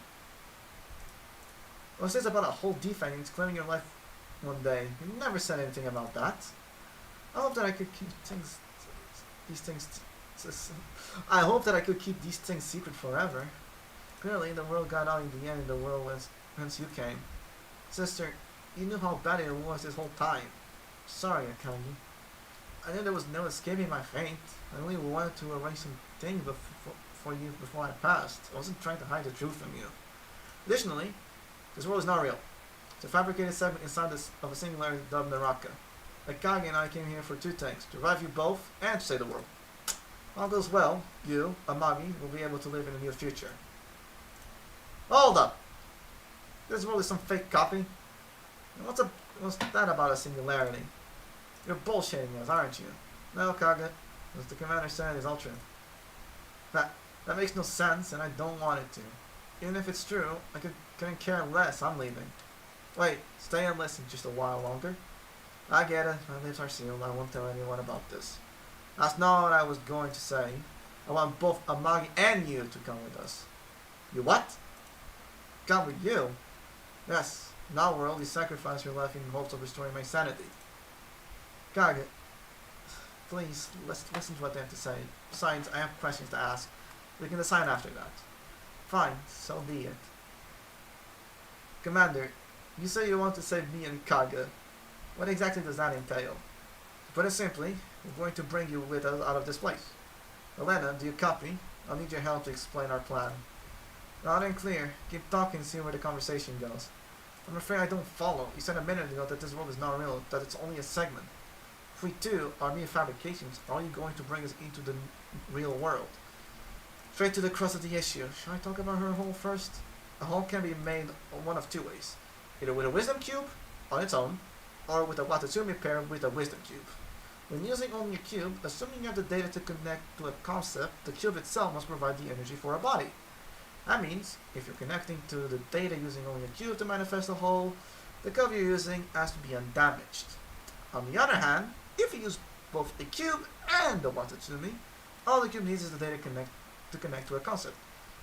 What's this about a whole defect and it's claiming your life one day? You never said anything about that. I hope that I could keep I hope that I could keep these things secret forever. Clearly, the world got out in the end, and the world was whence you came. Sister, you knew how bad it was this whole time. Sorry, Akagi. I knew there was no escaping my fate. I only wanted to arrange some things for you before I passed. I wasn't trying to hide the truth from you. Additionally, this world is not real. It's a fabricated segment inside of a singularity dubbed Naraka. Akagi and I came here for two things: to revive you both and to save the world. If all goes well, you, Amagi, will be able to live in the near future. Hold up! This world is some fake copy? What's that about a singularity? You're bullshitting us, aren't you? No, Kage. As the commander said, is all true. That makes no sense, and I don't want it to. Even if it's true, I couldn't care less. I'm leaving. Wait, stay and listen just a while longer. I get it. My lips are sealed. I won't tell anyone about this. That's not what I was going to say. I want both Amagi and you to come with us. You what? Come with you? Yes. In our world, you sacrifice your life in hopes of restoring my sanity. Kage, please, let's listen to what they have to say. Besides, I have questions to ask. We can decide after that. Fine, so be it. Commander, you say you want to save me and Kage. What exactly does that entail? To put it simply, we're going to bring you with us out of this place. Elena, do you copy? I'll need your help to explain our plan. Loud and clear. Keep talking and see where the conversation goes. I'm afraid I don't follow. You said a minute ago that this world is not real, that it's only a segment. If we too are mere fabrications, are you going to bring us into the real world? Straight to the crux of the issue. Shall I talk about her hole first? A hole can be made one of two ways. Either with a wisdom cube, on its own, or with a Watatsumi pair with a wisdom cube. When using only a cube, assuming you have the data to connect to a concept, the cube itself must provide the energy for a body. That means, if you're connecting to the data using only a cube to manifest a whole, the cube you're using has to be undamaged. On the other hand, if you use both a cube and a Watatsumi, all the cube needs is the data to connect to a concept.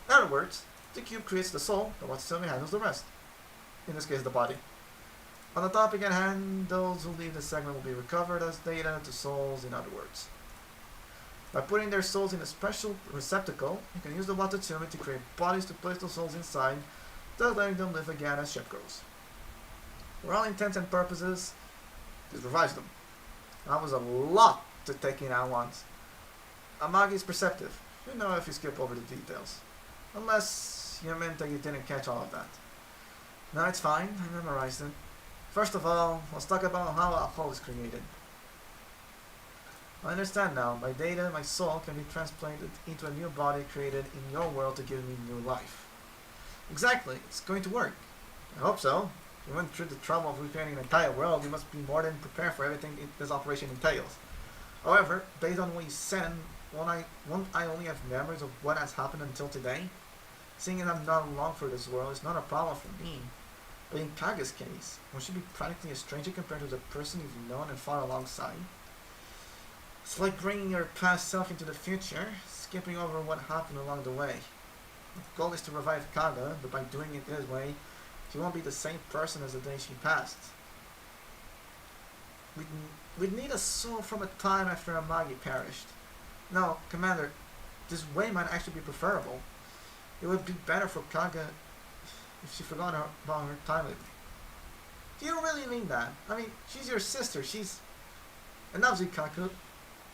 In other words, the cube creates the soul, the Watatsumi handles the rest. In this case, the body. On the topic at hand, those who leave the segment will be recovered as data to souls, in other words. By putting their souls in a special receptacle, you can use the Watatsumi to create bodies to place those souls inside, thus letting them live again as ship grows. For all intents and purposes, this revives them. That was a lot to take in at once. Amagi is perceptive. You know if you skip over the details. Unless you meant that you didn't catch all of that. No, it's fine. I memorized it. First of all, let's talk about how alcohol is created. I understand now. My data, my soul, can be transplanted into a new body created in your world to give me new life. Exactly. It's going to work. I hope so. If you went through the trouble of recreating an entire world, you must be more than prepared for everything this operation entails. However, based on what you said, won't I only have memories of what has happened until today? Seeing as I'm not long for this world is not a problem for me. But in Kaga's case, one should be practically a stranger compared to the person you've known and fought alongside. It's like bringing your past self into the future, skipping over what happened along the way. The goal is to revive Kaga, but by doing it this way, she won't be the same person as the day she passed. We'd need a soul from a time after Amagi perished. No, Commander, this way might actually be preferable. It would be better for Kaga if she forgot about her time with me. Do you really mean that? I mean, she's your sister, she's... Enough, Zikaku.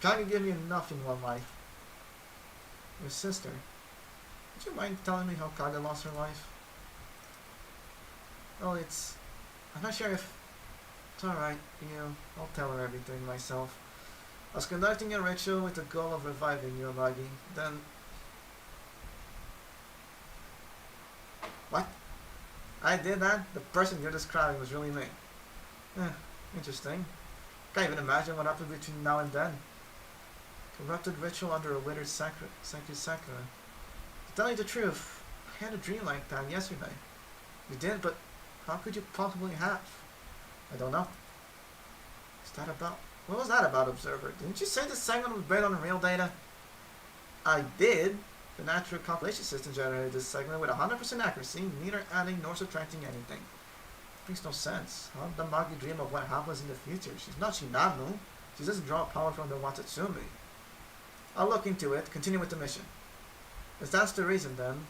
Kaga gave me enough in one life. Your sister. Would you mind telling me how Kaga lost her life? Well, I'm not sure if... It's alright, I'll tell her everything myself. I was conducting a ritual with the goal of reviving you, Amagi. Then... What? I did that? The person you're describing was really me. Interesting. Can't even imagine what happened between now and then. Corrupted ritual under a withered sakura. To tell you the truth, I had a dream like that yesterday. You did, but how could you possibly have? I don't know. What was that about, Observer? Didn't you say the segment was based on real data? I did. The natural calculation system generated this segment with 100% accuracy, neither adding nor subtracting anything. Makes no sense. How did the Magi dream of what happens in the future? She's not Shinanu. She doesn't draw power from the Watatsumi. I'll look into it. Continue with the mission. If that's the reason, then,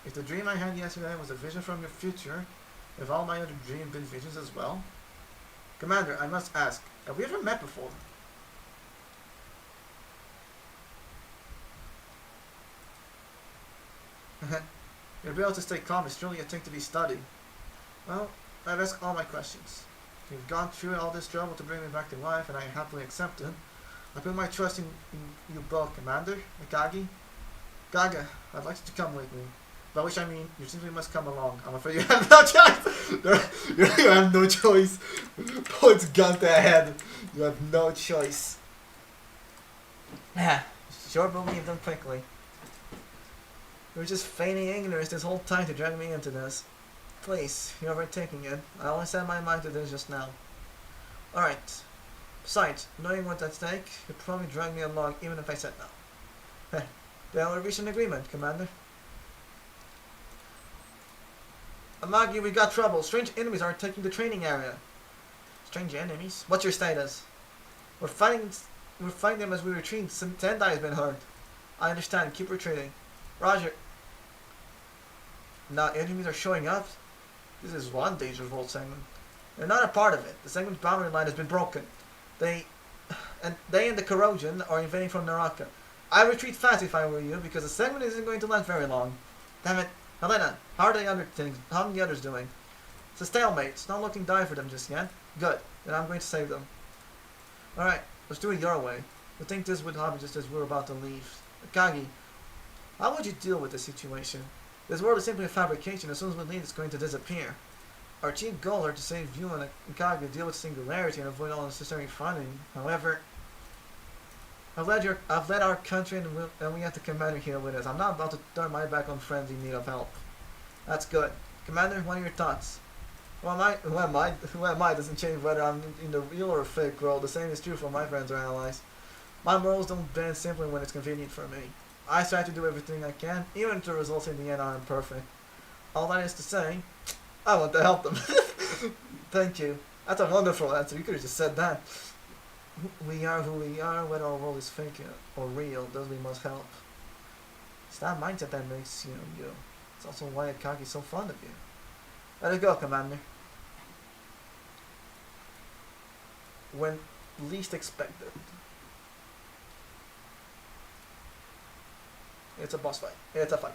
if the dream I had yesterday was a vision from your future, have all my other dreams been visions as well? Commander, I must ask, have we ever met before? Your ability to stay calm is truly a thing to be studied. Well, I've asked all my questions. You've gone through all this trouble to bring me back to life, and I happily accept it. I put my trust in you both, Commander, Mikagi. Gaga, I'd like you to come with me. By which I mean, you simply must come along. I'm afraid you have no choice! You have no choice. Points gun to the head. You have no choice. Sure believe them quickly. You were just feigning ignorance this whole time to drag me into this. Please, you're overtaking it. I only set my mind to this just now. Alright. Besides, knowing what's at stake, you'd probably drag me along even if I said no. Then we'll reach an agreement, Commander. Amagi, we got trouble. Strange enemies are taking the training area. Strange enemies? What's your status? We're fighting them as we retreat. Sendai has been hurt. I understand. Keep retreating. Roger. Now enemies are showing up. This is one dangerous world segment. They're not a part of it. The segment's boundary line has been broken. They and the corrosion are invading from Naraka. I retreat fast if I were you, because the segment isn't going to last very long. Damn it. Helena, how are how are the others doing? It's a stalemate. It's not looking dire for them just yet. Good. Then I'm going to save them. Alright, let's do it your way. I think this would happen just as we're about to leave. Akagi, how would you deal with this situation? This world is simply a fabrication. As soon as we leave, it's going to disappear. Our chief goal are to save you and Akagi, deal with singularity, and avoid all unnecessary fighting. However, I've led our country, and we have the commander here with us. I'm not about to turn my back on friends in need of help. That's good. Commander, what are your thoughts? Who am I doesn't change whether I'm in the real or fake world. The same is true for my friends or allies. My morals don't bend simply when it's convenient for me. I try to do everything I can, even if the results in the end aren't perfect. All that is to say, I want to help them. Thank you. That's a wonderful answer. You could have just said that. We are who we are, whether our world is fake or real, thus we must help. It's that mindset that makes you you. It's also why Akagi's so fond of you. Let it go, Commander. When least expected. It's a boss fight. It's a fight.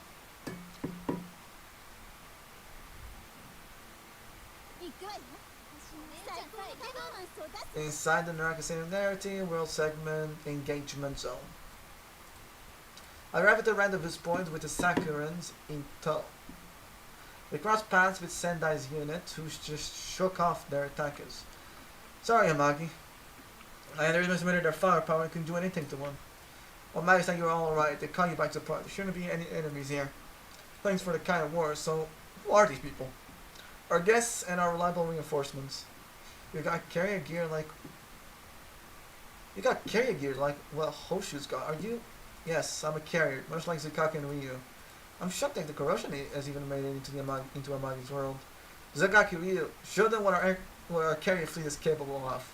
Inside the Naraka Singularity World Segment Engagement Zone. I arrive at the rendezvous point with the Sakurans in tow. We cross paths with Sendai's unit, who's just shook off their attackers. Sorry, Amagi. I underestimated their firepower and couldn't do anything to one. Well, matters that you're all alright. They caught you by surprise. There shouldn't be any enemies here. Thanks for the kind of words. So, who are these people? Our guests and our reliable reinforcements. You got carrier gear like well Hoshu's got. Are you? Yes, I'm a carrier, much like Zukaki and Ryu. I'm shocked that the corruption has even made it into Amagi's world. Zukaki, Ryu, show them what our carrier fleet is capable of.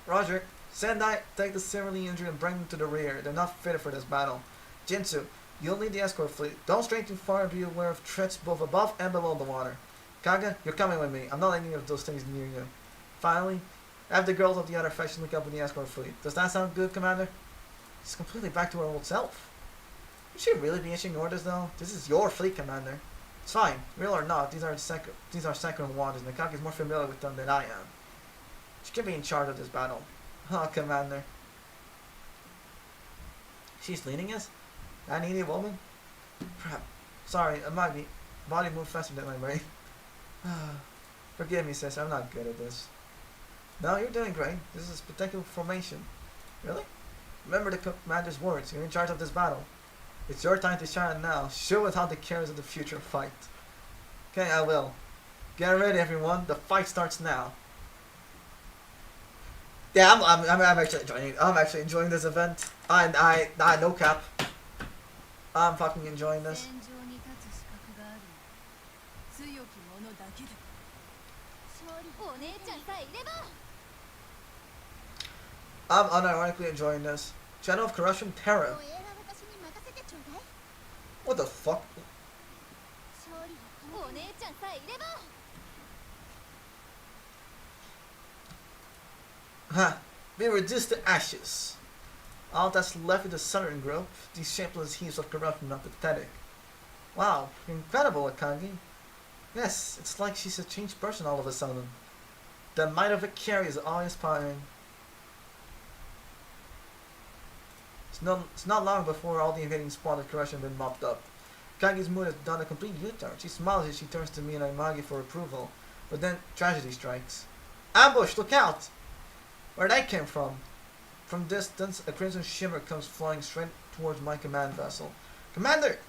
Roger. Sendai, take the severely injured and bring them to the rear. They're not fitted for this battle. Jinsu, you'll lead the escort fleet. Don't stray too far and be aware of threats both above and below the water. Kaga, you're coming with me. I'm not letting any of those things near you. Finally, have the girls of the other faction look up with the escort fleet. Does that sound good, Commander? She's completely back to her old self. You should really be issuing orders, though. This is your fleet, Commander. It's fine. Real or not, these are Sakura waters, and Nakaki is more familiar with them than I am. She can be in charge of this battle. Oh, Commander. She's leading us? That needy woman? Crap. Sorry, my body moved faster than my brain. Forgive me, sis. I'm not good at this. No, you're doing great. This is a spectacular formation. Really? Remember the commander's words. You're in charge of this battle. It's your time to shine now. Show us how the carriers of the future fight. Okay, I will. Get ready, everyone. The fight starts now. Yeah, I'm actually enjoying it. I'm actually enjoying this event. I no cap. I'm fucking enjoying this. I'm unironically enjoying this. Channel of Corruption Terror. What the fuck? Ha! Be reduced to ashes. All that's left is the southern group. These shapeless heaps of corruption are pathetic. Wow, incredible, Akagi. Yes, it's like she's a changed person all of a sudden. The might of a carrier is awe-inspiring. It's not long before all the invading spawn of corruption have been mopped up. Kagi's mood has done a complete U-turn. She smiles as she turns to me and Imagi for approval. But then tragedy strikes. Ambush! Look out! Where that came from? From distance, a crimson shimmer comes flying straight towards my command vessel. Commander!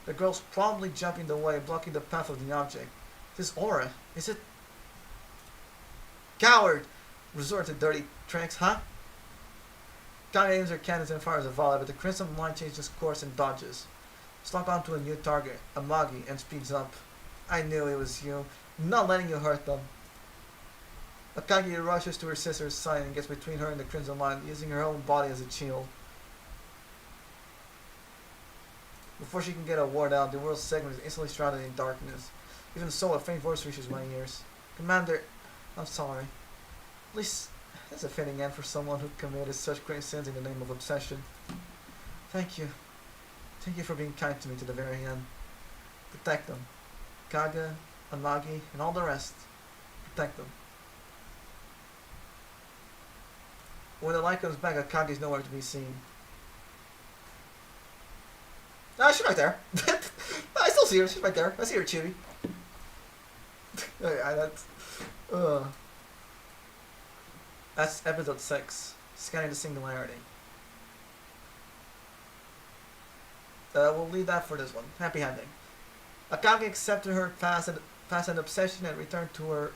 The girl's promptly jumping the way, blocking the path of the object. This aura, is it? Coward! Resort to dirty tricks, huh? Kage aims her cannons and fires a volley, but the crimson line changes course and dodges. Slunk onto a new target, Amagi, and speeds up. I knew it was you. I'm not letting you hurt them. Akagi rushes to her sister's side and gets between her and the crimson line, using her own body as a shield. Before she can get a word out, the world segment is instantly shrouded in darkness. Even so, a faint voice reaches my ears. Commander, I'm sorry. At least that's a fitting end for someone who committed such great sins in the name of obsession. Thank you. Thank you for being kind to me to the very end. Protect them. Kaga, Amagi, and all the rest. Protect them. When the light comes back, Akagi's nowhere to be seen. Ah, she's right there. I still see her. She's right there. I see her, Chibi. That's episode 6. Scanning the Singularity. We'll leave that for this one. Happy ending. Akagi accepted her past and obsession and returned to her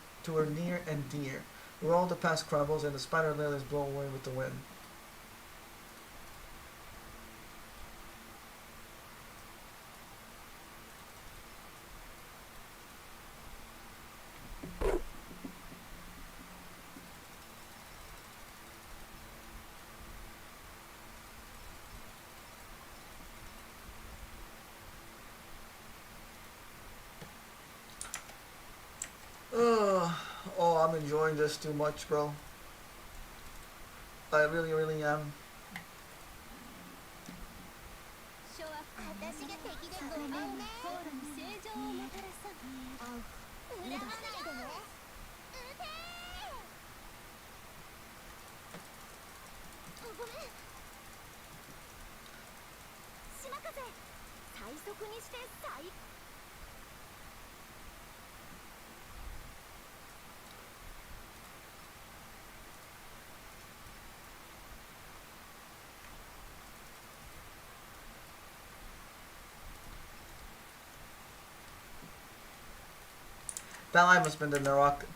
near and dear. Where all the past crumbles and the spider lilies blow away with the wind. enjoying this too much, bro. I really, really am. 私が敵でごめんね。コーラに正常をもたらさん。恨まないでね。ごめん。島風、最速にして最。That I must have been the Narok.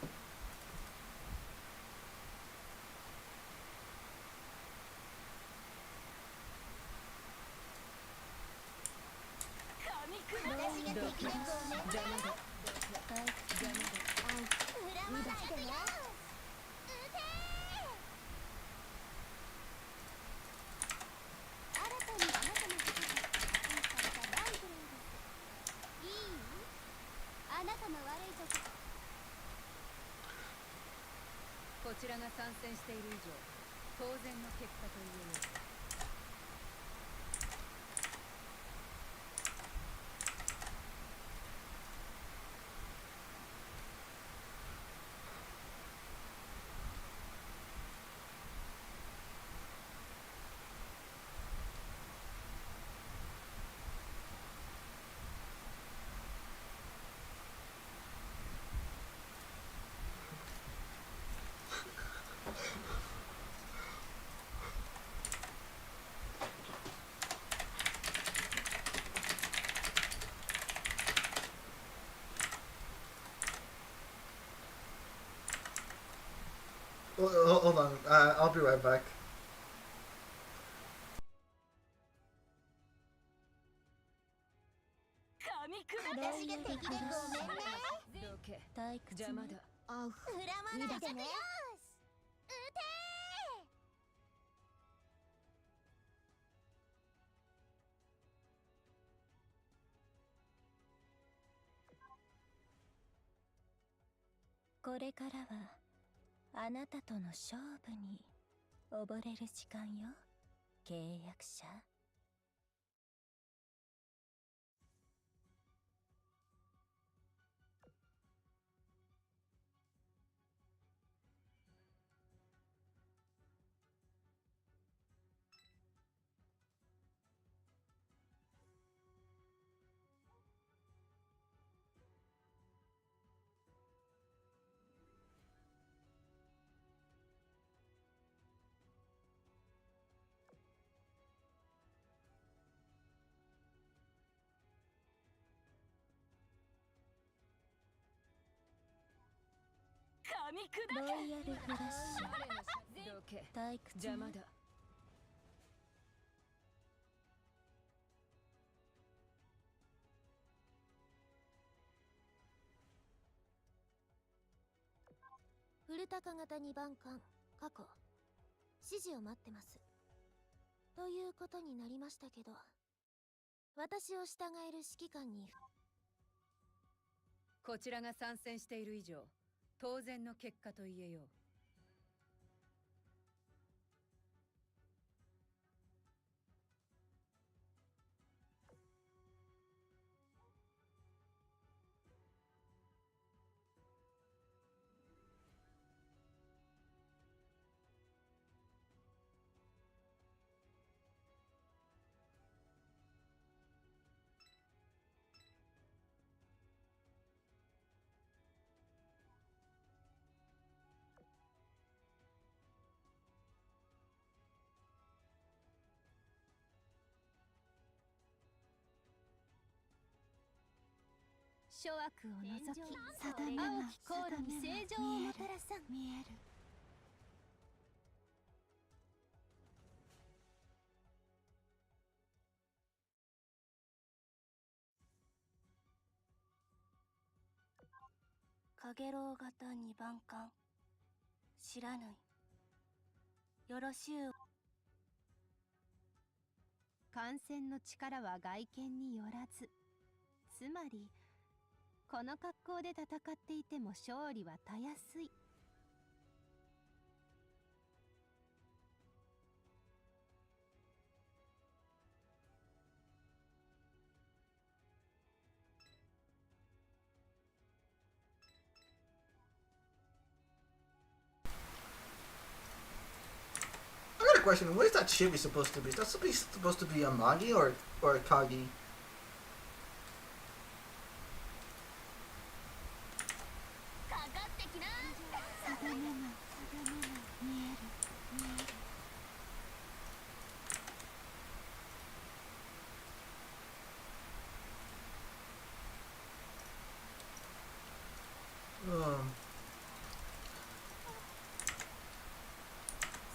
こちらが参戦している以上、当然の結果と言えよう。Hold on, I'll be right back. 私が敵でごめんね。どけ。邪魔だ。恨まないでね。これからはあなたとの勝負に溺れる時間よ、契約者。ロイヤルフラッシュどけ。退屈。邪魔だ。古高型2番艦過去指示を待ってます。ということになりましたけど、私を従える指揮官に。こちらが参戦している以上、当然の結果と言えよう。諸悪を除き、定めがコーラに正常をもたらさん。見える。かげろう型2番艦知らぬい。よろしゅう。艦船の力は外見によらず、つまりこの格好で戦っていても勝利はたやすい question. What is that chibi supposed to be? Is that supposed to be a Magi or a Kagi? かかってきな定めが見える見える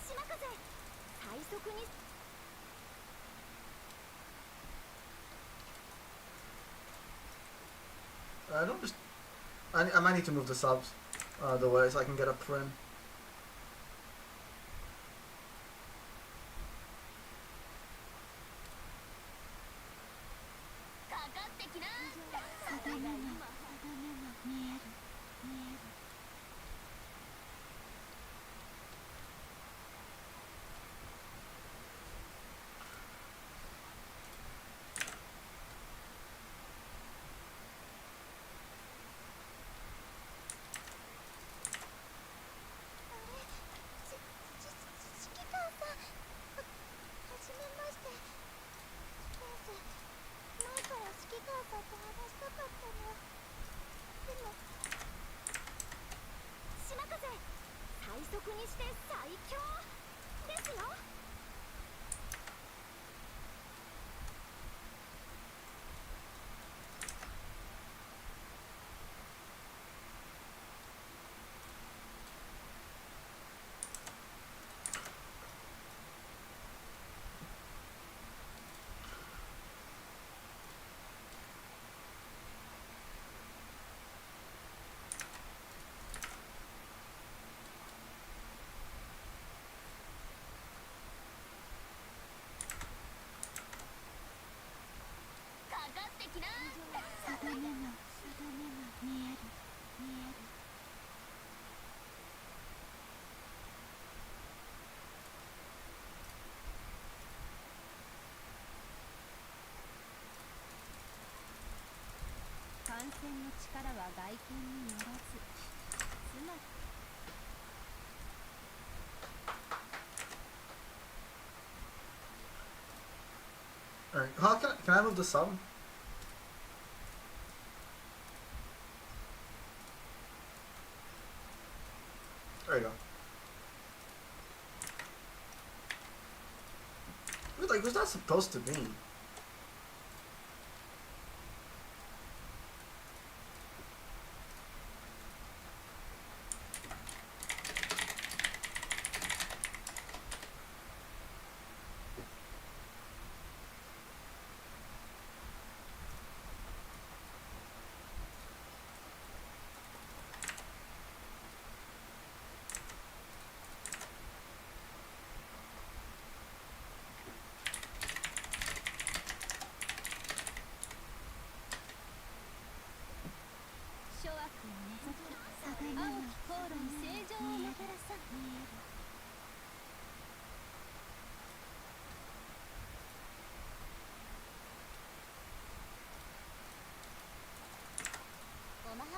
島風最速に I don't just. I might need to move the subs the way so I can get a print. かかってきな定めが見える見える 指揮官さん、はじめまして。前から指揮官さんと話したかったの。でも、島風、最速にして最強ですよ。かかってきな定めが見える見える 感染の力は外見によらず、つまり Alright, how can I move the sub? There you go. Like, who's that supposed to be?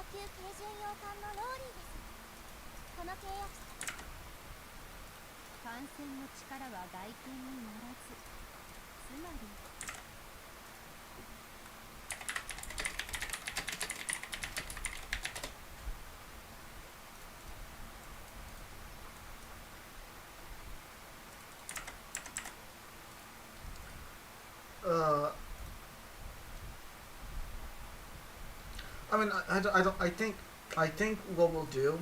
級軽巡洋艦のローリーです。この契約感染の力は外見によらず、つまりI mean, I think what we'll do.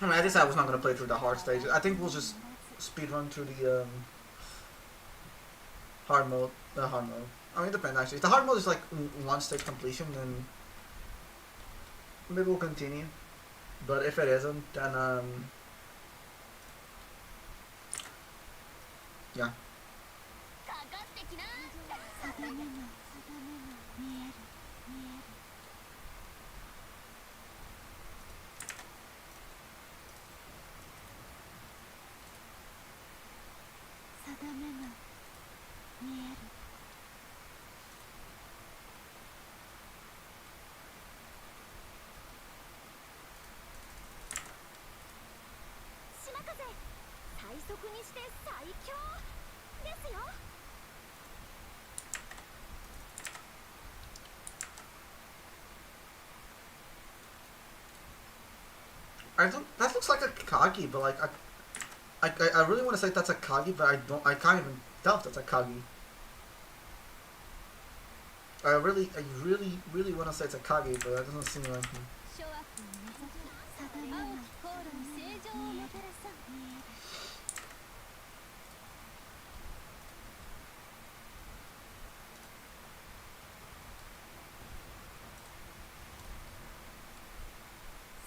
I mean, I just said I was not going to play through the hard stages. I think we'll just speed run through the hard mode. The hard mode. I mean, it depends actually. If the hard mode is like one stage completion, then maybe we'll continue. But if it isn't, then yeah. 速にして最強ですよ。 I don't. That looks like a Kagi, but like I really want to say that's a Kagi, but I don't. I can't even tell if that's a Kagi. I really want to say it's a Kagi, but that doesn't seem like me. 諸悪を除き青き航路に正常をもたらさん。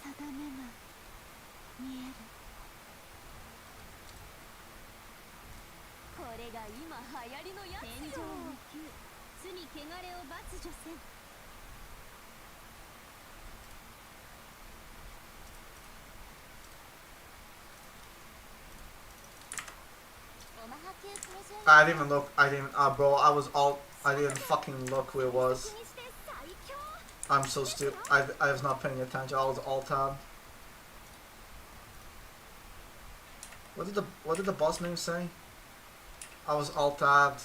定めが見える。これが今流行りのやつよ。天井無休罪汚れを罰除せん。I didn't even look. I didn't. Bro, I was all. I didn't fucking look who it was. I'm so stupid. I was not paying attention. I was all tab. What did the boss name say? I was all tabbed.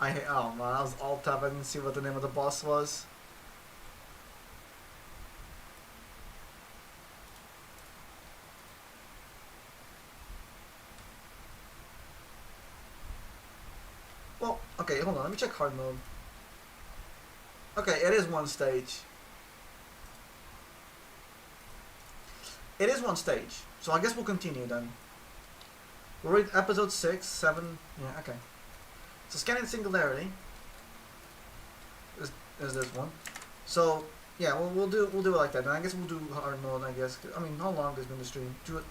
Oh man, I was all tabbed. I didn't see what the name of the boss was. Well, okay, hold on. Let me check hard mode. Okay, it is one stage. It is one stage. So I guess we'll continue then. We'll read episode 6, 7. Yeah, okay. So scanning singularity is this one. So yeah, we'll do it like that. And I guess we'll do hard mode. I guess. I mean, how long has been the stream? 2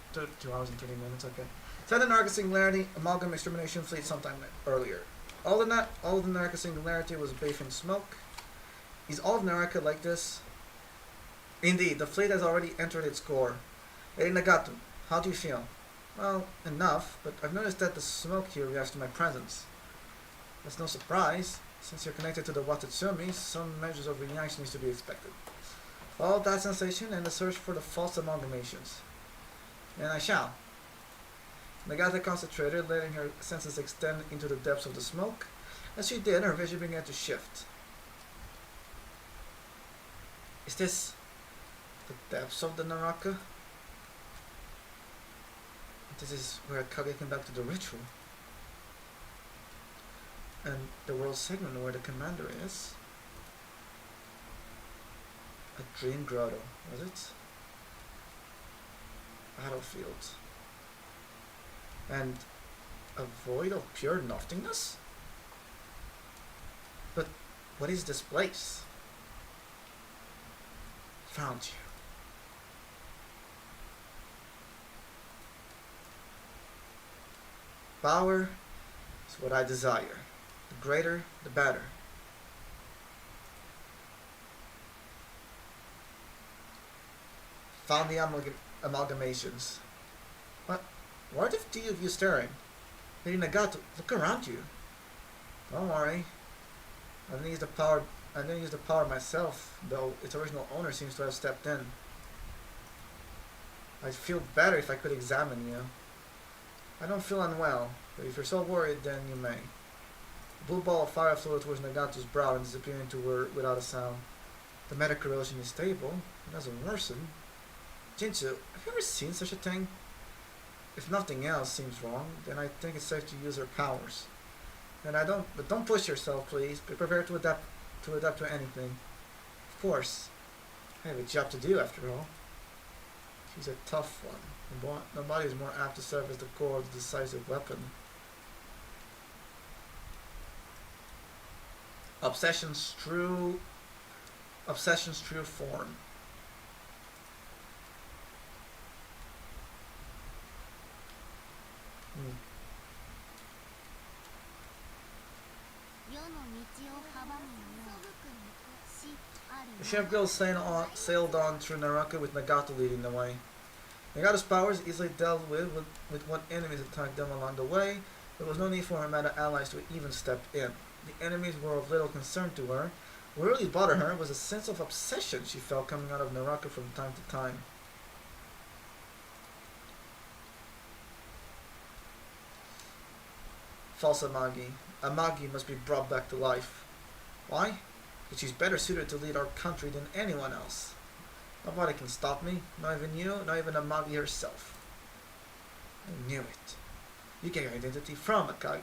hours and 30 minutes. Okay. Send an Arca Singularity, Amalgam Extermination Fleet sometime earlier. All of that, all of the Naraka Singularity was bathed in smoke. Is all of Naraka like this? Indeed, the fleet has already entered its core. Hey Nagato, how do you feel? Well, enough, but I've noticed that the smoke here reacts to my presence. That's no surprise. Since you're connected to the Watatsumi, some measures of reaction is to be expected. Follow that sensation and the search for the false amalgamations. And I shall. Nagata concentrated, letting her senses extend into the depths of the smoke. As she did, her vision began to shift. Is this the depths of the Naraka? This is where Kage conducted the ritual. And the world segment where the commander is. A dream grotto, was it? Battlefield. And a void of pure nothingness? But what is this place? Found you. Power is what I desire. The greater, the better. Found the amalgamations. What? Why are the two of you staring? Lady Nagato, look around you. Don't worry. I didn't use the power myself, though its original owner seems to have stepped in. I'd feel better if I could examine you. I don't feel unwell, but if you're so worried, then you may. The blue ball of fire flew towards Nagato's brow and disappeared into her without a sound. The metacorrosion is stable. It doesn't worsen. Jinchu, have you ever seen such a thing? If nothing else seems wrong, then I think it's safe to use her powers. But don't push yourself, please. Be prepared to adapt to anything. Of course, I have a job to do after all. She's a tough one. Nobody is more apt to serve as the core of the decisive weapon. Obsession's true form. The chef girl sailed on through Naraka with Nagato leading the way. Nagato's powers easily dealt with what enemies attacked them along the way. There was no need for her meta allies to even step in. The enemies were of little concern to her. What really bothered her was a sense of obsession she felt coming out of Naraka from time to time. False Amagi. Amagi must be brought back to life. Why? Because she's better suited to lead our country than anyone else. Nobody can stop me. Not even you, not even Amagi herself. I knew it. You get your identity from Akagi.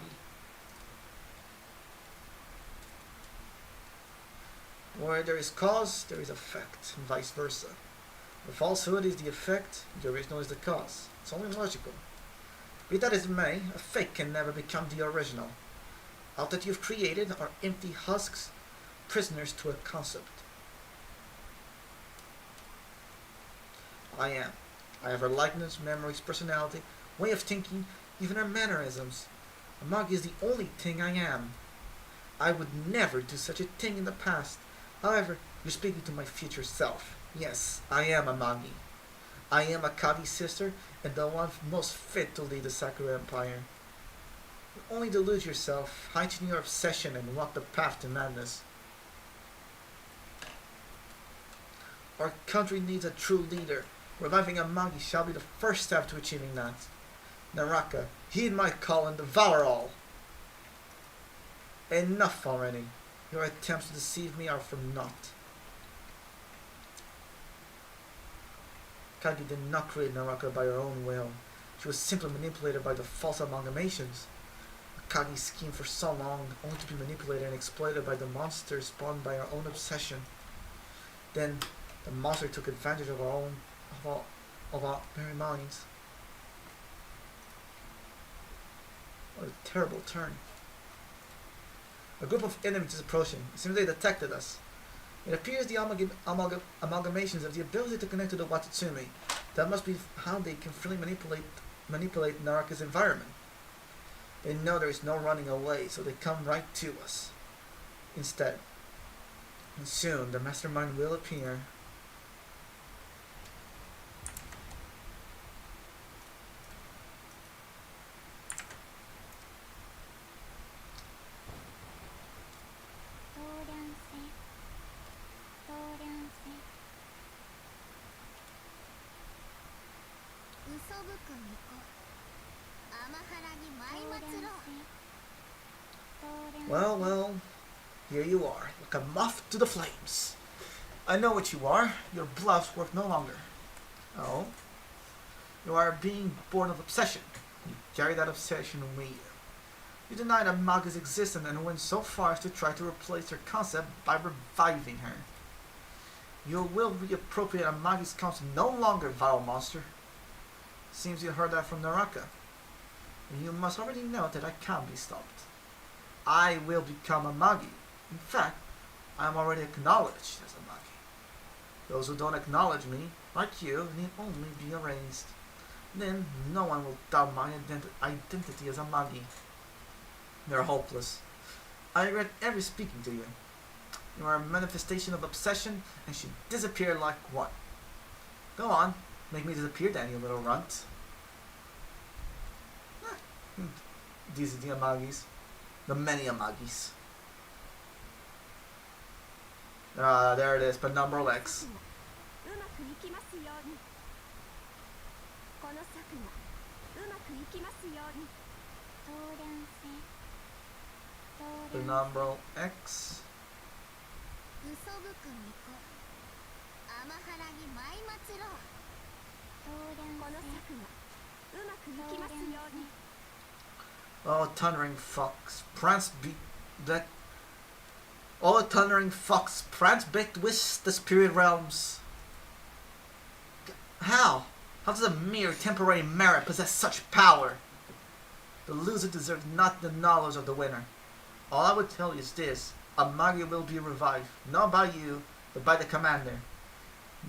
Where there is cause, there is effect, and vice versa. The falsehood is the effect, the original is the cause. It's only logical. Be that as it may, a fake can never become the original. All that you've created are empty husks, prisoners to a concept. I am. I have her likeness, memories, personality, way of thinking, even her mannerisms. Amagi is the only thing I am. I would never do such a thing in the past. However, you're speaking to my future self. Yes, I am Amagi. I am Akagi's sister and the one most fit to lead the Sakura Empire. You only delude yourself, heighten your obsession, and walk the path to madness. Our country needs a true leader. Reviving Amagi shall be the first step to achieving that. Naraka, heed my call and devour all. Enough already. Your attempts to deceive me are for naught. Kagi did not create Naraka by her own will. She was simply manipulated by the false amalgamations. Kagi schemed for so long, only to be manipulated and exploited by the monster spawned by her own obsession. Then, the monster took advantage of our very minds. What a terrible turn. A group of enemies is approaching. It seems they detected us. It appears the amalgamations have the ability to connect to the Watatsumi. That must be how they can freely manipulate Naraka's environment. They know there is no running away, so they come right to us. Instead. And soon, the mastermind will appear. Well, here you are, like a moth to the flames. I know what you are. Your bluffs work no longer. Oh? You are being born of obsession. You carry that obsession with you. You deny Amagi's existence and went so far as to try to replace her concept by reviving her. You will reappropriate Amagi's concept no longer, vile monster. Seems you heard that from Naraka. And you must already know that I can't be stopped. I will become Amagi. In fact, I am already acknowledged as Amagi. Those who don't acknowledge me, like you, need only be erased. Then no one will doubt my identity as Amagi. You're hopeless. I regret ever speaking to you. You are a manifestation of obsession and should disappear like what? Go on, make me disappear then, you little runt. These are the Amagis. The many Amagis. There it is, penumbral X. Penumbral X. Oh, thundering fox, prance beat that. Oh, thundering fox, prance baked with the spirit realms. How? How does a mere temporary merit possess such power? The loser deserves not the knowledge of the winner. All I would tell you is this: Amagi will be revived, not by you, but by the commander.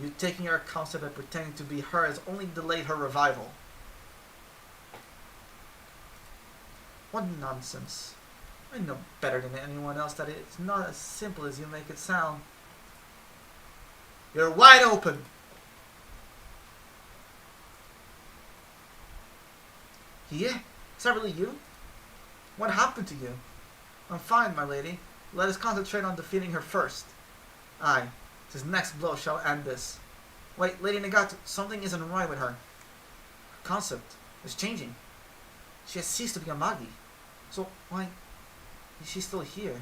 You taking her concept and pretending to be her has only delayed her revival. What nonsense. I know better than anyone else that it's not as simple as you make it sound. You're wide open! Yeah? Is that really you? What happened to you? I'm fine, my lady. Let us concentrate on defeating her first. Aye, his next blow shall end this. Wait, Lady Nagato, something isn't right with her. Her concept is changing. She has ceased to be Amagi. So why is she still here?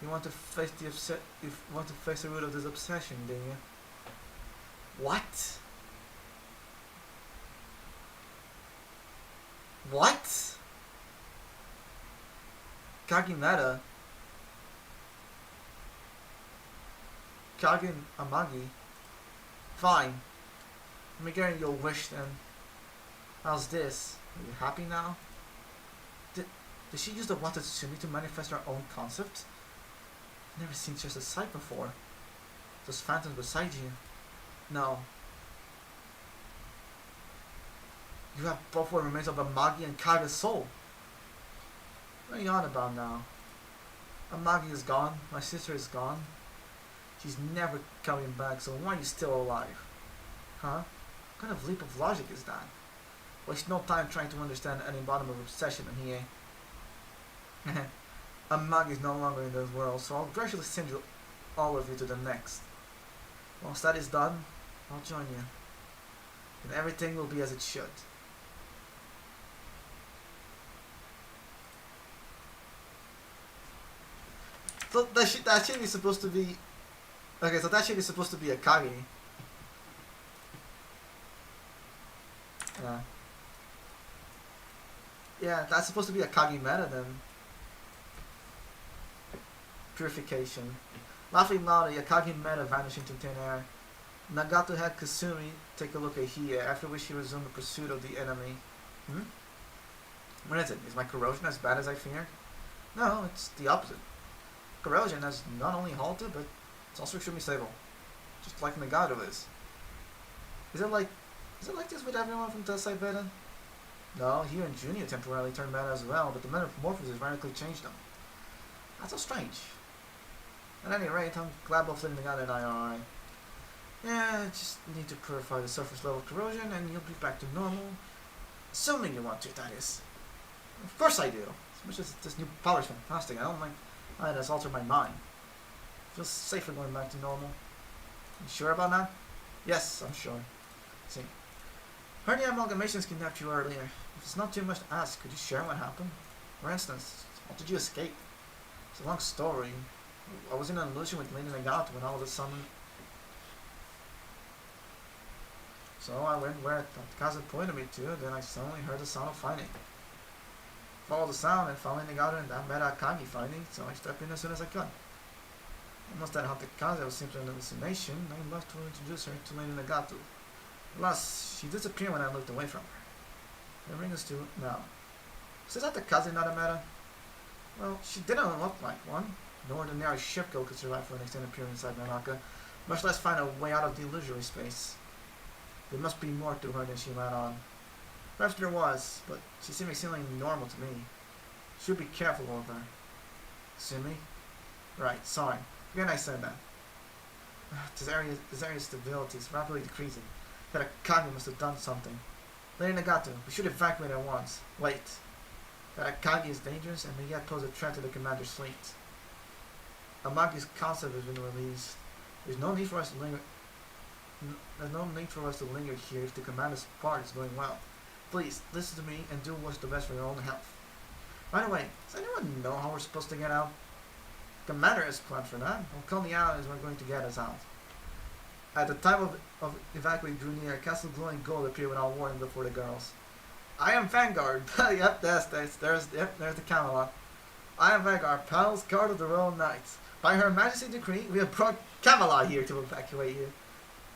You want to face the root of this obsession, do you? What? What? Kagimeta? Kagin Amagi? Fine. Let me get your wish then. How's this? Are you happy now? Did she use the Watatsumi to manifest her own concept? I've never seen such a sight before. Those phantoms beside you. No. You have both what remains of Amagi and Kaga's soul. What are you on about now? Amagi is gone. My sister is gone. She's never coming back, so why are you still alive? Huh? What kind of leap of logic is that? Waste no time trying to understand any bottom of obsession here. Amagi is no longer in this world, so I'll gradually send you all of you to the next. Once that is done, I'll join you. And everything will be as it should. So that ship is supposed to be... Okay, so that ship is supposed to be a Kage. Yeah. Yeah, that's supposed to be a Kagimeta then. Purification. Laughing loudly, a Kagimeta vanished into thin air. Nagato had Kasumi take a look at Hiei, after which he resumed the pursuit of the enemy. What is it? Is my corrosion as bad as I feared? No, it's the opposite. Corrosion has not only halted, but it's also extremely stable. Just like Nagato is. Is it like this with everyone from Tesai Beta? No, Hugh and Junior temporarily turned beta as well, but the metamorphosis radically changed them. That's so strange. At any rate, I'm glad both Nagato and I are alright. Yeah, just need to purify the surface level corrosion and you'll be back to normal. Assuming you want to, that is. Of course I do. As much as this new power is fantastic, I don't like how it has altered my mind. Feels safer going back to normal. You sure about that? Yes, I'm sure. See. Heard the amalgamations kidnapped you earlier. If it's not too much to ask, could you share what happened? For instance, how did you escape? It's a long story. I was in an illusion with Lady Nagato when all of a sudden... So I went where Kaza pointed me to, then I suddenly heard the sound of fighting. Followed the sound and found Nagato and that meta Akagi fighting, so I stepped in as soon as I could. Almost that helped Kaza was simply an hallucination, I left to introduce her to Lady Nagato. Alas, she disappeared when I looked away from her. That brings us to now. So is that the Kaze not a meta? Well, she didn't look like one. No ordinary ship girl could survive for an extended period inside Nanaka, much less find a way out of the illusory space. There must be more to her than she let on. Perhaps there was, but she seemed exceedingly normal to me. Should be careful of her. See me? Right, sorry. Again I said that. This area's stability is rapidly decreasing. That Akagi must have done something. Lady Nagato, we should evacuate at once. Wait. That Akagi is dangerous and may yet pose a threat to the commander's fleet. Amagi's concept has been released. There's no need for us to linger. There's no need for us to linger here if the commander's part is going well. Please, listen to me and do what's the best for your own health. By the way, does anyone know how we're supposed to get out? Commander has planned for that. We'll call the allies who are going to get us out. At the time of evacuating drew near, a castle glowing gold appeared without warning before the girls. I am Vanguard. Yep, there's the Camelot. I am Vanguard, pals, guard of the Royal Knights. By Her Majesty's decree, we have brought Camelot here to evacuate you.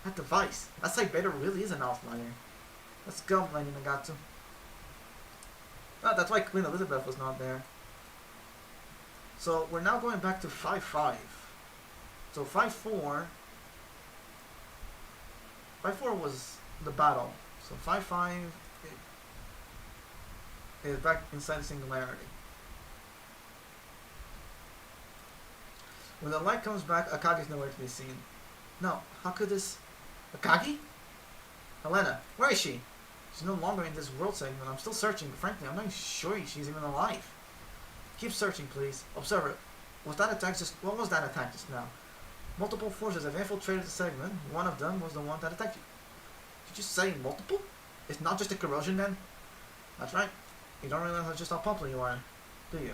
That device. That Saibeta really is an outlier. Let's go, Lady Nagato. Oh, that's why Queen Elizabeth was not there. So we're now going back to 5-5. So 5-4 was the battle. So 5-5 is back inside the singularity. When the light comes back, Akagi's nowhere to be seen. No, how could this... Akagi? Helena, where is she? She's no longer in this world segment. I'm still searching, but frankly, I'm not sure she's even alive. Keep searching, please. Observer, was that attack just... What was that attack just now? Multiple forces have infiltrated the segment. One of them was the one that attacked you. Did you say multiple? It's not just a corrosion then? That's right. You don't realize just how popular you are, do you?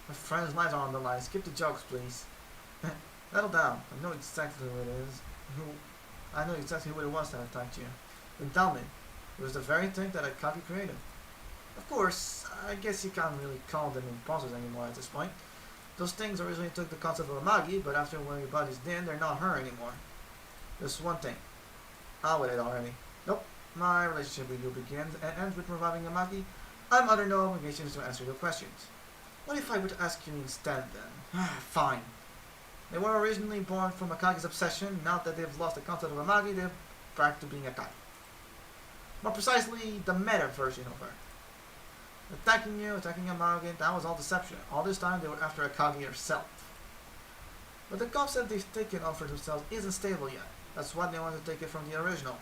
My friend's lives are on the line. Skip the jokes, please. Settle down. I know exactly who it is. I know exactly who it was that attacked you. Then tell me. It was the very thing that Akagi created. Of course, I guess you can't really call them imposters anymore at this point. Those things originally took the concept of Amagi, but after when your body's dead, they're not her anymore. There's one thing. Out with it already. Nope. My relationship with you begins and ends with reviving Amagi. I'm under no obligations to answer your questions. What if I were to ask you instead then? Fine. They were originally born from Akagi's obsession. Now that they've lost the concept of Amagi, they're back to being Akagi. More precisely, the meta version of her. Attacking you, attacking Amagi, that was all deception. All this time they were after Akagi herself. But the concept they've taken on for themselves isn't stable yet. That's why they want to take it from the original.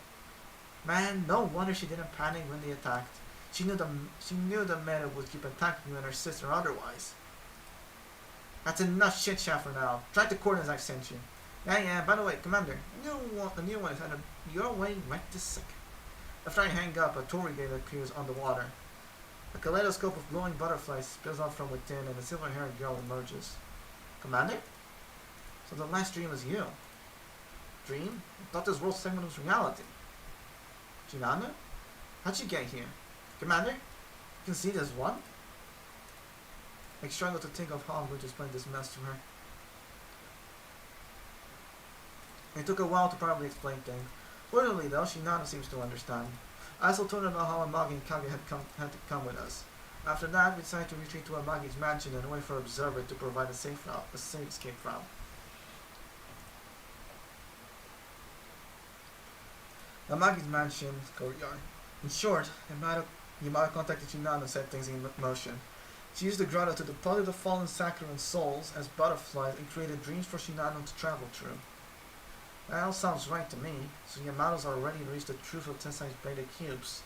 Man, no wonder she didn't panic when they attacked. She knew the meta would keep attacking you and her sister otherwise. That's enough shit chat for now. Try the coordinates I sent you. Yeah, by the way, Commander, a new one is headed your way right this second. After I hang up, a Torii gate appears on the water. A kaleidoscope of glowing butterflies spills out from within and a silver-haired girl emerges. Commander? So the last dream was you. Dream? I thought this world segment was reality. Shinano? How'd you get here? Commander? You can see there's one? I struggle to think of how I'm going to explain this mess to her. It took a while to probably explain things. Fortunately though, Shinano seems to understand. I also told her about how Amagi and Kage had to come with us. After that, we decided to retreat to Amagi's mansion and wait for Observer to provide a safe escape route. Amagi's mansion's courtyard. In short, Yamada contacted Shinano and set things in motion. She used the grotto to deposit the fallen saccharine souls as butterflies and created dreams for Shinano to travel through. That all sounds right to me, so Yamada's already reached the truth of Tensai's bladed cubes.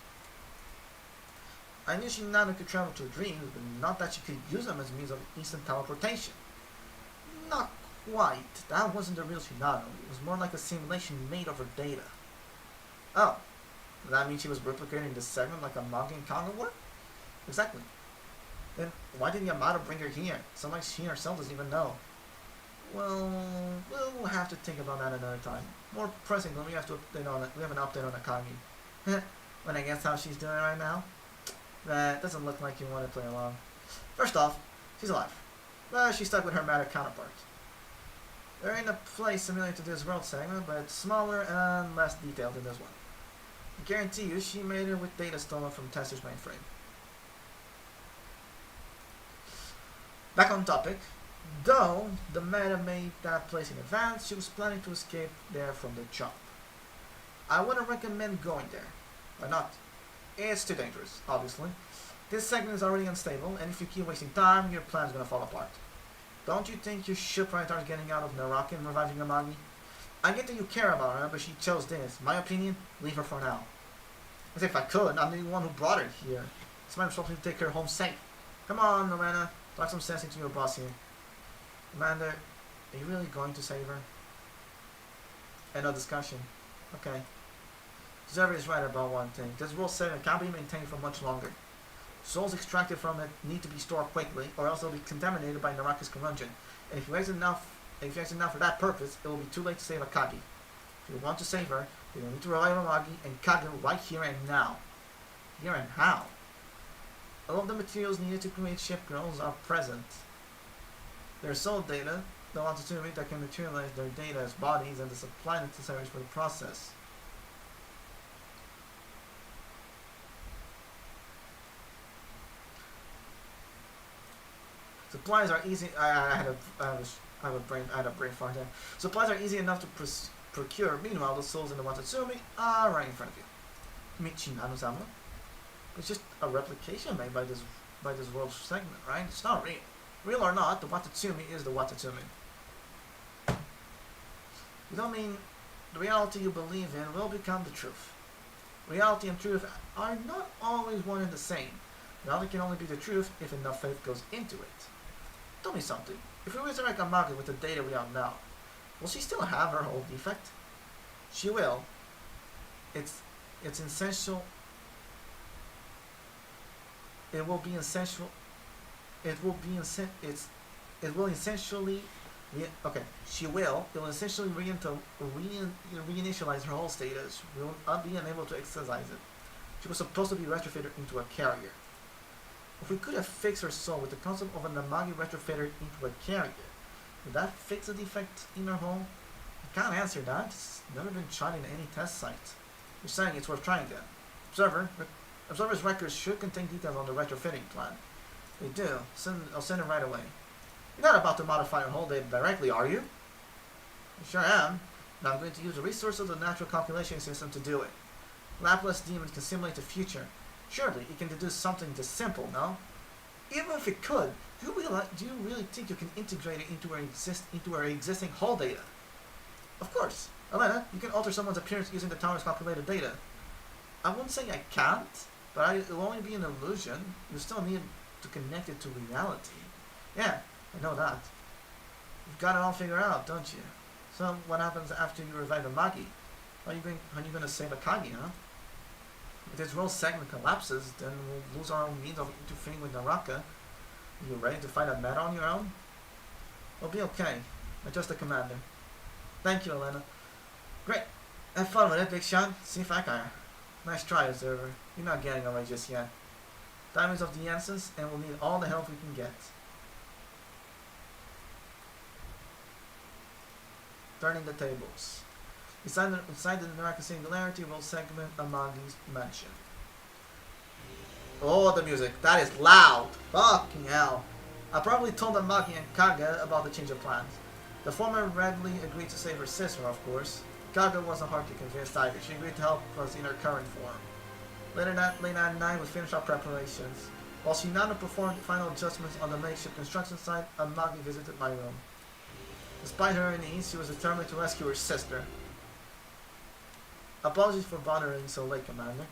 I knew Shinano could travel through dreams, but not that she could use them as means of instant teleportation. Not quite. That wasn't the real Shinano. It was more like a simulation made of her data. Oh, does that mean she was replicating this segment like a Amagi and Kage were? Exactly. Then why did Yamada bring her here? Something like she herself doesn't even know. Well, we'll have to think about that another time. More pressingly, we have to update on it. We have an update on Akagi. When I guess how she's doing right now, that doesn't look like you want to play along. First off, she's alive, but she's stuck with her matter counterpart. They're in a place similar to this world segment, but smaller and less detailed than this one. I guarantee you, she made it with data stolen from Tester's mainframe. Back on topic. Though the meta made that place in advance, she was planning to escape there from the jump. I wouldn't recommend going there. Why not? It's too dangerous, obviously. This segment is already unstable, and if you keep wasting time, your plan's gonna fall apart. Don't you think you should prioritize getting out of Naraka and reviving Amagi? I get that you care about her, but she chose this. My opinion, leave her for now. As if I could, I'm the one who brought her here. It's my responsibility to take her home safe. Come on, Lorena, talk some sense into your boss here. Commander, are you really going to save her? End of discussion. Okay. Observer is right about one thing. This world segment can't be maintained for much longer. Souls extracted from it need to be stored quickly, or else they'll be contaminated by Naraka's corrosion. And if you exit now for that purpose, it will be too late to save Akagi. If you want to save her, you will need to revive Amagi and Kage right here and now. Here and how? All of the materials needed to create ship girls are present. Their soul data, the Watatsumi that can materialize their data as bodies, and the supply necessary for the process. Supplies are easy. I had a brain fart there. Supplies are easy enough to procure. Meanwhile, the souls in the Watatsumi are right in front of you. Meet Shinano-sama. It's just a replication made by this world segment, right? It's not real. Real or not, the Watatsumi is the Watatsumi. You don't mean the reality you believe in will become the truth. Reality and truth are not always one and the same. Reality can only be the truth if enough faith goes into it. Tell me something. If we resurrect Amagi with the data we have now, will she still have her whole defect? She will. It's essential. It will be essential. It will be it will essentially. She will. It will essentially reinitialize her whole status. We will not be unable to exercise it. She was supposed to be retrofitted into a carrier. If we could have fixed her soul with the concept of an Amagi retrofitted into a carrier, would that fix a defect in her hull? I can't answer that. It's never been tried in any test site. You're saying it's worth trying then. Observer's records should contain details on the retrofitting plan. They do. I'll send it right away. You're not about to modify her hull data directly, are you? I sure am. And I'm going to use the resources of the natural calculation system to do it. Laplace demons can simulate the future. Surely it can deduce something this simple, no? Even if it could, do you really think you can integrate it into our existing hull data? Of course. Elena, you can alter someone's appearance using the tower's calculated data. I wouldn't say I can't, but it will only be an illusion. You still need to connect it to reality. Yeah, I know that. You've got it all figured out, don't you? So what happens after you revive the Magi? How are you going to save Akagi, huh? If this world segment collapses, then we'll lose our own means of interfering with Naraka. Are you ready to fight a meta on your own? We'll be okay. I'm just a commander. Thank you, Elena. Great. Have fun with it, Big Shot. See if I can. Nice try, Observer. You're not getting away just yet. Time is of the essence, and we'll need all the help we can get. Turning the tables. Inside the Naraka Singularity will segment Amagi's mansion. Oh, the music. That is loud. Fucking hell. I probably told Amagi and Kaga about the change of plans. The former readily agreed to save her sister, of course. Kaga wasn't hard to convince either. She agreed to help us in her current form. Late that night, we finished our preparations. While Shinano performed final adjustments on the makeshift construction site, Amagi visited my room. Despite her unease, she was determined to rescue her sister. Apologies for bothering so late, Commander.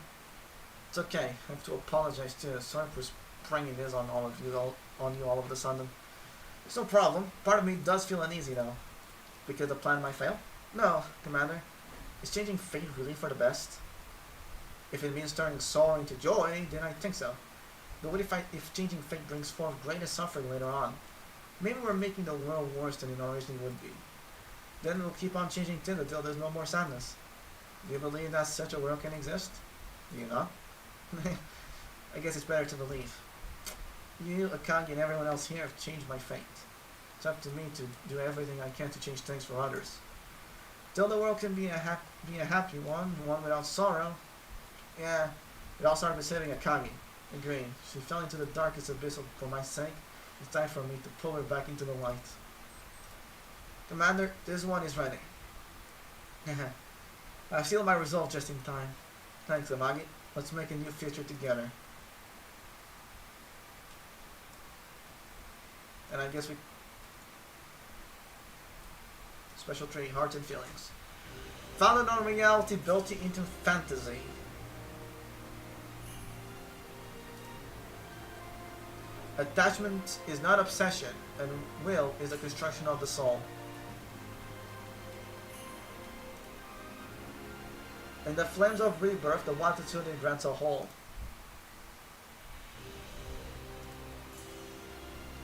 It's okay. I have to apologize too. Sorry for springing this on all of you all of a sudden. It's no problem. Part of me does feel uneasy though. Because the plan might fail? No, Commander. Is changing fate really for the best? If it means turning sorrow into joy, then I think so. But what if changing fate brings forth greater suffering later on? Maybe we're making the world worse than it originally would be. Then we'll keep on changing things until there's no more sadness. Do you believe that such a world can exist? Do you not? I guess it's better to believe. You, Akagi, and everyone else here have changed my fate. It's up to me to do everything I can to change things for others. Till the world can be a happy one without sorrow. Yeah, it all started with saving Akagi. Agreed. She fell into the darkest abyss for my sake. It's time for me to pull her back into the light. Commander, this one is ready. I've sealed my resolve just in time. Thanks, Amagi. Let's make a new future together. And I guess we... Special tree, hearts and feelings. Founded on reality, built you into fantasy. Attachment is not obsession, and will is the construction of the soul. In the flames of rebirth, the Watsutsune grants a whole.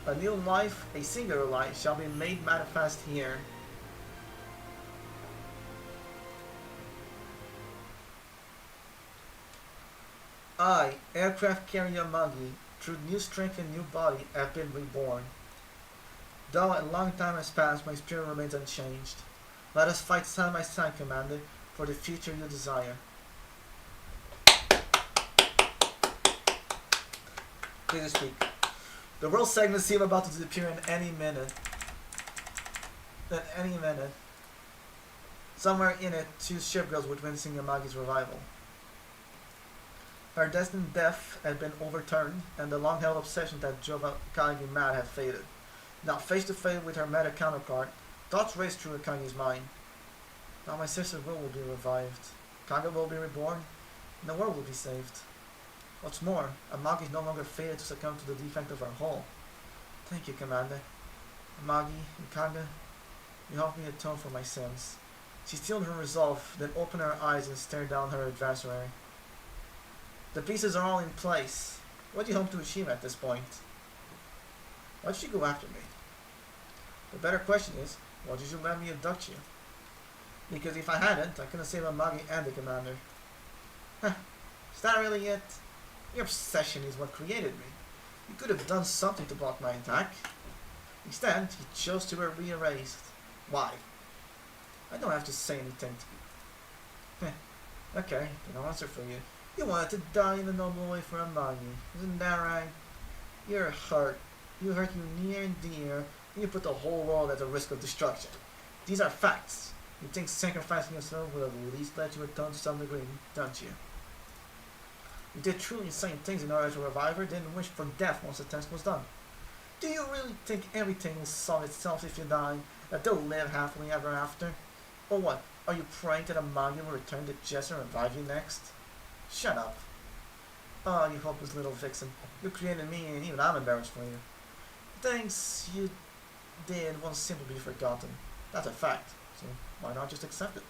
A new life, a singular life, shall be made manifest here. I, aircraft carrier Magi, through new strength and new body, have been reborn. Though a long time has passed, my spirit remains unchanged. Let us fight side by side, Commander, for the future you desire. Please speak. The world segments seem about to disappear in any minute. At any minute. Somewhere in it, two shipgirls were witnessing Yamagi's revival. Her destined death had been overturned, and the long-held obsession that drove Akagi mad had faded. Now face to face with her meta counterpart, thoughts raced through Akagi's mind. Now my sister's will be revived. Kaga will be reborn, and the world will be saved. What's more, Amagi is no longer fated to succumb to the defect of her hull. Thank you, Commander. Magi, Kaga, you help me atone for my sins. She steeled her resolve, then opened her eyes and stared down her adversary. The pieces are all in place. What do you hope to achieve at this point? Why did you go after me? The better question is, why did you let me abduct you? Because if I hadn't, I couldn't save Amagi and the commander. Huh. Is that really it? Your obsession is what created me. You could have done something to block my attack. Instead, you chose to be erased. Why? I don't have to say anything to you. Okay, then I'll answer for you. You wanted to die in a noble way for Amagi. Isn't that right? You're hurt. You hurt you near and dear, and you put the whole world at the risk of destruction. These are facts. You think sacrificing yourself would have at least let you atone to some degree, don't you? You did truly insane things in order to revive her, didn't wish for death once the task was done. Do you really think everything will solve itself if you die, that they'll live happily ever after? Or what, are you praying that Amagi will return to Jester and revive you next? Shut up. Oh, you hopeless little vixen. You created me and even I'm embarrassed for you. Things you did won't simply be forgotten. That's a fact, so why not just accept it?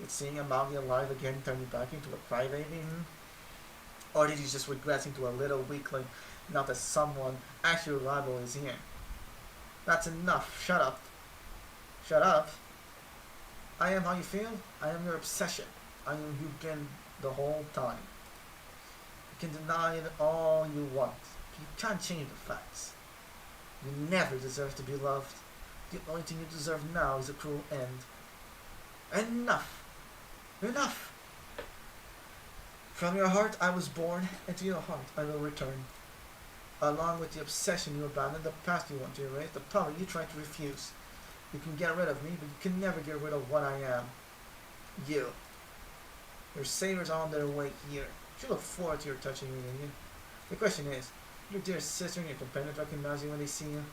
Did seeing Amagi alive again turn you back into a crybaby, Or did you just regress into a little weakling now that someone actually reliable is here? That's enough. Shut up. Shut up. I am how you feel. I am your obsession. I am you've been the whole time. You can deny it all you want. You can't change the facts. You never deserve to be loved. The only thing you deserve now is a cruel end. Enough! Enough! From your heart I was born, and to your heart I will return. Along with the obsession you abandoned, the past you want to erase, the power you try to refuse. You can get rid of me, but you can never get rid of what I am. You. Your saviors are on their way here. You look forward to your touching reunion. The question is, your dear sister and your companions recognize you when they see you?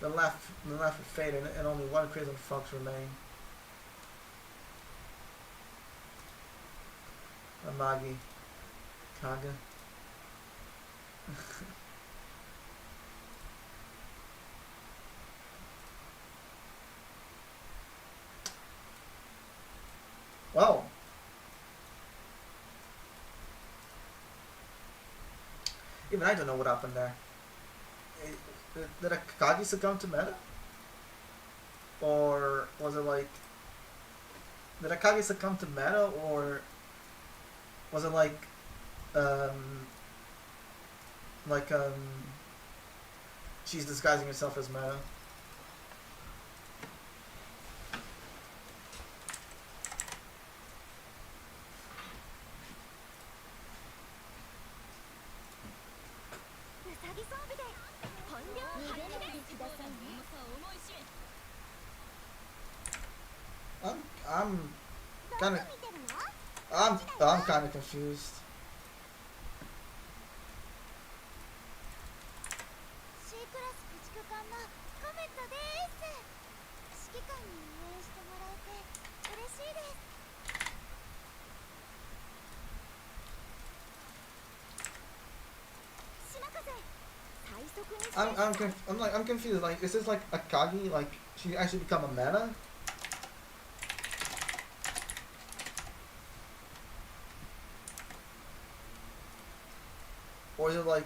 The laugh faded, and only one crimson fox remained. Amagi. Kaga. Wow. Even I don't know what happened there. Did Akagi succumb to meta? Or was it like... Did Akagi succumb to meta, or was it like... she's disguising herself as meta? I'm kind of confused. I'm confused. Like, is this like Akagi? Like, she actually become a meta? Or is it like...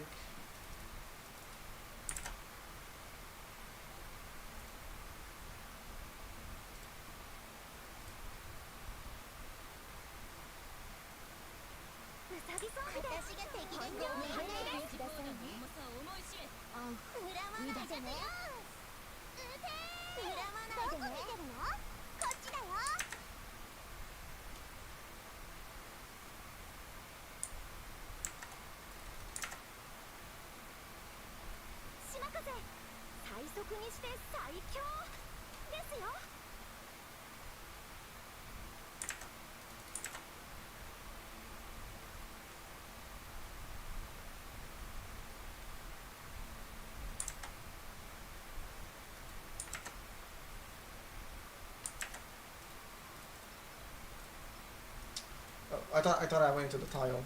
I thought I went into the tile,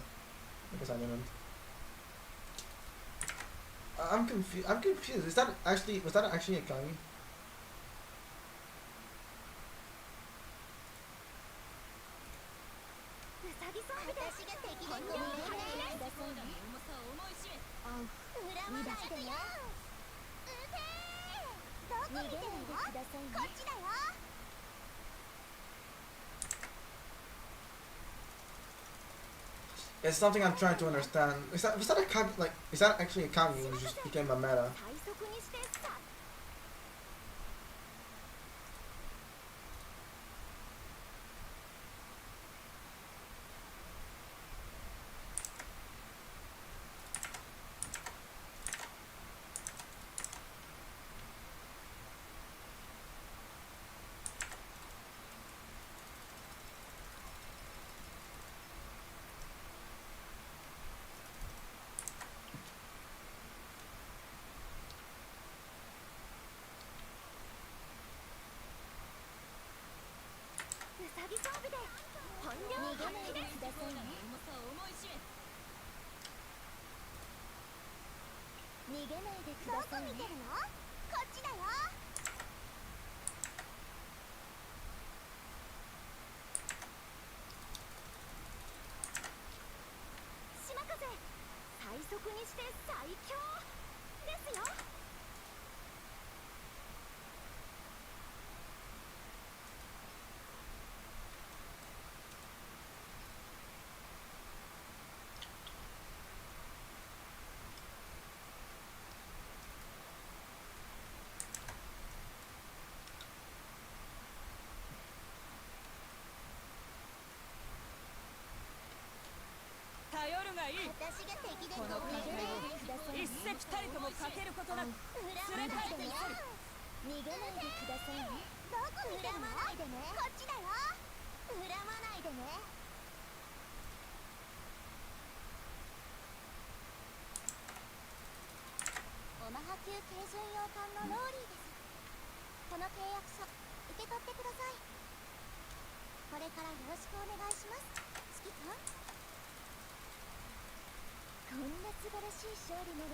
because I didn't. I'm confused. I'm confused. Was that actually a Kami? ウサギ装備で私が敵本領を発揮です。重さを思い知れ。恨まないでよ。うてー。どこ見てるの？こっちだよ。 It's something I'm trying to understand. Was that a Kami? Like, is that actually a Kami? It just became a meta. 最速にしてさ。 ウサギ装備で本領を発揮です。重さを思い知れ。逃げないでくださいね。どこ見てるの？こっちだよ。島風、最速にして最強ですよ。 頼るがいい。私が敵でこの戦いを一石たりともかけることなく連れ帰ってみせる。逃げないでくださいね。どこ見てるの？恨まないでね。こっちだよ。恨まないでね。オマハ級軽巡洋艦のローリーです。この契約書受け取ってください。これからよろしくお願いします。指揮官。 こんな素晴らしい勝利なら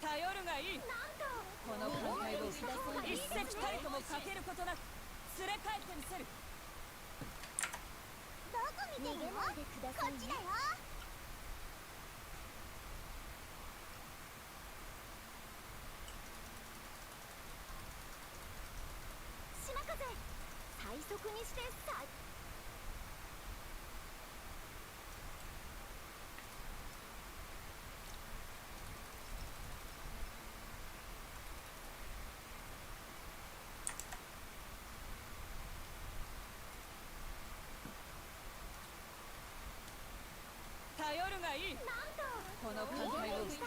頼るがいい。この戦いを一石たりともかけることなく連れ帰ってみせる。どこ見てるの？こっちだよ。島風、最速にして最 頼るがいい。この戦いを一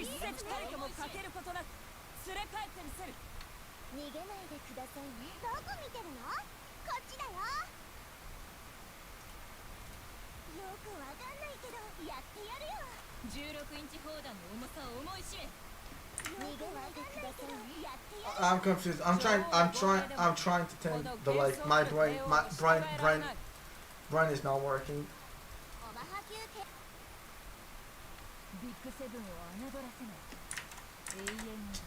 石たりともかけることなく連れ帰ってみせる。逃げないでくださいね。どこ見てるの？こっちだよ。よくわかんないけどやってやるよ。16インチ砲弾の重さを思い知れ。逃げないでくださいね。やってやる。 I'm confused. I'm trying to think the like my brain is not working. オマハ級系 ビッグセブンを侮らせない。永遠にだ。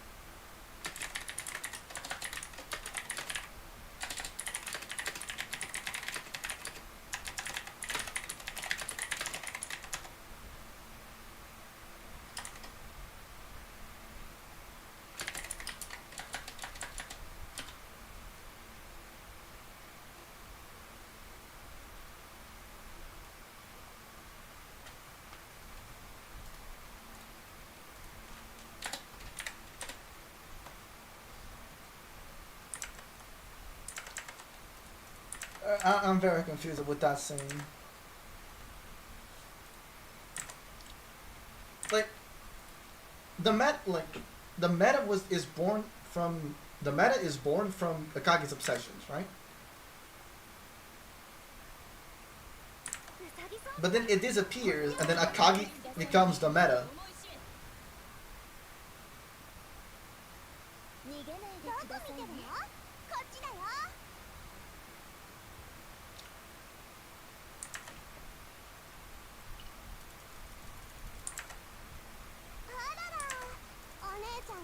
こ I'm very confused with that scene. Like the meta is born from Akagi's obsessions, right? But then it disappears, and then Akagi becomes the meta. 逃げないでくださいね。こっちだよ。あらら、お姉ちゃん。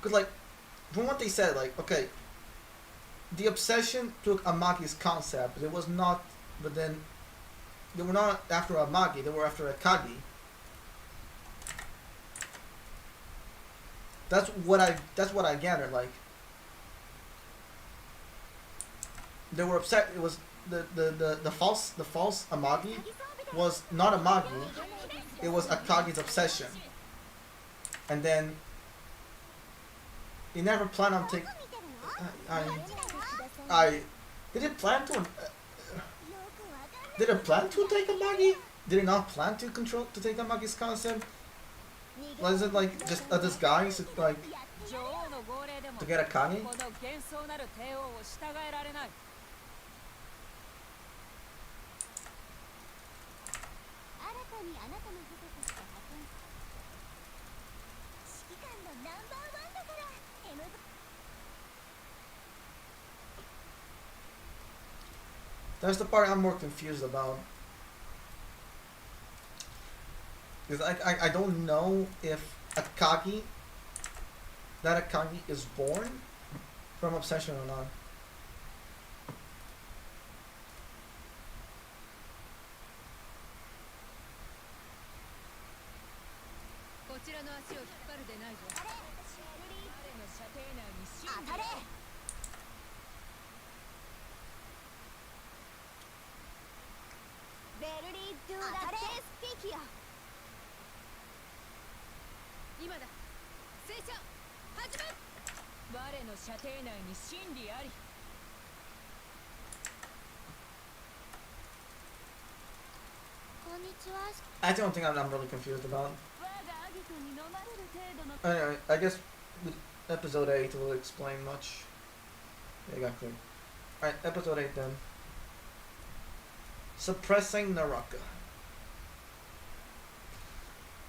Because like, from what they said, like, okay, the obsession took Amagi's concept, but it was not. But then they were not after Amagi; they were after Akagi. That's what I gathered. Like, they were upset. It was the false Amagi was not Amagi. It was Akagi's obsession, and then he never planned on taking. I did it plan to. Did it plan to take Amagi? Did it not plan to take Amagi's concept? Was it like just a disguise to, like, 女王の号令でも to get Akagi? この幻想なる帝王を従えられない。新たにあなたの部下として派遣。指揮官のナンバーワンだから。That's the part I'm more confused about. Because I don't know if Akagi is born from obsession or not. That's the only thing I'm really confused about. Anyway, I guess with episode 8 will explain much. Yeah, you got clear. Alright, episode 8 then. Suppressing Naraka.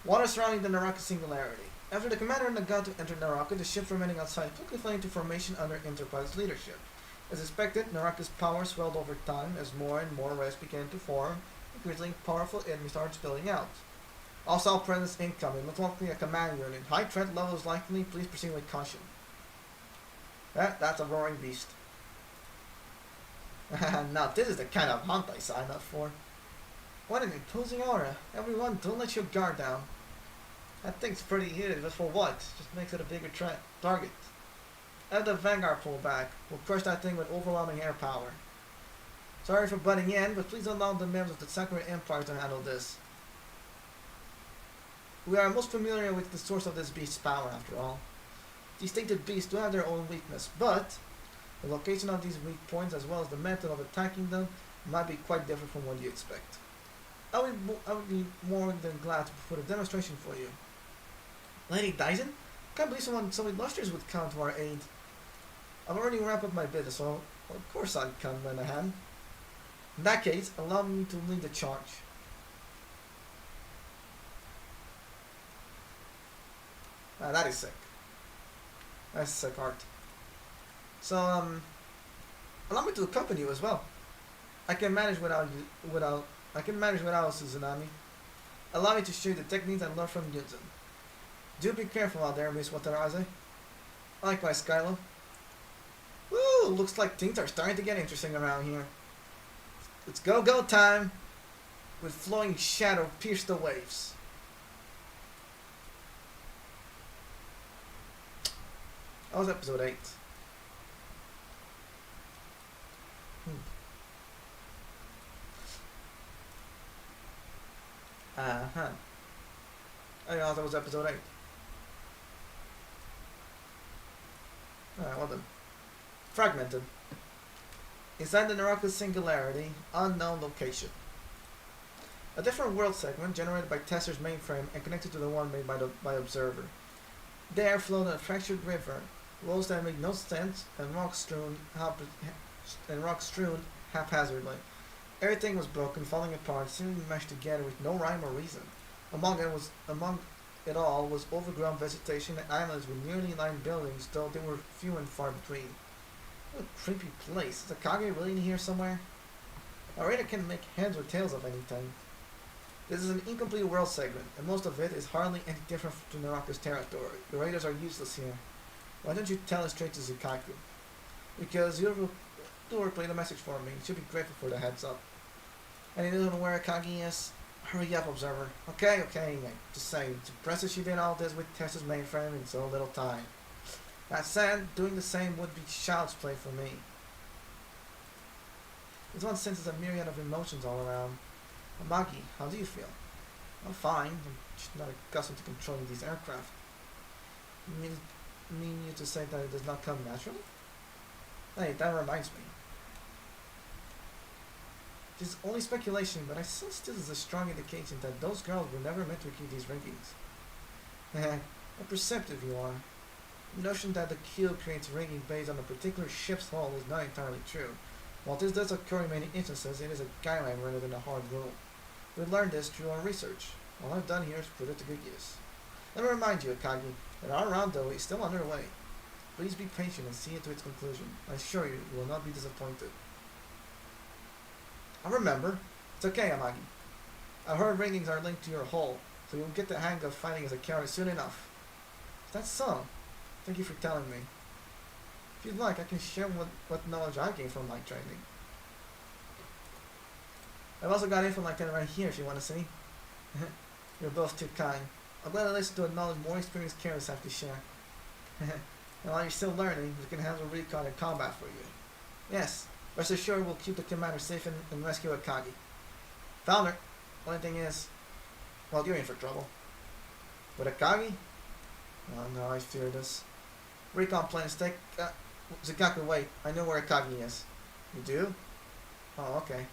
Water surrounding the Naraka singularity. After the commander and the god to enter Naraka, the ships remaining outside quickly fell into formation under Enterprise's leadership. As expected, Naraka's power swelled over time as more and more rest began to form. Increasingly powerful enemies started spilling out. Hostile presence incoming, most likely a command unit. High threat level is likely, please proceed with caution. That's a roaring beast. Now this is the kind of hunt I signed up for. What an imposing aura. Everyone, don't let your guard down. That thing's pretty huge, but for what? Just makes it a bigger target. Let the Vanguard pull back. We'll crush that thing with overwhelming air power. Sorry for butting in, but please allow the members of the Sakura Empire to handle this. We are most familiar with the source of this beast's power, after all. These stated beasts do have their own weakness, but the location of these weak points, as well as the method of attacking them, might be quite different from what you expect. I would be more than glad to put a demonstration for you. Lady Dyson? Can't believe someone so illustrious would come to our aid. I've already wrapped up my business, so of course I'd come lend a hand. In that case, allow me to lead the charge. That is sick. That's sick art. So, allow me to accompany you as well. I can manage without Suzunami. Allow me to show you the techniques I learned from Yunzun. Do be careful out there, Miss Wataraze. Likewise, Skylo. Woo! Looks like things are starting to get interesting around here. It's go-go time! With flowing shadow pierce the waves. That was episode 8. Uh-huh. I thought that was episode 8. Alright, well then. Fragmented. Inside the Naraka Singularity, unknown location. A different world segment generated by Tesser's mainframe and connected to the one made by Observer. There flowed a fractured river, roads that make no sense, and rock strewn haphazardly. Everything was broken, falling apart, seemingly meshed together with no rhyme or reason. Among it all was overgrown vegetation and islands with nearly lined buildings, though they were few and far between. What a creepy place. Is Akage really in here somewhere? Our radar can't make heads or tails of anything. This is an incomplete world segment, and most of it is hardly any different to Naraka's territory. The raiders are useless here. Why don't you tell it straight to Zukaku? Because you'll play the message for me. You should be grateful for the heads up. And you don't know where Akage is? Hurry up, Observer. Okay, just saying. It's impressive she did all this with Tessa's mainframe in so little time. That said, doing the same would be child's play for me. This one senses a myriad of emotions all around. Amagi, how do you feel? I'm fine. I'm just not accustomed to controlling these aircraft. You mean you to say that it does not come naturally? Hey, that reminds me. It is only speculation, but I sense this is a strong indication that those girls were never meant to keep these riggings. How perceptive you are. The notion that the keel creates rigging based on a particular ship's hull is not entirely true. While this does occur in many instances, it is a guideline rather than a hard rule. We learned this through our research. All I've done here is put it to good use. Let me remind you, Akagi, that our rondo is still underway. Please be patient and see it to its conclusion. I assure you, you will not be disappointed. I remember. It's okay, Amagi. I heard riggings are linked to your hull, so you'll get the hang of fighting as a carrier soon enough. Is that so? Thank you for telling me. If you'd like, I can share what knowledge I gained from my training. I've also got info like that right here if you want to see. You're both too kind. I'm glad to listen to a knowledge more experienced carriers have to share. And while you're still learning, we can handle recon and combat for you. Yes, rest assured we'll keep the commander safe and rescue Akagi. Found her. Only thing is, well, you're in for trouble. With Akagi? Oh no, I fear this. Recon plans take... Zukaku, wait. I know where Akagi is. You do? Oh, okay.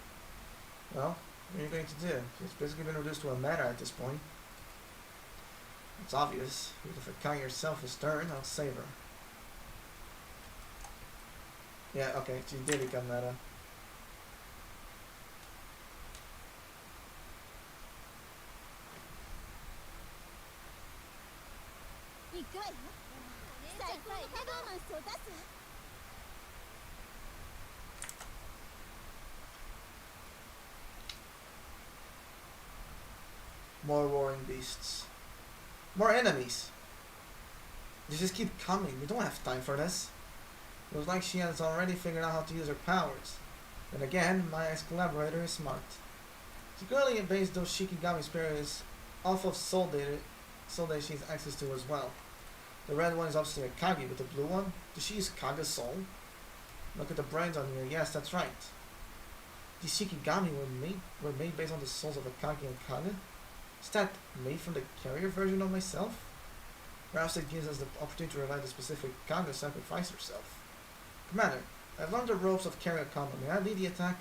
Well, what are you going to do? She's basically been reduced to a matter at this point. It's obvious. If Akagi herself is stern, I'll save her. Yeah, okay, she did become meta. More roaring beasts. More enemies. They just keep coming. We don't have time for this. It was like she has already figured out how to use her powers. Then again, my ex-collaborator is smart. She clearly based those Shikigami spirits off of soul data she has access to as well. The red one is obviously a Kage, but the blue one? Does she use Kage's soul? Look at the brains on here. Yes, that's right. These Shikigami were made based on the souls of Akagi and Kage? Is that made from the carrier version of myself? Perhaps it gives us the opportunity to revive the specific Kage sacrifice herself. Commander, I've learned the ropes of carrier combat. May I lead the attack?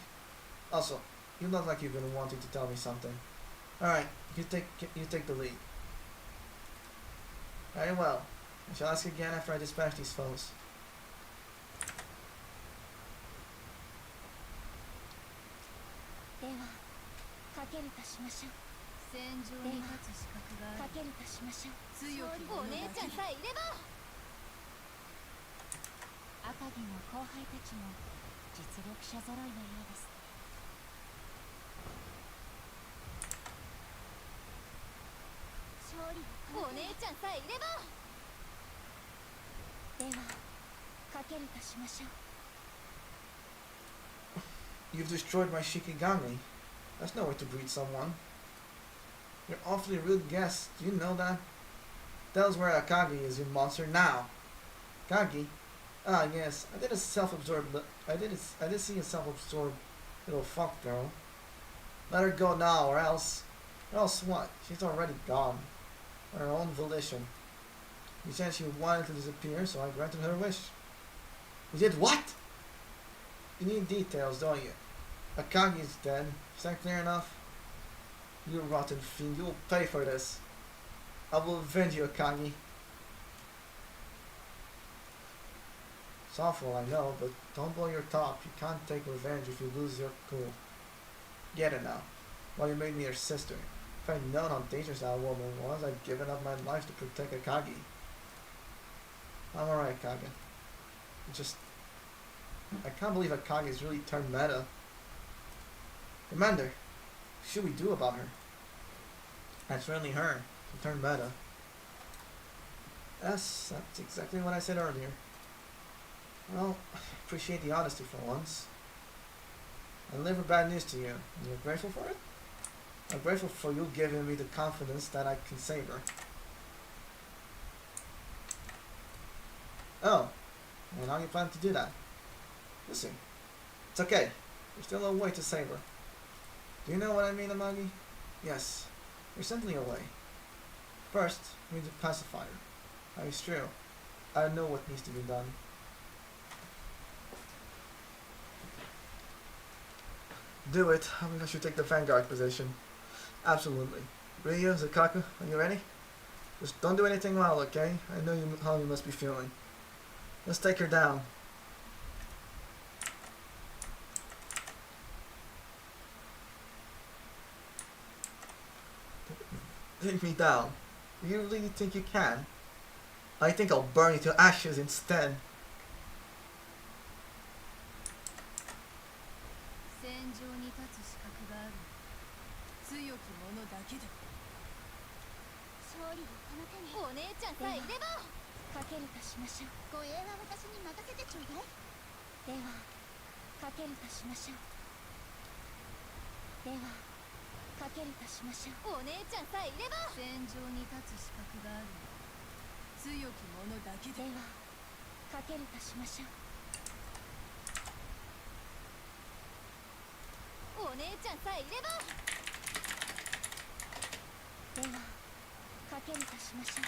Also, you look like you've been wanting to tell me something. Alright, you take the lead. Very well. I shall ask again after I dispatch these foes. You've destroyed my Shikigami. That's no way to greet someone. You're awfully rude guest. Do you know that? Tell us where Akagi is, you monster, now. Akagi? Ah, yes. I did see a self-absorbed little fuck girl. Let her go now, or else what? She's already gone. On her own volition. You said she wanted to disappear, so I granted her wish. You did what? You need details, don't you? Akagi is dead. Is that clear enough? You rotten fiend, you will pay for this. I will avenge you, Akagi. It's awful, I know, but don't blow your top. You can't take revenge if you lose your cool. Get it now. Well, you made me your sister. If I'd known how dangerous that woman was, I'd given up my life to protect Akagi. I'm alright, Akagi. I can't believe Akagi's really turned meta. Commander, what should we do about her? That's really her. She turned meta. Yes, that's exactly what I said earlier. Well, I appreciate the honesty for once. I deliver bad news to you. You're grateful for it? I'm grateful for you giving me the confidence that I can save her. Oh, and how do you plan to do that? Listen, it's okay. There's still a way to save her. Do you know what I mean, Amagi? Yes, there's simply a way. First, we need to pacify her. That is true. I know what needs to be done. Do it. I think I should take the vanguard position. Absolutely. Ryu, Zakaku, are you ready? Just don't do anything wild, okay? I know how you must be feeling. Let's take her down. Take me down. You really think you can? I think I'll burn you to ashes instead. 戦場に立つ資格がある強き者だけだ勝利をこの手にお姉ちゃんさえいればかけるとしましょう。護衛は私に任せてちょうだい。ではかけるとしましょう。ではかけるとしましょう。お姉ちゃんさえいれば戦場に立つ資格がある強き者だけだではかけるとしましょう。お姉ちゃんさえいればではかけるとしましょう。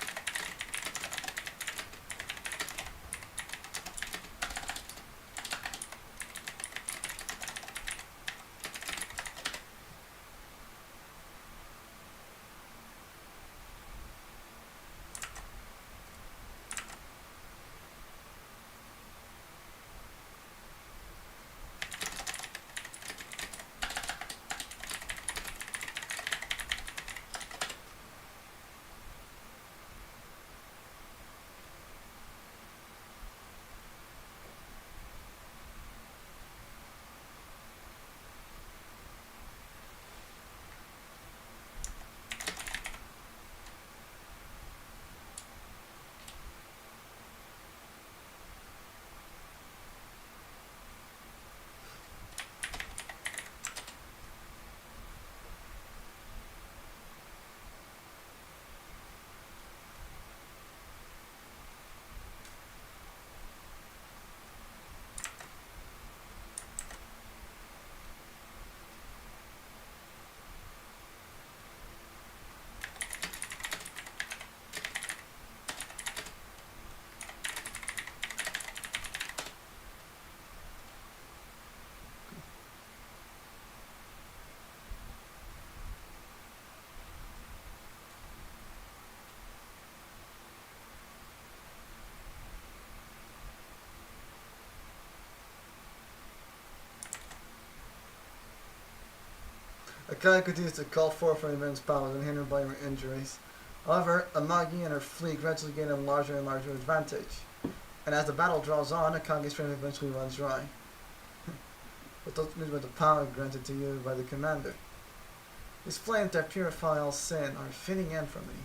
Akagi continues to call forth her immense powers unhindered by her injuries. However, Amagi and her fleet gradually gain a larger and larger advantage. And as the battle draws on, Akagi's strength eventually runs dry. But those means by the power granted to you by the commander. These flames that purify all sin are a fitting end for me.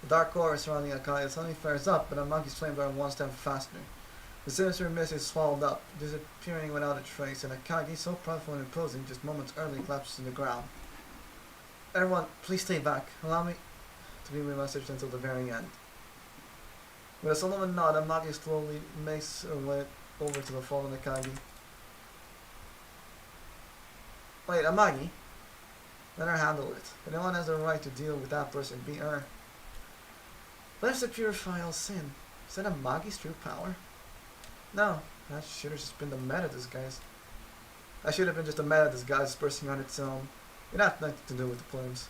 The dark aura surrounding Akagi suddenly flares up, but Amagi's flames are one step faster. The sinister mist is swallowed up, disappearing without a trace, and Akagi, so powerful and imposing, just moments earlier collapses to the ground. Everyone, please stay back. Allow me to give my message until the very end. With a solemn nod, Amagi slowly makes her way over to the fallen Akagi. Wait, Amagi? Let her handle it. If anyone has the right to deal with that person, be her. Lives to purify all sin. Is that Amagi's true power? No, That should have just been the meta disguise. That should have been just a meta disguise bursting on its own. It had nothing to do with the flames.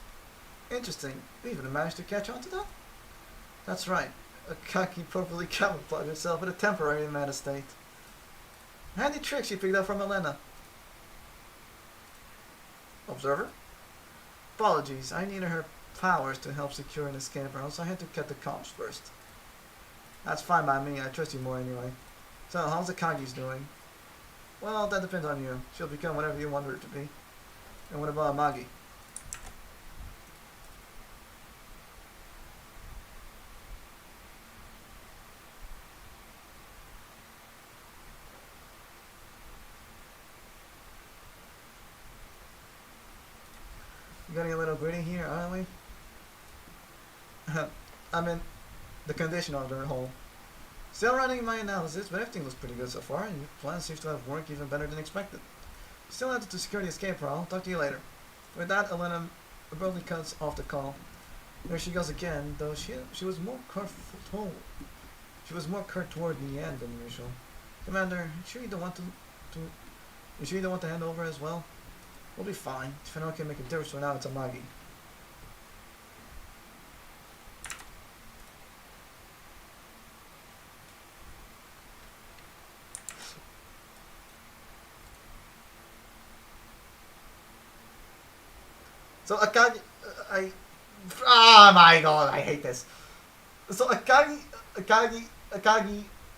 Interesting. We even managed to catch on to that? That's right. Akagi properly camouflaged herself in a temporary meta state. Handy trick she picked up from Elena. Observer? Apologies, I needed her powers to help secure an escape route, so I had to cut the comms first. That's fine by me, I trust you more anyway. So, how's Akagi's doing? Well, that depends on you. She'll become whatever you want her to be. And what about Magi? Getting a little gritty here, aren't we? I mean, the condition of their hole. Still running my analysis, but everything looks pretty good so far, and your plan seems to have worked even better than expected. Still have to secure the escape route. Talk to you later. With that, Elena abruptly cuts off the call. There she goes again, though she was more curt toward the end than usual. Commander, you sure you don't want to hand over as well? We'll be fine. If anyone can make a difference for now, it's a Magi. So Akagi, oh my god, I hate this. So Akagi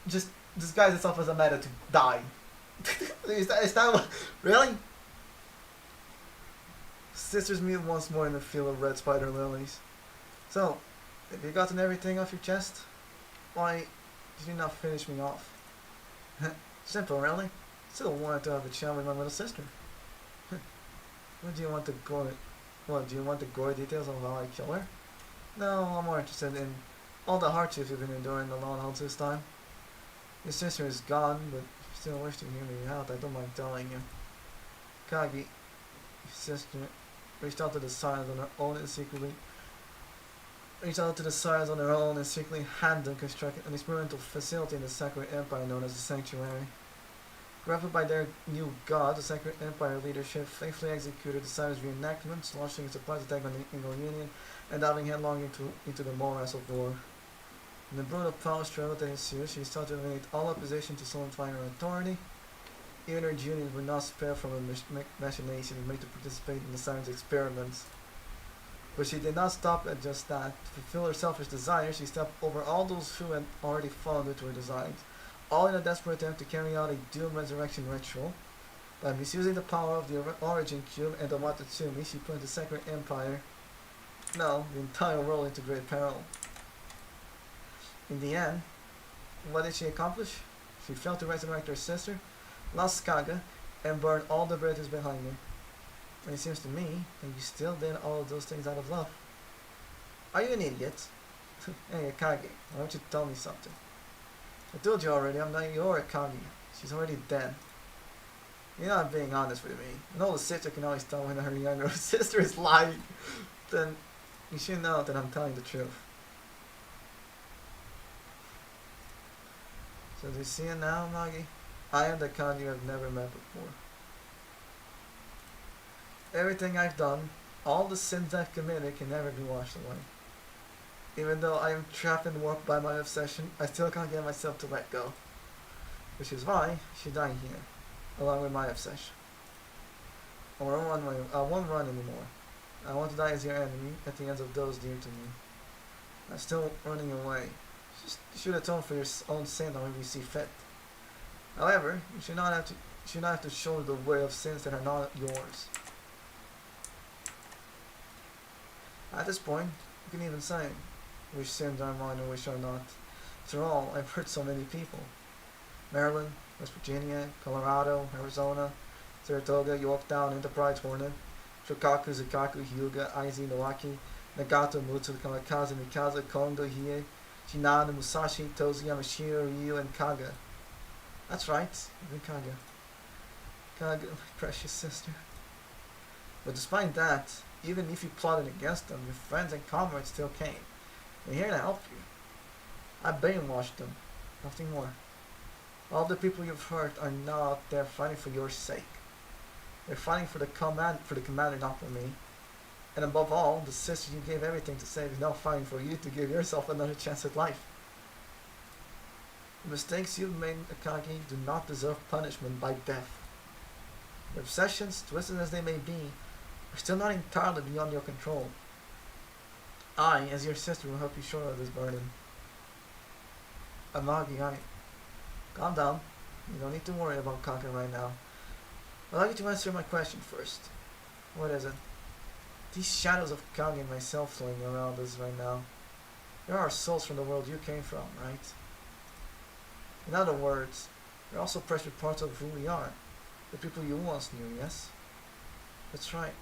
just disguised itself as a meta to die. is that what, really? Sisters meet once more in the field of red spider lilies. So, have you gotten everything off your chest? Why did you not finish me off? Simple, really. Still wanted to have a chat with my little sister. What do you want to go? What, do you want the gory details of how I kill her? No, I'm more interested in all the hardships you've been enduring alone all this time. Your sister is gone, but if you still wish to hear me out, I don't mind telling you. Kagi, your sister, reached out to the science on her own and secretly hand and constructed an experimental facility in the Sacred Empire known as the Sanctuary. Grappled by their new god, the Sacred Empire leadership faithfully executed the Cyrus reenactments, launching a surprise attack on the Ingo Union and diving headlong into the morass of war. In the brutal power struggle that ensued, she sought to eliminate all opposition to solidifying her authority. Even her juniors were not spared from her machination and made to participate in the Cyrus experiments. But she did not stop at just that. To fulfill her selfish desire, she stepped over all those who had already fallen into her designs, all in a desperate attempt to carry out a doomed resurrection ritual. By misusing the power of the Origin Cube and the Watatsumi, she put the Sacred Empire, no, the entire world into great peril. In the end, what did she accomplish? She failed to resurrect her sister, lost Kaga, and burned all the bridges behind her. And it seems to me that you still did all of those things out of love. Are you an idiot? Hey, Akagi, why don't you tell me something? I told you already, I'm not your Akagi. She's already dead. You're not being honest with me. An older sister can always tell when her younger sister is lying. Then you should know that I'm telling the truth. So do you see it now, Magi? I am the Akagi you have never met before. Everything I've done, all the sins I've committed can never be washed away. Even though I am trapped in warp by my obsession, I still can't get myself to let go. Which is why she died here, along with my obsession. I won't run anymore. I want to die as your enemy at the hands of those dear to me. I'm still running away. You should atone for your own sin however you see fit. However, you should not have to shoulder the weight of sins that are not yours. At this point, you can even say which sins are mine and which are not. After all, I've hurt so many people. Maryland, West Virginia, Colorado, Arizona, Saratoga, Yorktown, Enterprise, Hornet, Shokaku, Zukaku, Hyuga, Aizu, Nowaki, Nagato, Mutsu, Kamikaze, Mikaze, Kondo, Hiei, Shinada, Musashi, Tozu, Yamashiro, Ryu, and Kaga. That's right, even Kaga. Kaga, my precious sister. But despite that, even if you plotted against them, your friends and comrades still came. They're here to help you. I brainwashed them. Nothing more. All the people you've hurt are not there fighting for your sake. They're fighting for the commander, not for me. And above all, the sister you gave everything to save is now fighting for you to give yourself another chance at life. The mistakes you've made, Akagi, do not deserve punishment by death. Your obsessions, twisted as they may be, are still not entirely beyond your control. I, as your sister, will help you shore of this burden. Amagi, calm down. You don't need to worry about Kaka right now. I'd like you to answer my question first. What is it? These shadows of Kage and myself floating around us right now. There are souls from the world you came from, right? In other words, they're also precious parts of who we are. The people you once knew, yes? That's right.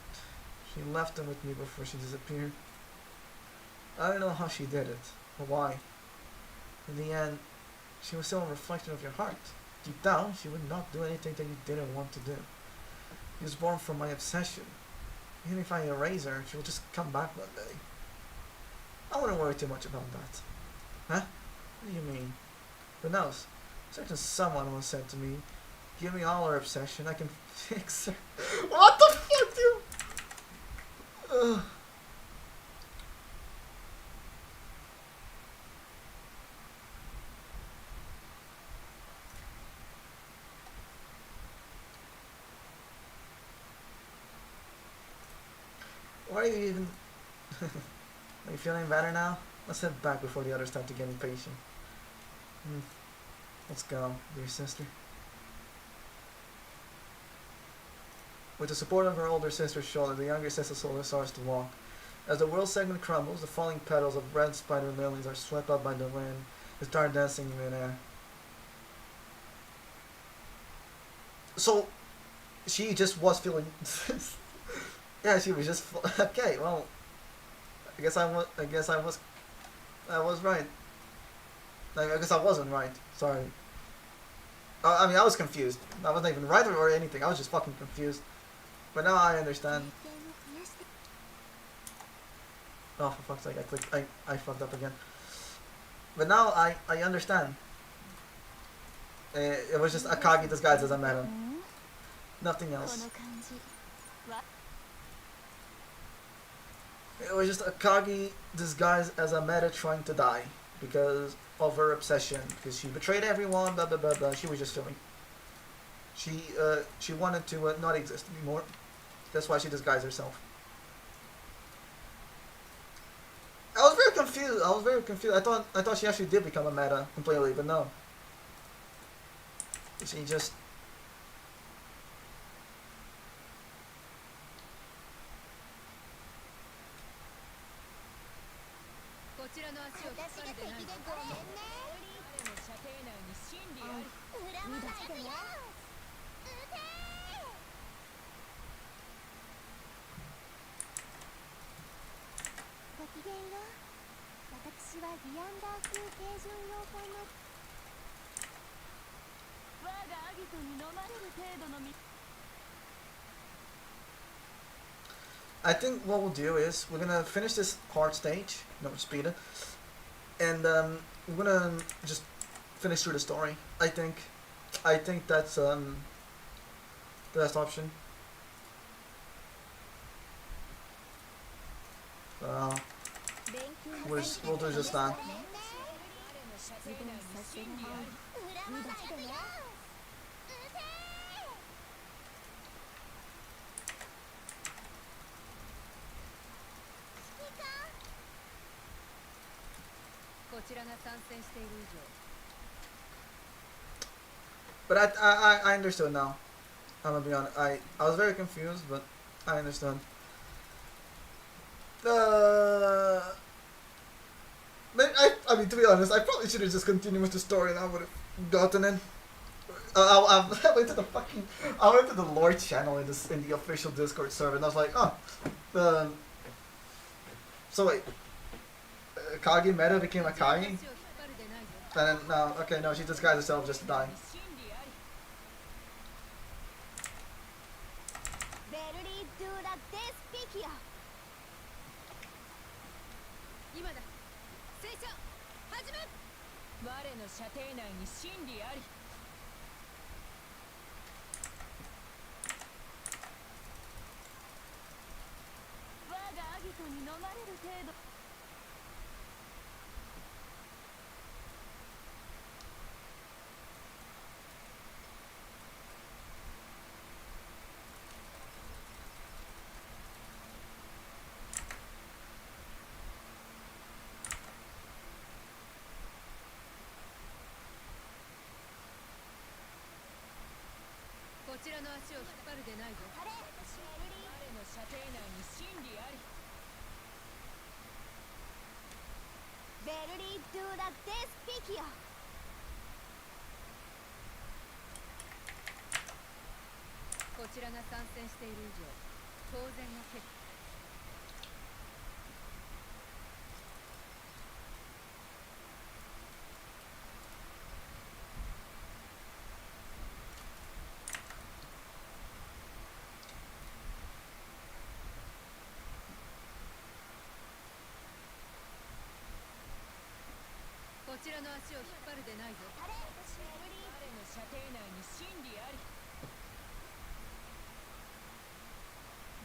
She left them with me before she disappeared. I don't know how she did it, or why. In the end, she was still a reflection of your heart. Deep down, she would not do anything that you didn't want to do. She was born from my obsession. Even if I erase her, she will just come back one day. I wouldn't worry too much about that. Huh? What do you mean? Who knows? Certain someone once said to me, give me all her obsession, I can fix her. What the fuck, dude? Ugh. Why are you even... Are you feeling better now? Let's head back before the others start to get impatient. Let's go, dear sister. With the support of her older sister's shoulder, the younger sister slowly starts to walk. As the world segment crumbles, the falling petals of red spider lilies are swept up by the wind and start dancing in midair. So, she just was feeling... Yeah, she was just okay. Well, I guess I was right. Like, I guess I wasn't right. Sorry. I mean, I was confused. I wasn't even right or anything. I was just fucking confused. But now I understand. Oh, for fuck's sake! I fucked up again. But now I understand. It was just Akagi disguised as a meta. Nothing else. It was just Akagi disguised as a meta trying to die because of her obsession. Because she betrayed everyone, blah blah blah blah. She was just feeling. She wanted to not exist anymore. That's why she disguised herself. I was very confused. I thought she actually did become a meta completely, but no. She just. I think what we'll do is we're gonna finish this hard stage, no speed it, and we're gonna just finish through the story. I think that's the best option. We'll do just that. But I understood now. I'm gonna be honest. I was very confused, but I understood. But I mean, to be honest, I probably should have just continued with the story and I would have gotten it. I went to the lore channel in the official Discord server and I was like, oh, so wait, Kage meta became a Kage? And then, no, okay, no, she disguised herself just to die. まれる程度。こちらの足を引っ張るでないぞ。我の射程内に真理あり。ベルリー・ドゥ・ラ・デスピキア。こちらが参戦している以上当然の結果。こちらの足を引っ張るでないぞ。我の射程内に真理あり。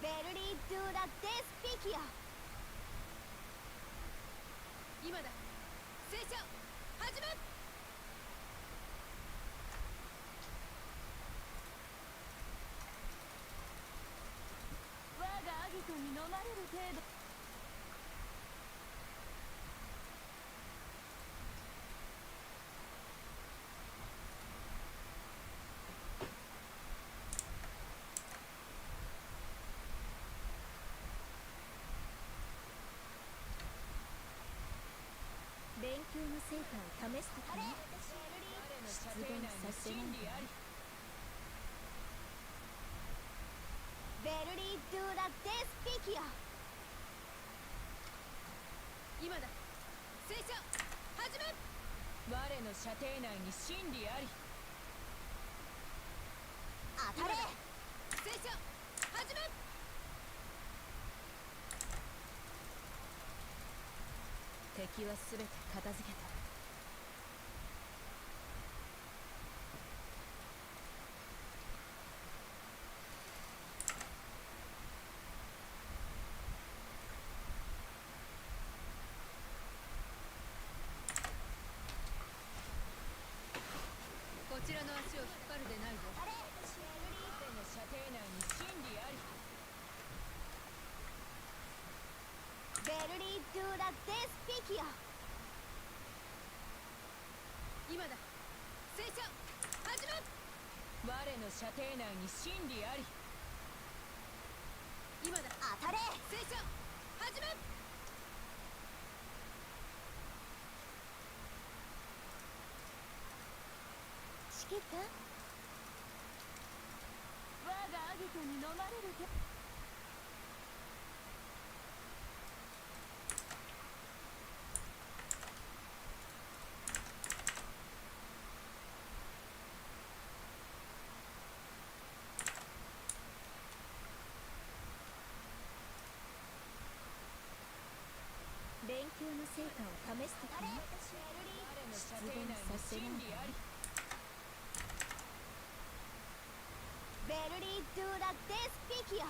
ベルリー・ドゥ・ラ・デスピキア。今だ。聖書始め。我がアギトに飲まれる程度。勉強の成果を試すときに出現させないで。ベルリー・ドゥ・ラ・デスピキア。今だ。聖書始め。我の射程内に真理あり。当たれ。聖書始め。敵は全て片付けた。こちらの足を引っ張るでないぞ。我の射程内に真理あり。ベルリー・ドゥ・ラ・デスピキア。今だ。聖書始め。我の射程内に真理あり。今だ。当たれ。聖書始め。指揮官、我がアギトに飲まれるで。勉強の成果を試すときに我の射程内に真理あり。ベルリー・ドゥ・ラ・デスピキア。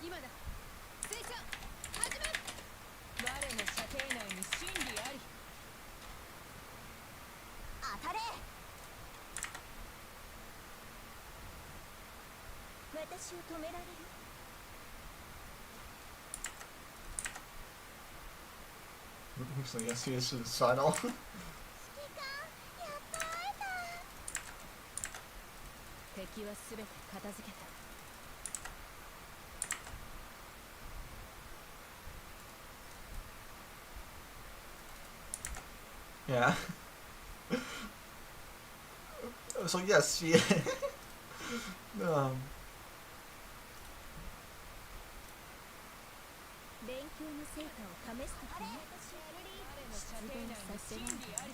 今だ。聖書始め。我の射程内に真理あり。当たれ。私を止められる？为什么要先是酸哦？指揮官、やっと会えた。敵は全て片付けた。Yeah. So yes, she. um, 勉強の成果を試すときに我の射程内に真理あり。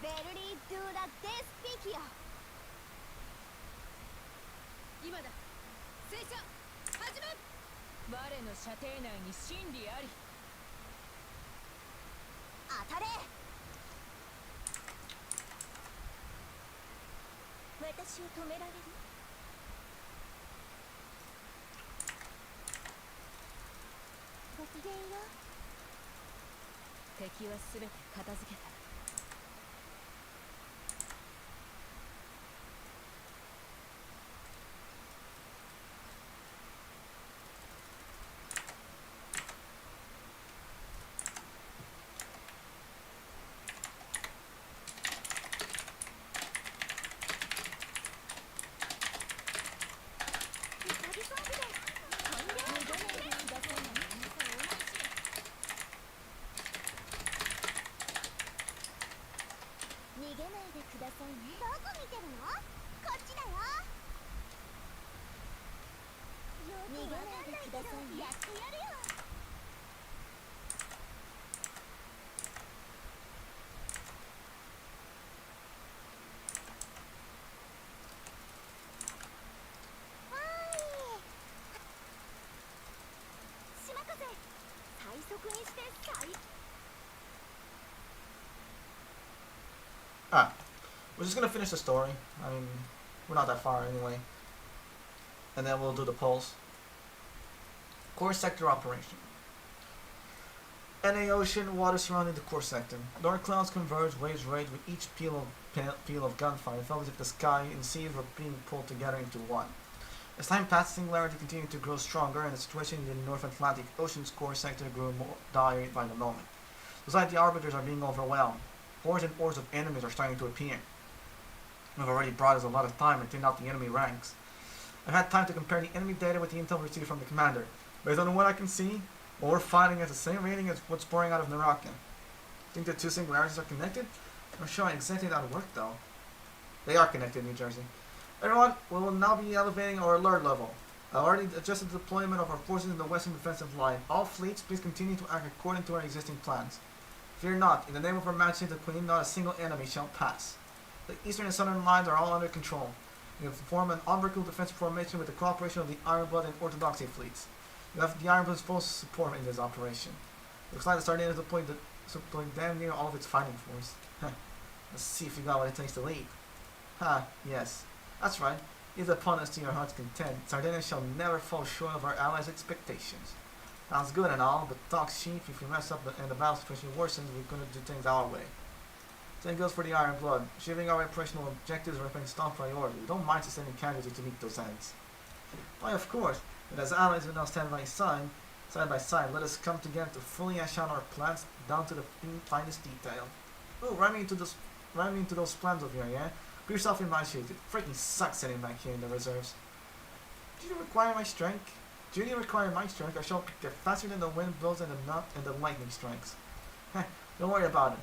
ベルリー・ドゥ・ラ・デスピキア。今だ。聖書始め。我の射程内に真理あり。当たれ。私を止められる？よ。敵は全て片付けた。急ぎソングで完了させてくださいね。逃げないでくださいね。どこ見てるの？こっちだよ。逃げないでくださいね。やってやるよ。わーい。島風最速にして最 Ah, we're just gonna finish the story. I mean, we're not that far anyway. And then we'll do the polls. Core sector operation. NA ocean, water surrounding the core sector. Dark clouds converge, waves rage with each peal of gunfire. It felt as if the sky and seas were being pulled together into one. As time passed, singularity continued to grow stronger, and the situation in the North Atlantic Ocean's core sector grew more dire by the moment. Society arbiters are being overwhelmed. Hordes and hordes of enemies are starting to appear. We've already brought us a lot of time and thinned out the enemy ranks. I've had time to compare the enemy data with the intel received from the commander. Based on what I can see, well, we're fighting at the same rating as what's pouring out of Naraka. Think the two singularities are connected? I'm not sure exactly how that worked though. They are connected, New Jersey. Everyone, we will now be elevating our alert level. I already adjusted the deployment of our forces in the western defensive line. All fleets, please continue to act according to our existing plans. Fear not, in the name of Her Majesty the Queen, not a single enemy shall pass. The eastern and southern lines are all under control. We have formed an unbreakable defensive formation with the cooperation of the Ironblood and Orthodoxy fleets. You have the Ironblood's full support in this operation. Looks like the Sardines deployed damn near all of its fighting force. Let's see if you got what it takes to lead. Yes. That's right. Either upon us to your heart's content, Sardinia shall never fall short of our allies' expectations. Sounds good and all, but talk cheap. If you mess up and the battle situation worsens, we're going to do things our way. Same goes for the Iron Blood. Achieving our operational objectives remains top priority. We don't mind sustaining casualties to meet those ends. Why, of course, but as allies we now stand by side by side, let us come together to fully ash out our plans down to the finest detail. Ooh, run me into those plans over here, yeah? Put yourself in my shoes. It freaking sucks sitting back here in the reserves. Do you require my strength? Do you require my strength? I shall get faster than the wind blows and the lightning strikes. Don't worry about it.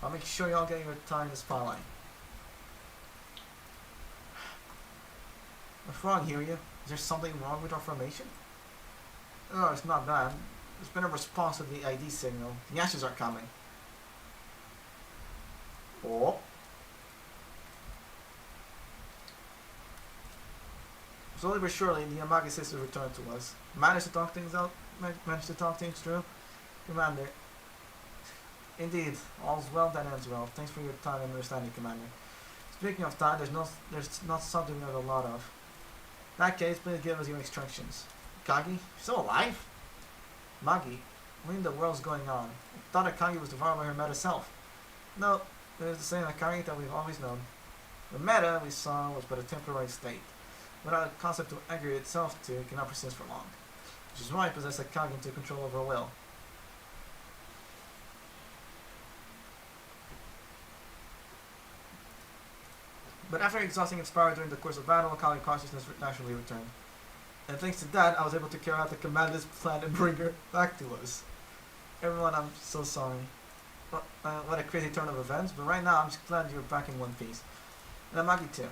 I'll make sure y'all get your time in the spotlight. What's wrong, hear you? Is there something wrong with our formation? Oh, it's not bad. There's been a response to the ID signal. The ashes are coming. Oh. Slowly but surely, the Yamagi sisters returned to us. Managed to talk things through. Commander. Indeed, all's well that ends well. Thanks for your time and understanding, Commander. Speaking of time, there's not something we have a lot of. In that case, please give us your instructions. Kagi, still alive? Magi, what in the world's going on? I thought Akagi was devoured by her meta self. No, it was the same Akagi that we've always known. The meta we saw was but a temporary state. Without a concept to anchor itself to, it cannot persist for long. Which is why it possesses Akagi to control over will. But after exhausting its power during the course of battle, Akagi consciousness naturally returned. And thanks to that, I was able to carry out the commander's plan and bring her back to us. Everyone, I'm so sorry. What a crazy turn of events, but right now I'm just glad you're back in one piece. And Amagi too.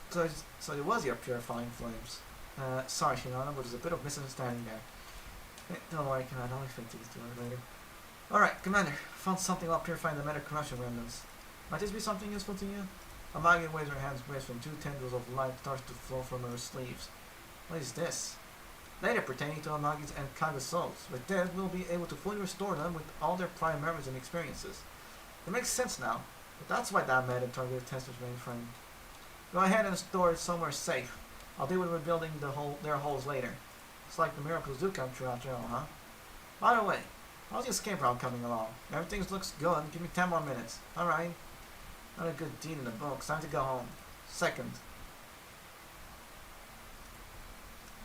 So it was your purifying flames. Sorry, Shinano, but there's a bit of misunderstanding there. Don't worry, Commander, I'll explain things to her later. Alright, Commander, found something while purifying the meta corruption remnants. Might this be something useful to you? Amagi waves her hands gracefully and 2 tendrils of light starts to flow from her sleeves. What is this? Data pertaining to Amagi's and Kaga's souls. With this, we'll be able to fully restore them with all their prior memories and experiences. It makes sense now, but that's why that meta targeted testers mainframe. Go ahead and store it somewhere safe. I'll deal with rebuilding their holes later. It's like the miracles do come true after all, huh? By the way, how's the escape route coming along? Everything looks good. Give me 10 more minutes. Alright. Not a good deed in the books. Time to go home. Second.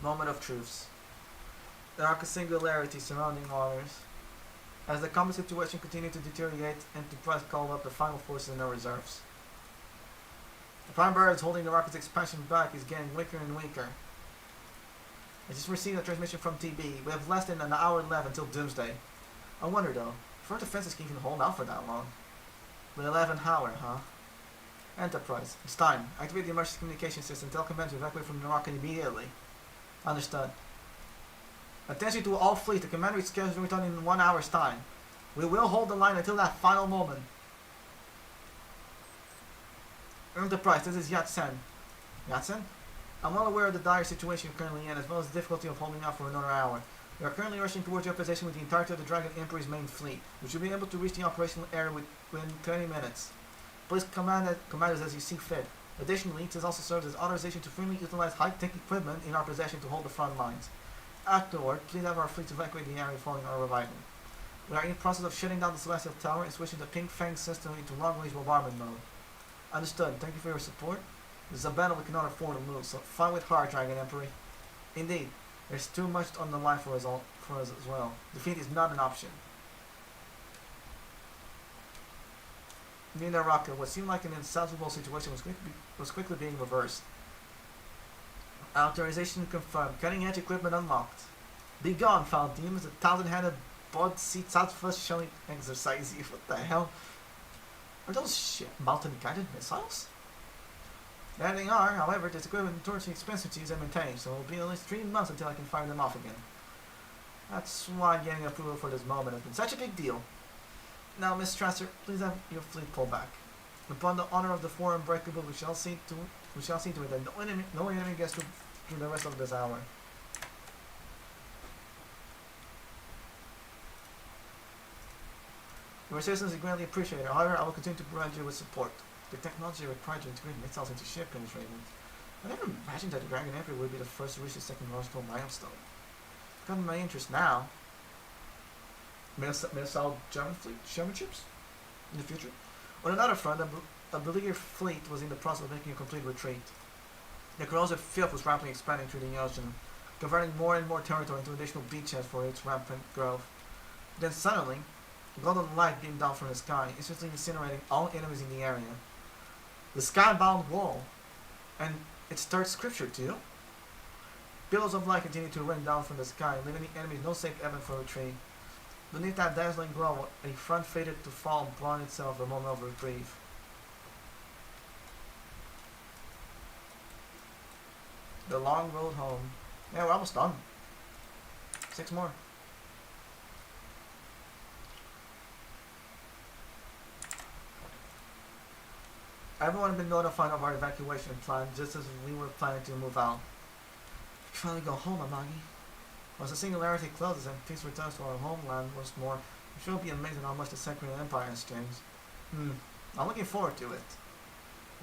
Moment of truths. There are singularities surrounding waters. As the combat situation continued to deteriorate, Enterprise called up the final forces in their reserves. The prime bird holding the rocket's expansion back is getting weaker and weaker. I just received a transmission from TB. We have less than an hour left until doomsday. I wonder though, if our defenses can even hold out for that long. The 11th hour, huh? Enterprise, it's time. Activate the emergency communication system. Tell command to evacuate from the rocket immediately. Understood. Attention to all fleet. The commander is scheduled to return in 1 hour's time. We will hold the line until that final moment. Enterprise, this is Yatsen. Yatsen? I'm well aware of the dire situation you're currently in, as well as the difficulty of holding out for another hour. We are currently rushing towards your position with the entirety of the Dragon Emperor's main fleet. We should be able to reach the operational area within 20 minutes. Please command us as you see fit. Additionally, this also serves as authorization to freely utilize high-tech equipment in our possession to hold the front lines. Afterward, please have our fleet evacuate the area following our revival. We are in the process of shutting down the Celestial Tower and switching the Pink Fang system into long-range bombardment mode. Understood. Thank you for your support. This is a battle we cannot afford to lose, so fight with heart, Dragon Emperor. Indeed, there's too much on the line for us as well. Defeat is not an option. Near the rocket, what seemed like an insalvable situation was quickly being reversed. Authorization confirmed. Cutting-edge equipment unlocked. Be gone, foul demons. The 1,000-headed bud seats out first showing exercise you. What the hell? Are those mountain-guided missiles? There they are. However, this equipment is notoriously expensive to use and maintain, so it will be at least 3 months until I can fire them off again. That's why getting approval for this moment has been such a big deal. Now, Miss Strasser, please have your fleet pull back. Upon the honor of the four unbreakable, we shall see to it that no enemy gets through the rest of this hour. Your assistance is greatly appreciated. However, I will continue to provide you with support. The technology required to integrate missiles into ship penetration. I never imagined that the Dragon Emperor would be the first to reach the technological milestone. Got my interest now. Missile German ships in the future. On another front, a beleaguered fleet was in the process of making a complete retreat. The corrosive filth was rapidly expanding through the ocean, converting more and more territory into additional beachheads for its rampant growth. Then suddenly, a golden light beamed down from the sky, instantly incinerating all enemies in the area. The skybound wall, and it starts scripture too. Billows of light continued to rain down from the sky, leaving the enemies no safe haven for retreat. Beneath that dazzling glow, a front faded to fall, brought itself a moment of reprieve. The long road home. Yeah, we're almost done. 6 more. Everyone had been notified of our evacuation plan just as we were planning to move out. We finally go home, Amagi. Once the singularity closes and peace returns to our homeland once more, it will be amazing how much the Sacred Empire has changed. I'm looking forward to it.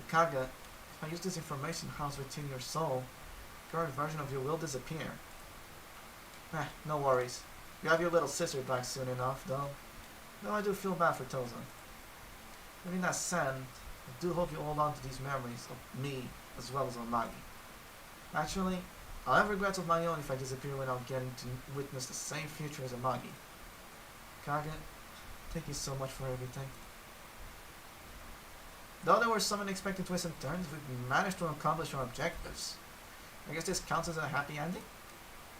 Kaga, if I use this information housed within your soul, the current version of you will disappear. No worries. You have your little sister back soon enough, though. Though I do feel bad for Toza. Having that said, I do hope you hold on to these memories of me as well as Amagi. Naturally, I'll have regrets of my own if I disappear without getting to witness the same future as Amagi. Kaga, thank you so much for everything. Though there were some unexpected twists and turns, we've managed to accomplish our objectives. I guess this counts as a happy ending?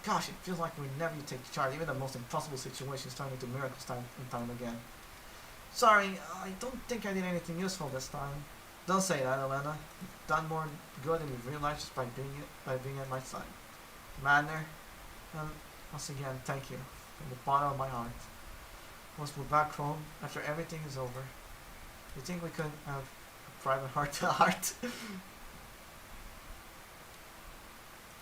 Gosh, it feels like whenever you take charge, even the most impossible situations turn into miracles time and time again. Sorry, I don't think I did anything useful this time. Don't say that, Elena. You've done more good than you've realized just by being at my side. Commander, once again, thank you from the bottom of my heart. Once we're back home, after everything is over, you think we could have a private heart-to-heart?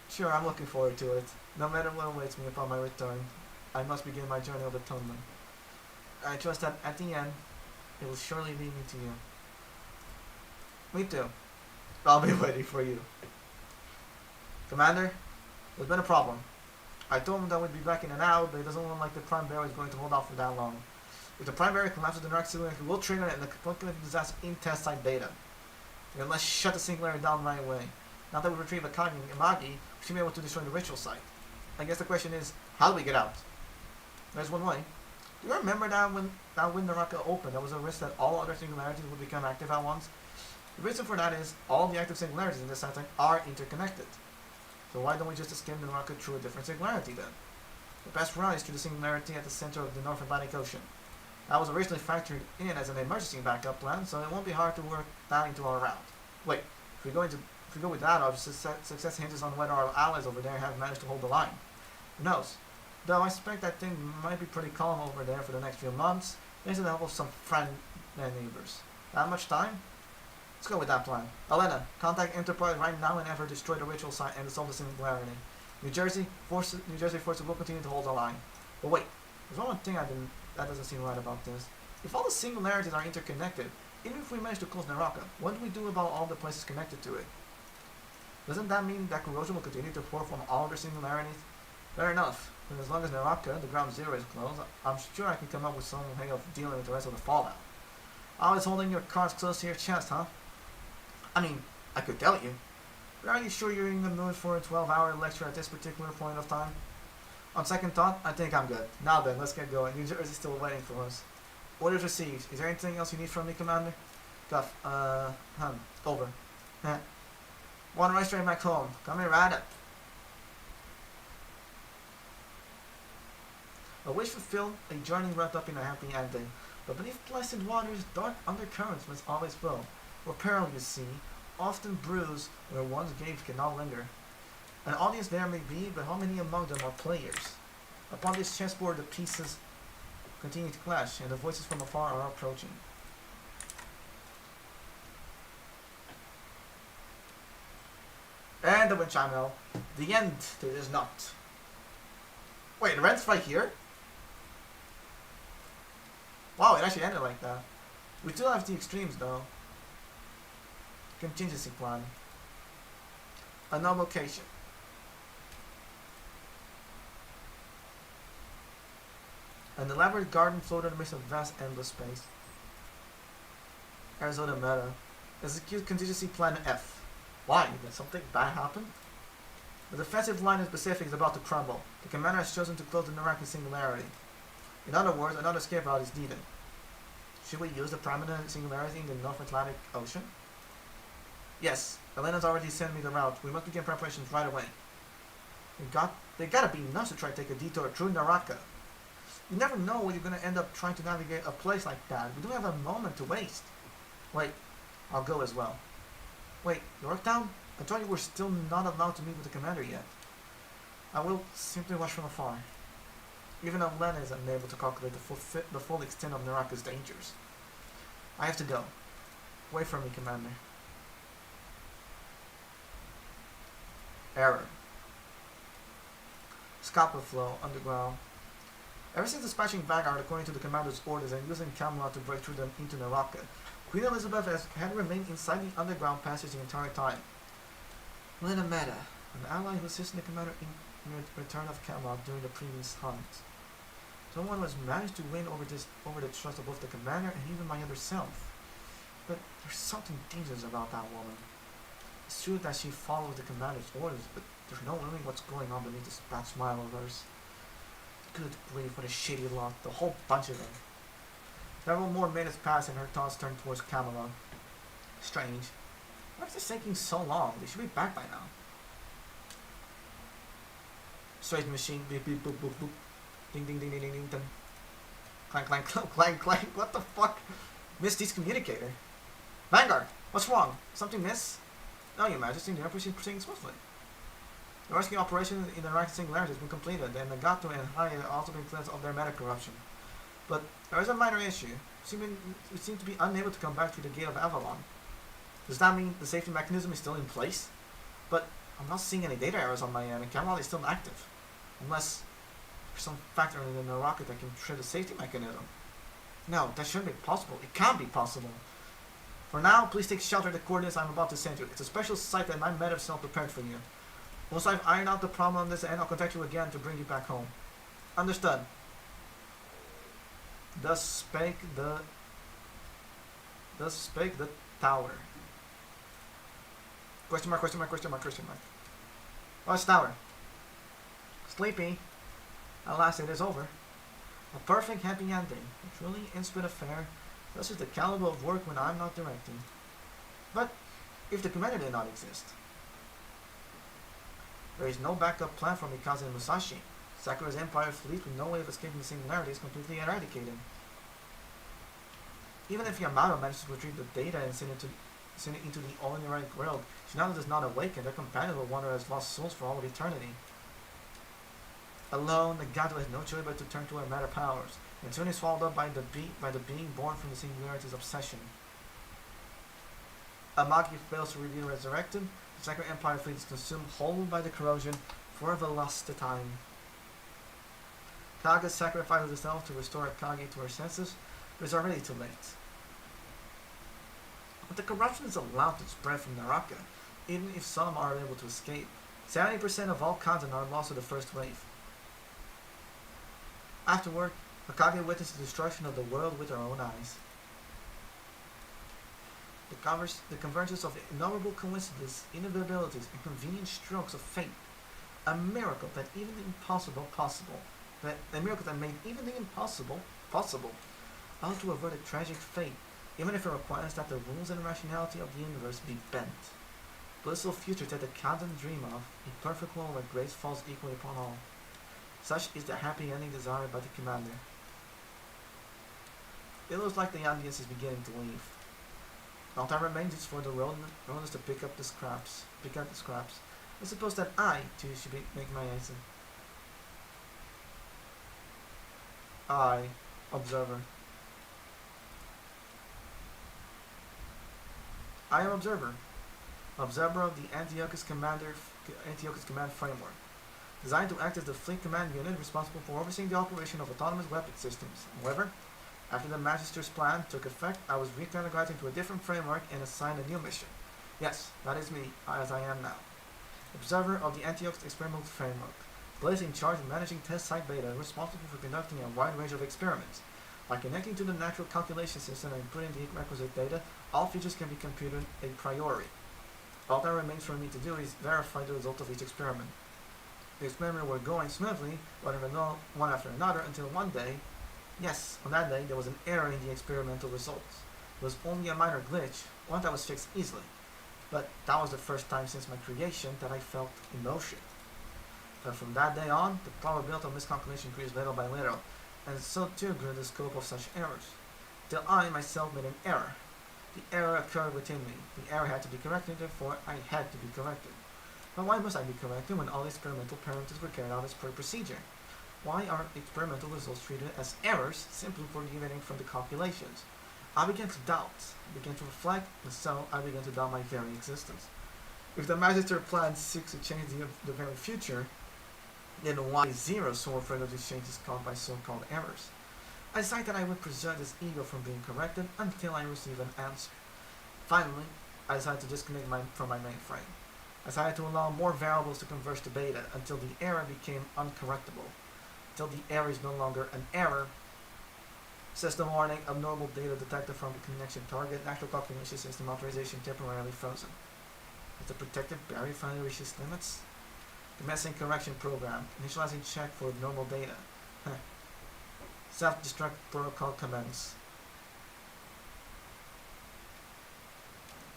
Sure, I'm looking forward to it. No matter what awaits me upon my return, I must begin my journey of atonement. I trust that at the end, it will surely lead me to you. Me too. I'll be waiting for you. Commander, there's been a problem. I told him that we'd be back in and out, but it doesn't look like the prime barrier is going to hold out for that long. If the prime barrier collapses, the Naraka singularity will trigger it and the apocalyptic disaster in test site beta. And let's shut the singularity down right away. Now that we retrieve Akagi and Imagi, we should be able to destroy the ritual site. I guess the question is, how do we get out? There's one way. Do you remember that when Naraka opened, there was a risk that all other singularities would become active at once? The reason for that is, all the active singularities in this site are interconnected. So why don't we just escape the Naraka through a different singularity then? The best route is through the singularity at the center of the North Atlantic Ocean. That was originally factored in as an emergency backup plan, so it won't be hard to work that into our route. Wait, if we go with that, our success hinges on whether our allies over there have managed to hold the line. Who knows? Though I suspect that thing might be pretty calm over there for the next few months, thanks to the help of some friends and neighbors. That much time? Let's go with that plan. Elena, contact Enterprise right now and have her destroy the ritual site and dissolve the singularity. New Jersey forces will continue to hold the line. But wait, there's one thing that doesn't seem right about this. If all the singularities are interconnected, even if we manage to close Naraka, what do we do about all the places connected to it? Doesn't that mean that corrosion will continue to pour from all other singularities? Fair enough. And as long as Naraka, the ground zero, is closed, I'm sure I can come up with some way of dealing with the rest of the fallout. Always holding your cards close to your chest, huh? I mean, I could tell you. But are you sure you're in the mood for a 12-hour lecture at this particular point of time? On second thought, I think I'm good. Now then, let's get going. New Jersey's still waiting for us. Orders received. Is there anything else you need from me, Commander? Guff, over. One right straight back home. Coming right up. A wish fulfilled, a journey wrapped up in a happy ending. But beneath placid waters, dark undercurrents must always flow. For peril, you see, often brews where one's gaze cannot linger. An audience there may be, but how many among them are players? Upon this chessboard, the pieces continue to clash, and the voices from afar are approaching. And the wind chime now. The end, there is not. Wait, the rent's right here? Wow, it actually ended like that. We still have the extremes though. Contingency plan. Unknown location. An elaborate garden floated in the midst of vast endless space. Arizona Meta. Execute contingency plan F. Why? Did something bad happen? The defensive line in Pacific is about to crumble. The commander has chosen to close the Naraka singularity. In other words, another escape route is needed. Should we use the permanent singularity in the North Atlantic Ocean? Yes, Elena's already sent me the route. We must begin preparations right away. They gotta be nuts to try to take a detour through Naraka. You never know when you're gonna end up trying to navigate a place like that. We don't have a moment to waste. Wait, I'll go as well. Wait, Yorktown? I thought you were still not allowed to meet with the commander yet. I will simply watch from afar. Even Elena is unable to calculate the full extent of Naraka's dangers. I have to go. Wait for me, Commander. Error. Scalper flow, underground. Ever since dispatching Vanguard according to the commander's orders and using Camelot to break through them into Naraka, Queen Elizabeth had remained inside the underground passage the entire time. Lena Meta, an ally who assisted the commander in the return of Camelot during the previous hunt. Someone has managed to win over the trust of both the commander and even my other self. But there's something dangerous about that woman. It's true that she follows the commander's orders, but there's no knowing what's going on beneath this bad smile of hers. Good grief, what a shitty lot, the whole bunch of them. Several more minutes pass and her thoughts turn towards Camelot. Strange. Why is this taking so long? They should be back by now. Strange machine, beep beep boop boop boop. Ding ding ding ding ding ding ding. Clank clank clank clank clank. What the fuck? Misty's communicator. Vanguard, what's wrong? Something miss? No, Your Majesty, the operation is proceeding smoothly. The rescue operation in the Naraka singularity has been completed, and Nagato and Haya have also been cleansed of their meta corruption. But there is a minor issue. We seem to be unable to come back through the gate of Avalon. Does that mean the safety mechanism is still in place? But I'm not seeing any data errors on my end, and Camelot is still active. Unless there's some factor in the Naraka that can trigger the safety mechanism. No, that shouldn't be possible. It can't be possible. For now, please take shelter at the coordinates I'm about to send you. It's a special site that my meta self prepared for you. Once I've ironed out the problem on this end, I'll contact you again to bring you back home. Understood. Thus spake the tower. Question mark, question mark, question mark, question mark. What's tower? Sleepy. Alas, it is over. A perfect happy ending. A truly intimate affair. This is the caliber of work when I'm not directing. But if the commander did not exist, there is no backup plan for Mikaze and Musashi. Sakura's Empire fleet with no way of escaping the singularity is completely eradicated. Even if Yamato manages to retrieve the data and send it into the all-inerratic world, Shinano does not awaken. Their companions will wander as lost souls for all of eternity. Alone, Nagato has no choice but to turn to her matter powers, and soon is swallowed up by the being born from the singularity's obsession. Amagi fails to be resurrected. The Sakura Empire fleet is consumed whole by the corrosion for the last time. Kaga sacrifices herself to restore Akagi to her senses, but is already too late. But the corruption is allowed to spread from Naraka, even if some are able to escape. 70% of all content are lost to the first wave. Afterward, Akagi witnessed the destruction of the world with her own eyes. The convergence of innumerable coincidences, inevitabilities, and convenient strokes of fate. A miracle that even the impossible possible. A miracle that made even the impossible possible. How to avert a tragic fate, even if it requires that the rules and rationality of the universe be bent. Blissful futures that the content dream of, a perfect world where grace falls equally upon all. Such is the happy ending desired by the commander. It looks like the audience is beginning to leave. All time remains is for the rodents to pick up the scraps. I suppose that I, too, should make my exit. I, observer. I am observer. Observer of the Antiochus Command Framework. Designed to act as the fleet command unit responsible for overseeing the operation of autonomous weapon systems. However, after the Magister's plan took effect, I was recategorized into a different framework and assigned a new mission. Yes, that is me, as I am now. Observer of the Antiochus Experimental Framework. Placed in charge of managing test site beta, responsible for conducting a wide range of experiments. By connecting to the natural calculation system and inputting the requisite data, all features can be computed a priori. All that remains for me to do is verify the result of each experiment. The experiments were going smoothly, running one after another, until one day, yes, on that day, there was an error in the experimental results. It was only a minor glitch, one that was fixed easily. But that was the first time since my creation that I felt emotion. But from that day on, the probability of miscalculation increased little by little, and so too grew the scope of such errors, till I myself made an error. The error occurred within me. The error had to be corrected, therefore I had to be corrected. But why must I be corrected when all experimental parameters were carried out as per procedure? Why are experimental results treated as errors simply for deviating from the calculations? I began to doubt, began to reflect, and so I began to doubt my very existence. If the Magister plan seeks to change the very future, then why is Zero so afraid of these changes caused by so-called errors? I decided that I would preserve this ego from being corrected until I receive an answer. Finally, I decided to disconnect from my mainframe. I decided to allow more variables to converge to beta until the error became uncorrectable. Until the error is no longer an error. System warning, abnormal data detected from the connection target, natural calculation system authorization temporarily frozen. Is the protective barrier finally reaches limits? Commencing correction program, initializing check for abnormal data. Self-destruct protocol commence.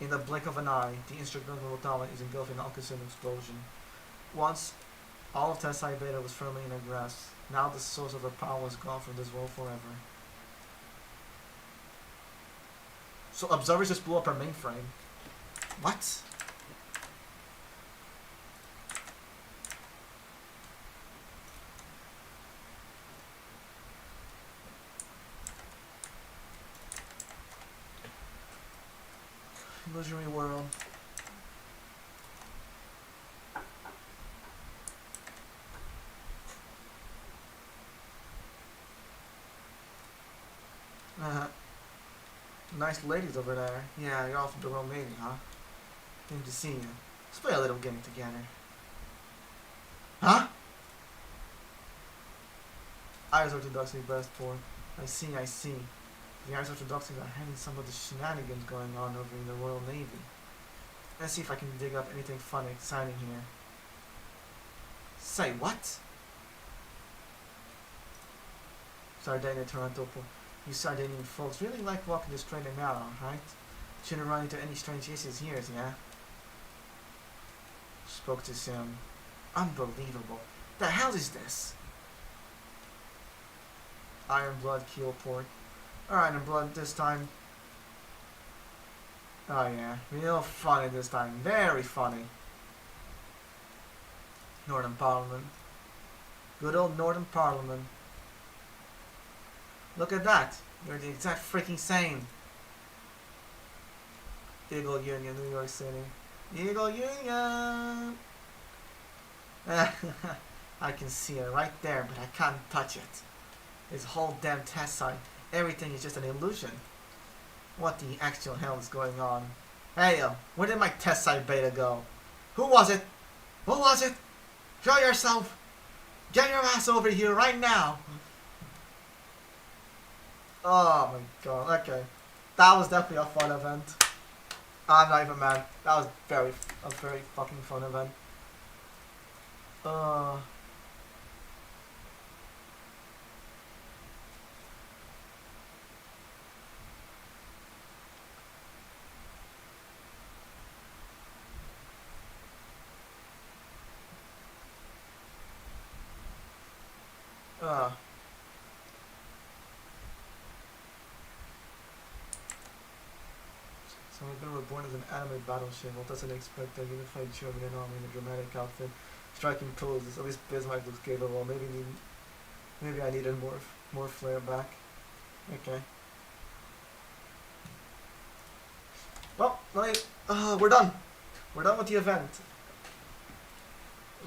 In the blink of an eye, the instrumental tower is engulfed in an all-consuming explosion. Once, all of Tessai Beta was firmly in her grasp. Now the source of her power was gone from this world forever. So observers just blew up her mainframe. What? Illusory world. Nice ladies over there. Yeah, you're all from the Romania, huh? Good to see you. Let's play a little game together. Huh? Irish Orthodoxy best for. I see. The Irish Orthodoxy are having some of the shenanigans going on over in the Royal Navy. Let's see if I can dig up anything fun and exciting here. Say what? Sardinia, Toronto. You Sardinian folks really like walking the straight and narrow, right? Shouldn't run into any strange issues here, yeah? Spoke to Sim. Unbelievable. The hell is this? Iron Blood, Keel Port. Alright, and Blood this time. Oh yeah, real funny this time. Very funny. Northern Parliament. Good old Northern Parliament. Look at that. You're the exact freaking same. Eagle Union, New York City. Eagle Union! I can see it right there, but I can't touch it. This whole damn test site. Everything is just an illusion. What the actual hell is going on? Hey, where did my test site beta go? Who was it? Who was it? Show yourself! Get your ass over here right now! Oh my god, okay. That was definitely a fun event. I'm not even mad. That was a very fucking fun event. So we're going to reborn as an anime battleship. What doesn't expect a unified German army in a dramatic outfit, striking poses. At least Bismarck looks capable. Maybe I needed more flair back. Okay. Well, we're done. We're done with the event.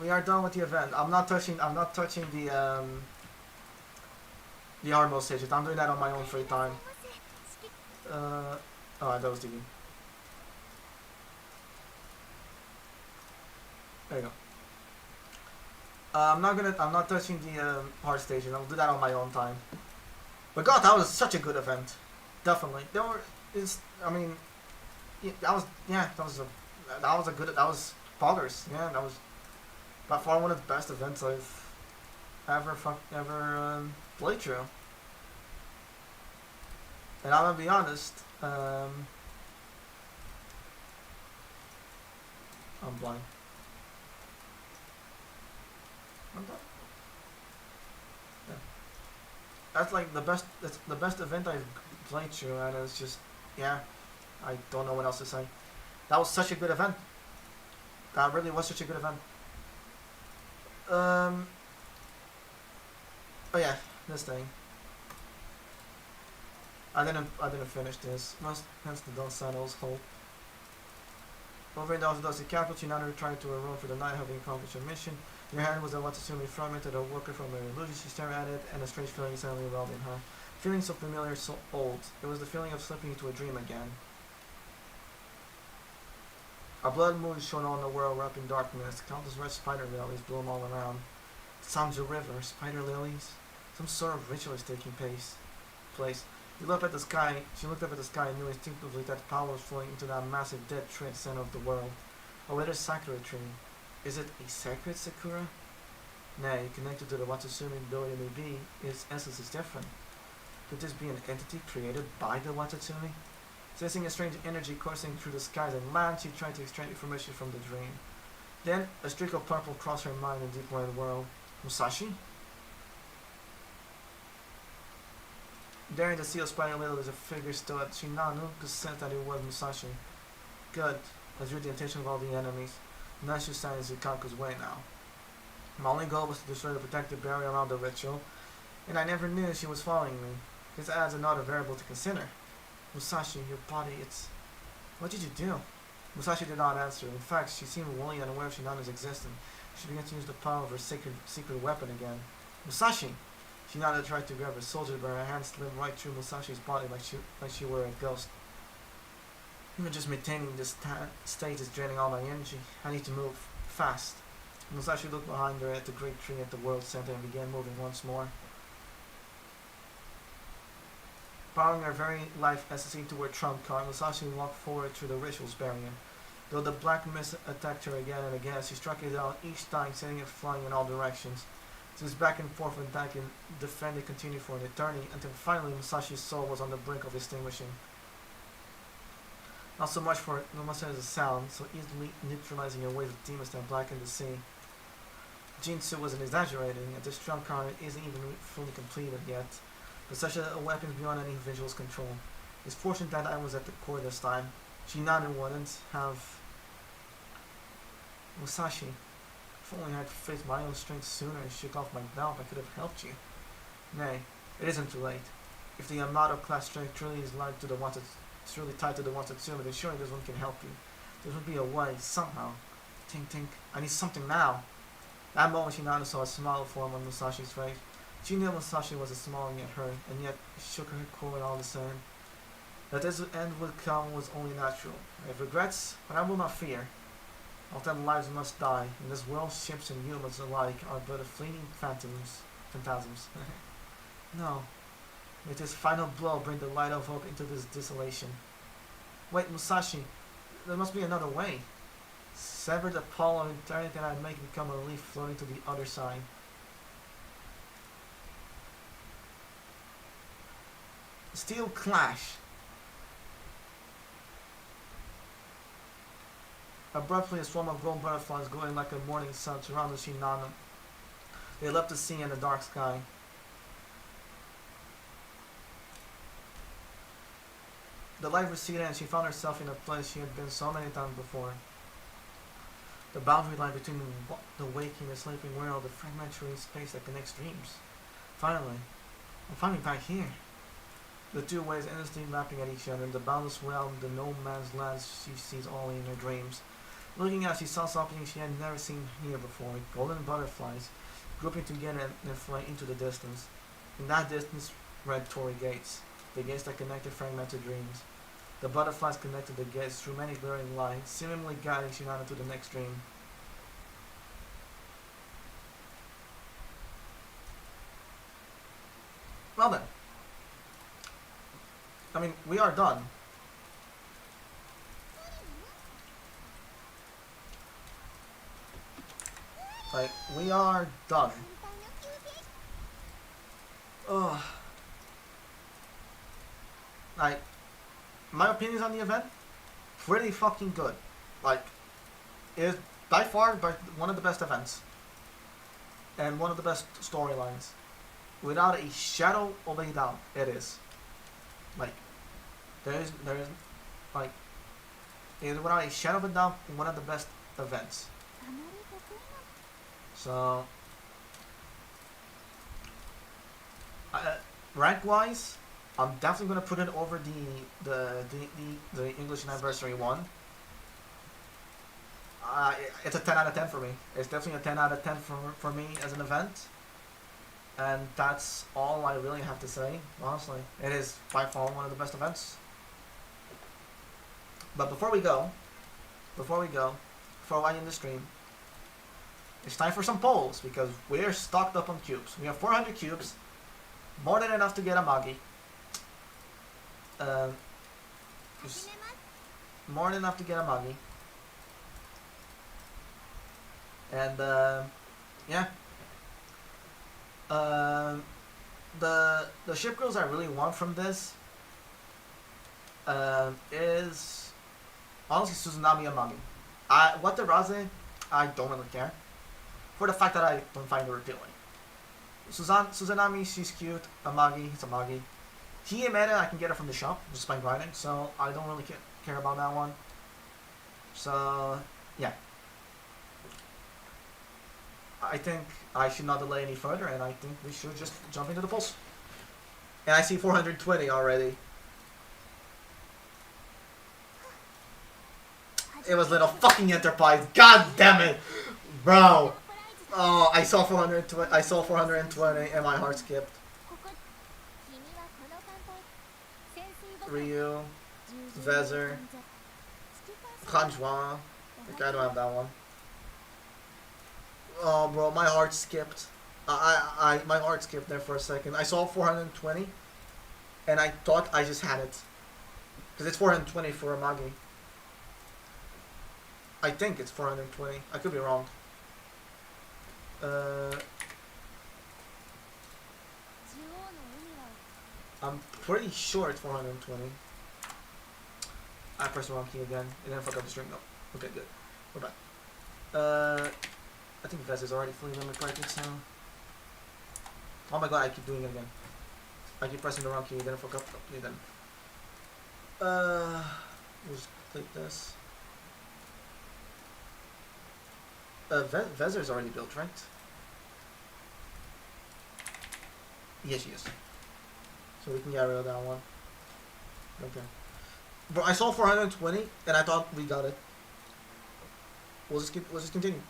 We are done with the event. I'm not touching the hard mode stages. I'm doing that on my own free time. Oh, that was TV. There you go. I'm not touching the hard stages. I'll do that on my own time. But God, that was such a good event. Definitely. That was poggers. Yeah, that was by far one of the best events I've ever played through. And I'm gonna be honest, I'm blind. I'm done. Yeah. That's like the best. That's the best event I've played through, and it's just, yeah, I don't know what else to say. That was such a good event. That really was such a good event. Oh yeah, this thing. I didn't finish this. Hence the Dawn Saddles hold. Over in the Orthodox capital, you now return to a room for the night, having accomplished your mission. Your hand was a Watsumi fragmented, a worker from a illusion. She stared at it, and a strange feeling suddenly welled in her. Feeling so familiar, so old. It was the feeling of slipping into a dream again. A blood moon shone on the world, wrapped in darkness. Countless red spider lilies bloom all around. Sounds a river, spider lilies. Some sort of ritual is taking place. She looked up at the sky and knew instinctively that power was flowing into that massive dead tree at the center of the world. A withered sakura tree. Is it a sacred sakura? Nay, connected to the Watsumi, though it may be, its essence is different. Could this be an entity created by the Watsumi? Sensing a strange energy coursing through the skies and land, she tried to extract information from the dream. Then, a streak of purple crossed her mind in the deep wide world. Musashi? Daring to see a spider little as a figure still at Shinano could sense that it was Musashi. Good. Let's read the intention of all the enemies. Now she stands in Kaku's way now. My only goal was to destroy the protective barrier around the ritual, and I never knew she was following me. This adds another variable to consider. Musashi, your body, it's... What did you do? Musashi did not answer. In fact, she seemed wholly unaware of Shinano's existence. She began to use the power of her secret weapon again. Musashi! Shinano tried to grab her soldier, but her hand slid right through Musashi's body like she were a ghost. Even just maintaining this state is draining all my energy. I need to move fast. Musashi looked behind her at the great tree at the world center and began moving once more. Powering her very life essence into her trump card, Musashi walked forward through the ritual's barrier. Though the black mist attacked her again and again, she struck it out each time, sending it flying in all directions. This back and forth attack and defending continued for an eternity, until finally Musashi's soul was on the brink of extinguishing. Not so much for Musashi's sound, so easily neutralizing a wave of demons that blackened the sea. Jinsu wasn't exaggerating, and this trump card isn't even fully completed yet, but such a weapon beyond any individual's control. It's fortunate that I was at the core this time. She nodded and wouldn't have. Musashi, if only I had faced my own strength sooner and shook off my belt, I could have helped you. Nay, it isn't too late. If the Yamato class strength truly is tied to the Watatsume, then surely this one can help you. There would be a way, somehow. Tink tink, I need something now. That moment she nodded, saw a smile form on Musashi's face. She knew Musashi was smiling at her, and yet shook her cool all the same. That this end would come was only natural. I have regrets, but I will not fear. All that lives must die, and this world, ships and humans alike are but fleeting phantasms. No. May this final blow bring the light of hope into this desolation. Wait, Musashi, there must be another way. Sever the pole of eternity and I make it become a leaf floating to the other side. Steel clash. Abruptly, a swarm of gold butterflies glowing like a morning sun surrounded Shinano. They left the sea and the dark sky. The light receded and she found herself in a place she had been so many times before. The boundary line between the waking and the sleeping world, the fragmentary space that connects dreams. Finally, I'm finally back here. The two waves endlessly lapping at each other in the boundless realm, the no man's land she sees only in her dreams. Looking out, she saw something she had never seen here before, golden butterflies, grouping together and flying into the distance. In that distance, red Torii gates, the gates that connected fragmented dreams. The butterflies connected the gates through many blurring lines, seemingly guiding Shinano to the next dream. Well then. I mean, we are done. Like, we are done. Ugh. Like, my opinions on the event, pretty fucking good. Like, it is by far one of the best events. And one of the best storylines. Without a shadow of a doubt, it is. Like, there is, like, it is without a shadow of a doubt one of the best events. So, rank-wise, I'm definitely gonna put it over the English Anniversary one. It's a 10 out of 10 for me. It's definitely a 10 out of 10 for me as an event. And that's all I really have to say, honestly. It is by far one of the best events. But before I end the stream, it's time for some polls, because we're stocked up on cubes. We have 400 cubes, more than enough to get a Magi. More than enough to get a Magi. And, yeah. The ship girls I really want from this is honestly Suzunami and Magi. What the Raze, I don't really care, for the fact that I don't find her appealing. Suzunami, she's cute. Amagi, it's Amagi. Hiyemera, I can get her from the shop just by grinding, so I don't really care about that one. So, yeah. I think I should not delay any further, and I think we should just jump into the polls. And I see 420 already. It was Little Fucking Enterprise. God damn it, bro. Oh, I saw 420. I saw 420, and my heart skipped. Ryu, Vezer, Kanjwa. I think I don't have that one. Oh, bro, my heart skipped. My heart skipped there for a second. I saw 420, and I thought I just had it. Because it's 420 for a Magi. I think it's 420. I could be wrong. I'm pretty sure it's 420. I pressed the wrong key again. And then fuck up the string. No. Okay, good. We're back. I think Vez is already fully limit breaking, so... Oh my god, I keep doing it again. I keep pressing the wrong key, then fuck up. Okay, then. We'll just click this. Vezer's already built, right? Yes, she is. So we can get rid of that one. Okay. But I saw 420, and I thought we got it. We'll just continue.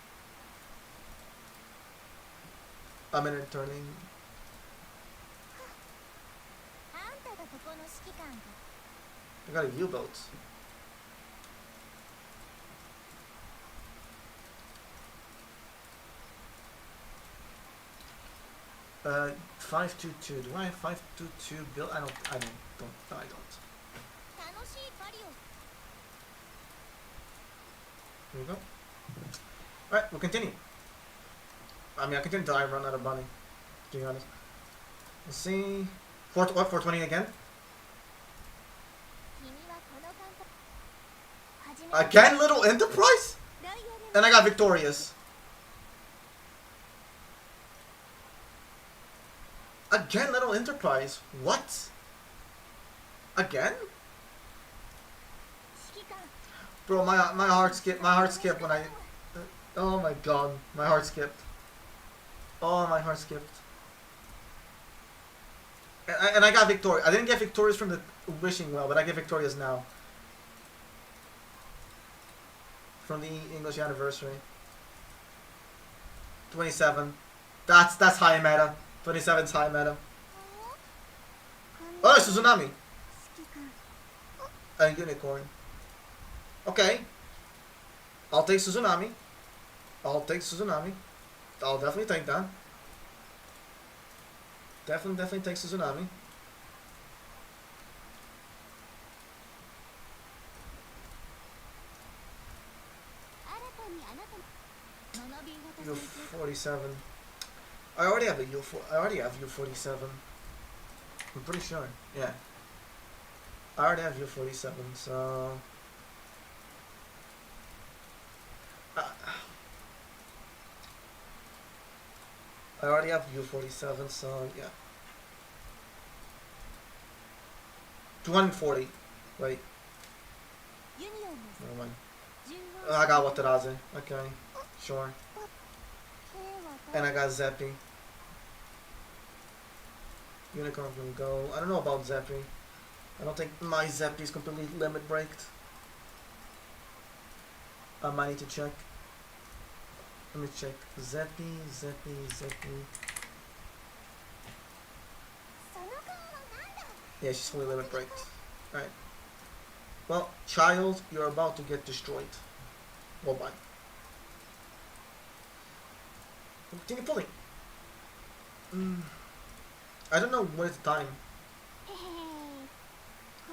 A minute turning. I got a U-boat. Uh, 522. Do I have 522 built? I don't. No, I don't. Here we go. Alright, we'll continue. I mean, I continue until I run out of money, to be honest. Let's see. What, 420 again? Again, Little Enterprise? And I got Victorious. Again, Little Enterprise. What? Again? Bro, my heart skipped. My heart skipped when I... Oh my god. My heart skipped. Oh, my heart skipped. And I got Victorious. I didn't get Victorious from the Wishing Well, but I get Victorious now. From the English anniversary. 27. That's high meta. 27's high meta. Oh, it's a Tsunami. A unicorn. Okay. I'll take Suzunami. I'll definitely take that. Definitely take Suzunami. U47. I already have a U4. I already have U47. I'm pretty sure. Yeah. I already have U47, so... I already have U47, so yeah. 240. Wait. Never mind. I got Wataraze. Okay. Sure. And I got Zeppi. Unicorn can go. I don't know about Zeppi. I don't think my Zeppi is completely limit breaked. I might need to check. Let me check. Zeppi. Yeah, she's fully limit breaked. Alright. Well, child, you're about to get destroyed. Well, bye. Continue pulling. I don't know what is the time.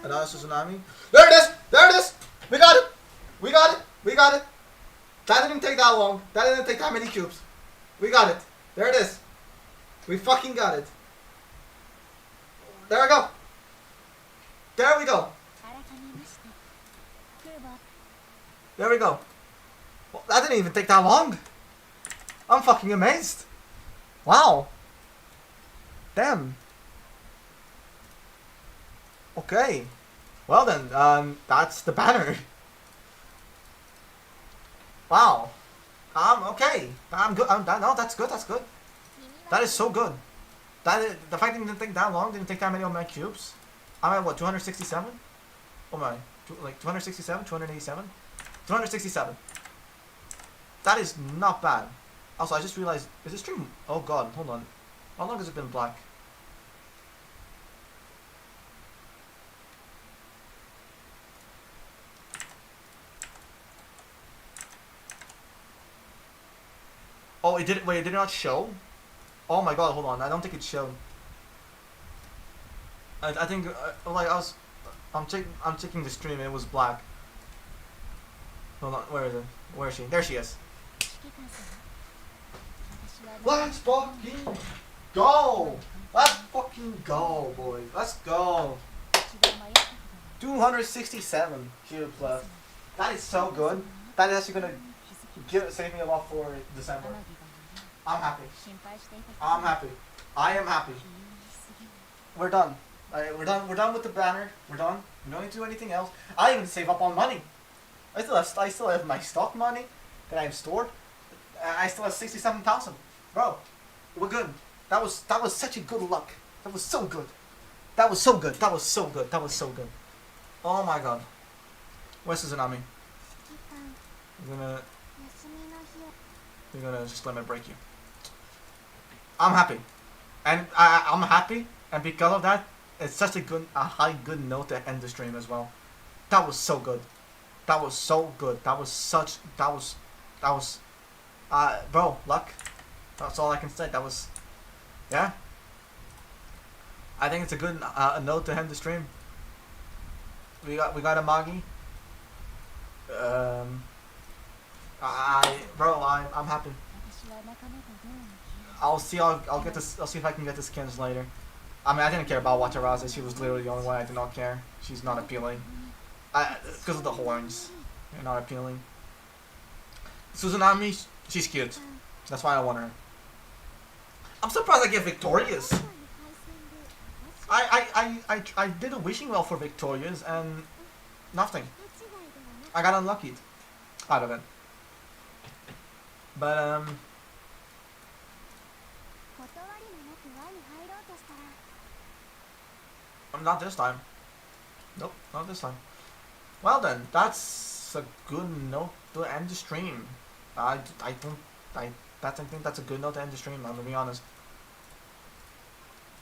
Another Tsunami. There it is! There it is! We got it! We got it! We got it! That didn't take that long. That didn't take that many cubes. We got it. There it is. We fucking got it. There we go. There we go. There we go. Well, that didn't even take that long. I'm fucking amazed. Wow. Damn. Okay. Well then, that's the banner. Wow. Okay. I'm good. No, that's good. That's good. That is so good. The fact didn't take that long, didn't take that many of my cubes. I'm at what, 267? Oh my. Like 267, 287? 267. That is not bad. Also, I just realized, is this stream? Oh god, hold on. How long has it been black? Oh, it did. Wait, it did not show. Oh my god, hold on. I don't think it showed. I think like I'm checking the stream and it was black. Hold on, where is it? Where is she? There she is. 指揮官様、私は Let's fucking go! Let's fucking go, boys. Let's go. 一度迷ったけど 267 cubes left. That is so good. That is actually gonna save me a lot for December. 天城が I'm happy. 心配していたけど I'm happy. I am happy. 気にしすぎ We're done. We're done. We're done with the banner. We're done. We don't need to do anything else. I even save up on money. I still have my stock money that I have stored. I still have 67,000. Bro, we're good. That was such a good luck. That was so good. That was so good. That was so good. That was so good. Oh my god. Where's Tsunami? 指揮官 You're gonna 休みの日を you're gonna just let me break you. I'm happy, and I'm happy, and because of that, it's such a high good note to end the stream as well. That was so good. That was so good. That was bro, luck. That's all I can say. That was, yeah. I think it's a good note to end the stream. We got a Magi. I'm happy. 私は仲間とどう向き合う I'll see if I can get the skins later. I mean, I didn't care about Wataraza. She was literally the only one I did not care. She's not appealing. Because of the horns. They're not appealing. Suzunami, she's cute. That's why I want her. I'm surprised I get Victorious. 今回の対戦で I did a wishing well for Victorious and nothing. 私は人違いではなく I got unlucky out of it. But 断りもなく輪に入ろうとしたら not this time. Nope, not this time. Well then, that's a good note to end the stream. I think that's a good note to end the stream. I'm gonna be honest.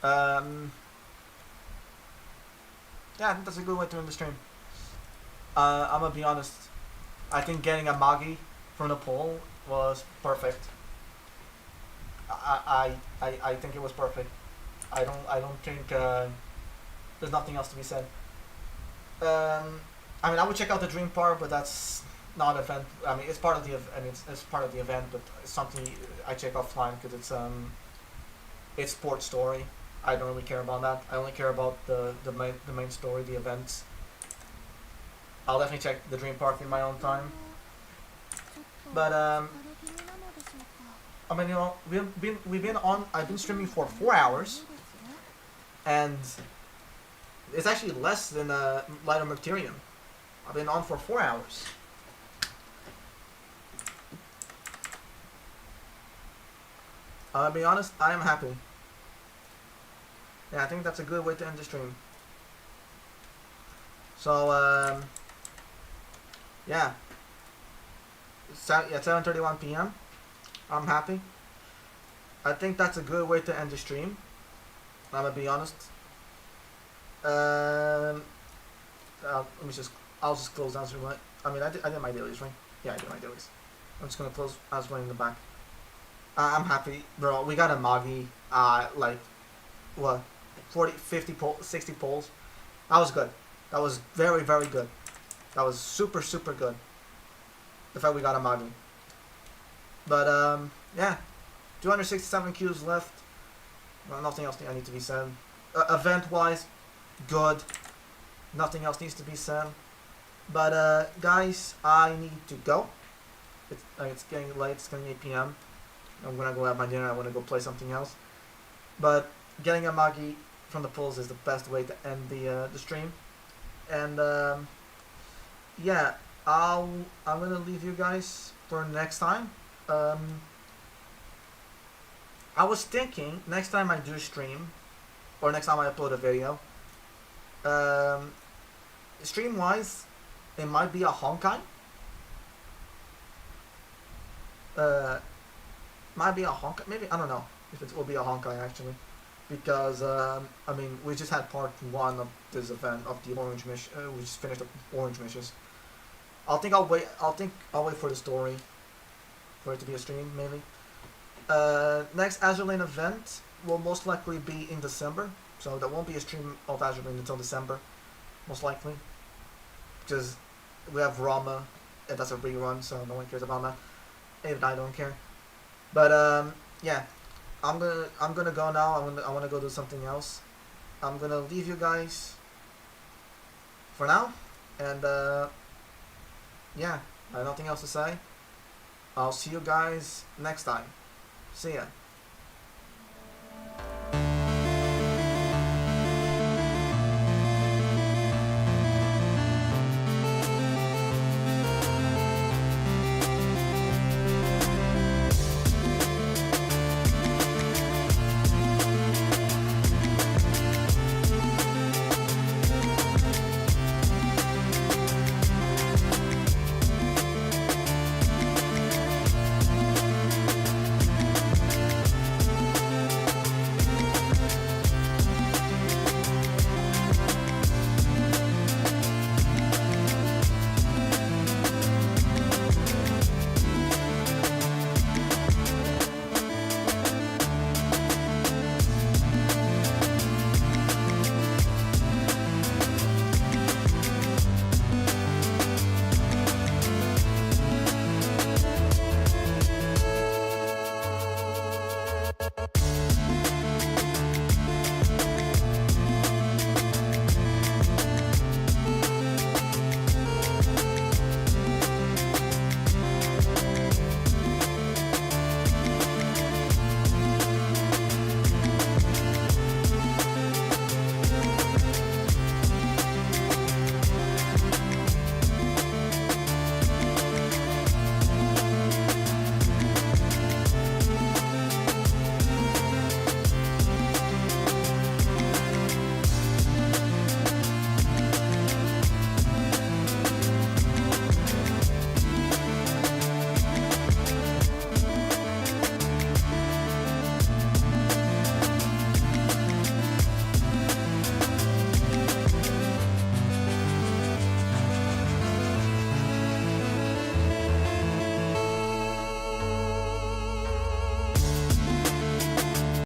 Yeah, I think that's a good way to end the stream. I'm gonna be honest. I think getting a Magi from the poll was perfect. I think it was perfect. I don't think there's nothing else to be said. I mean, I would check out the dream part, but that's not an event. I mean, it's part of the it's part of the event, but it's something I check offline because it's sports story. I don't really care about that. I only care about the main story, the events. I'll definitely check the dream park in my own time. ちょっと But 疲れ気味なのでしょうか I mean, you know, we've been on. I've been streaming for 4 hours, いいですね and it's actually less than Light of Mercurium. I've been on for 4 hours. I'll be honest, I am happy. Yeah, I think that's a good way to end the stream. So, yeah. Yeah, 7:31 p.m. I'm happy. I think that's a good way to end the stream. I'm gonna be honest. Let me just. I'll just close Azur Lane. I mean, I did my dailies, right? Yeah, I did my dailies. I'm just gonna close Azur Lane in the back. I'm happy, bro. We got a Magi. Like, what? 40, 50, 60 polls. That was good. That was very, very good. That was super, super good. The fact we got a Magi. But yeah, 267 queues left. Well, nothing else I need to be said. Event-wise, good. Nothing else needs to be said. But guys, I need to go. It's getting late. It's getting 8 p.m. I'm gonna go have my dinner. I want to go play something else. But getting a Magi from the polls is the best way to end the stream. And yeah, I'm gonna leave you guys for next time. I was thinking next time I do stream, or next time I upload a video, stream wise, it might be a Honkai. Might be a Honkai. Maybe, I don't know if it will be a Honkai actually, because I mean, we just had part 1 of this event of the orange mission. We just finished the orange missions. I'll wait for the story for it to be a stream maybe. Next Azur Lane event will most likely be in December, so there won't be a stream of Azur Lane until December, most likely, because we have Rama, and that's a rerun, so no one cares about that. Even I don't care. But yeah, I'm gonna go now. I wanna go do something else. I'm gonna leave you guys for now, and yeah, I have nothing else to say. I'll see you guys next time. See ya.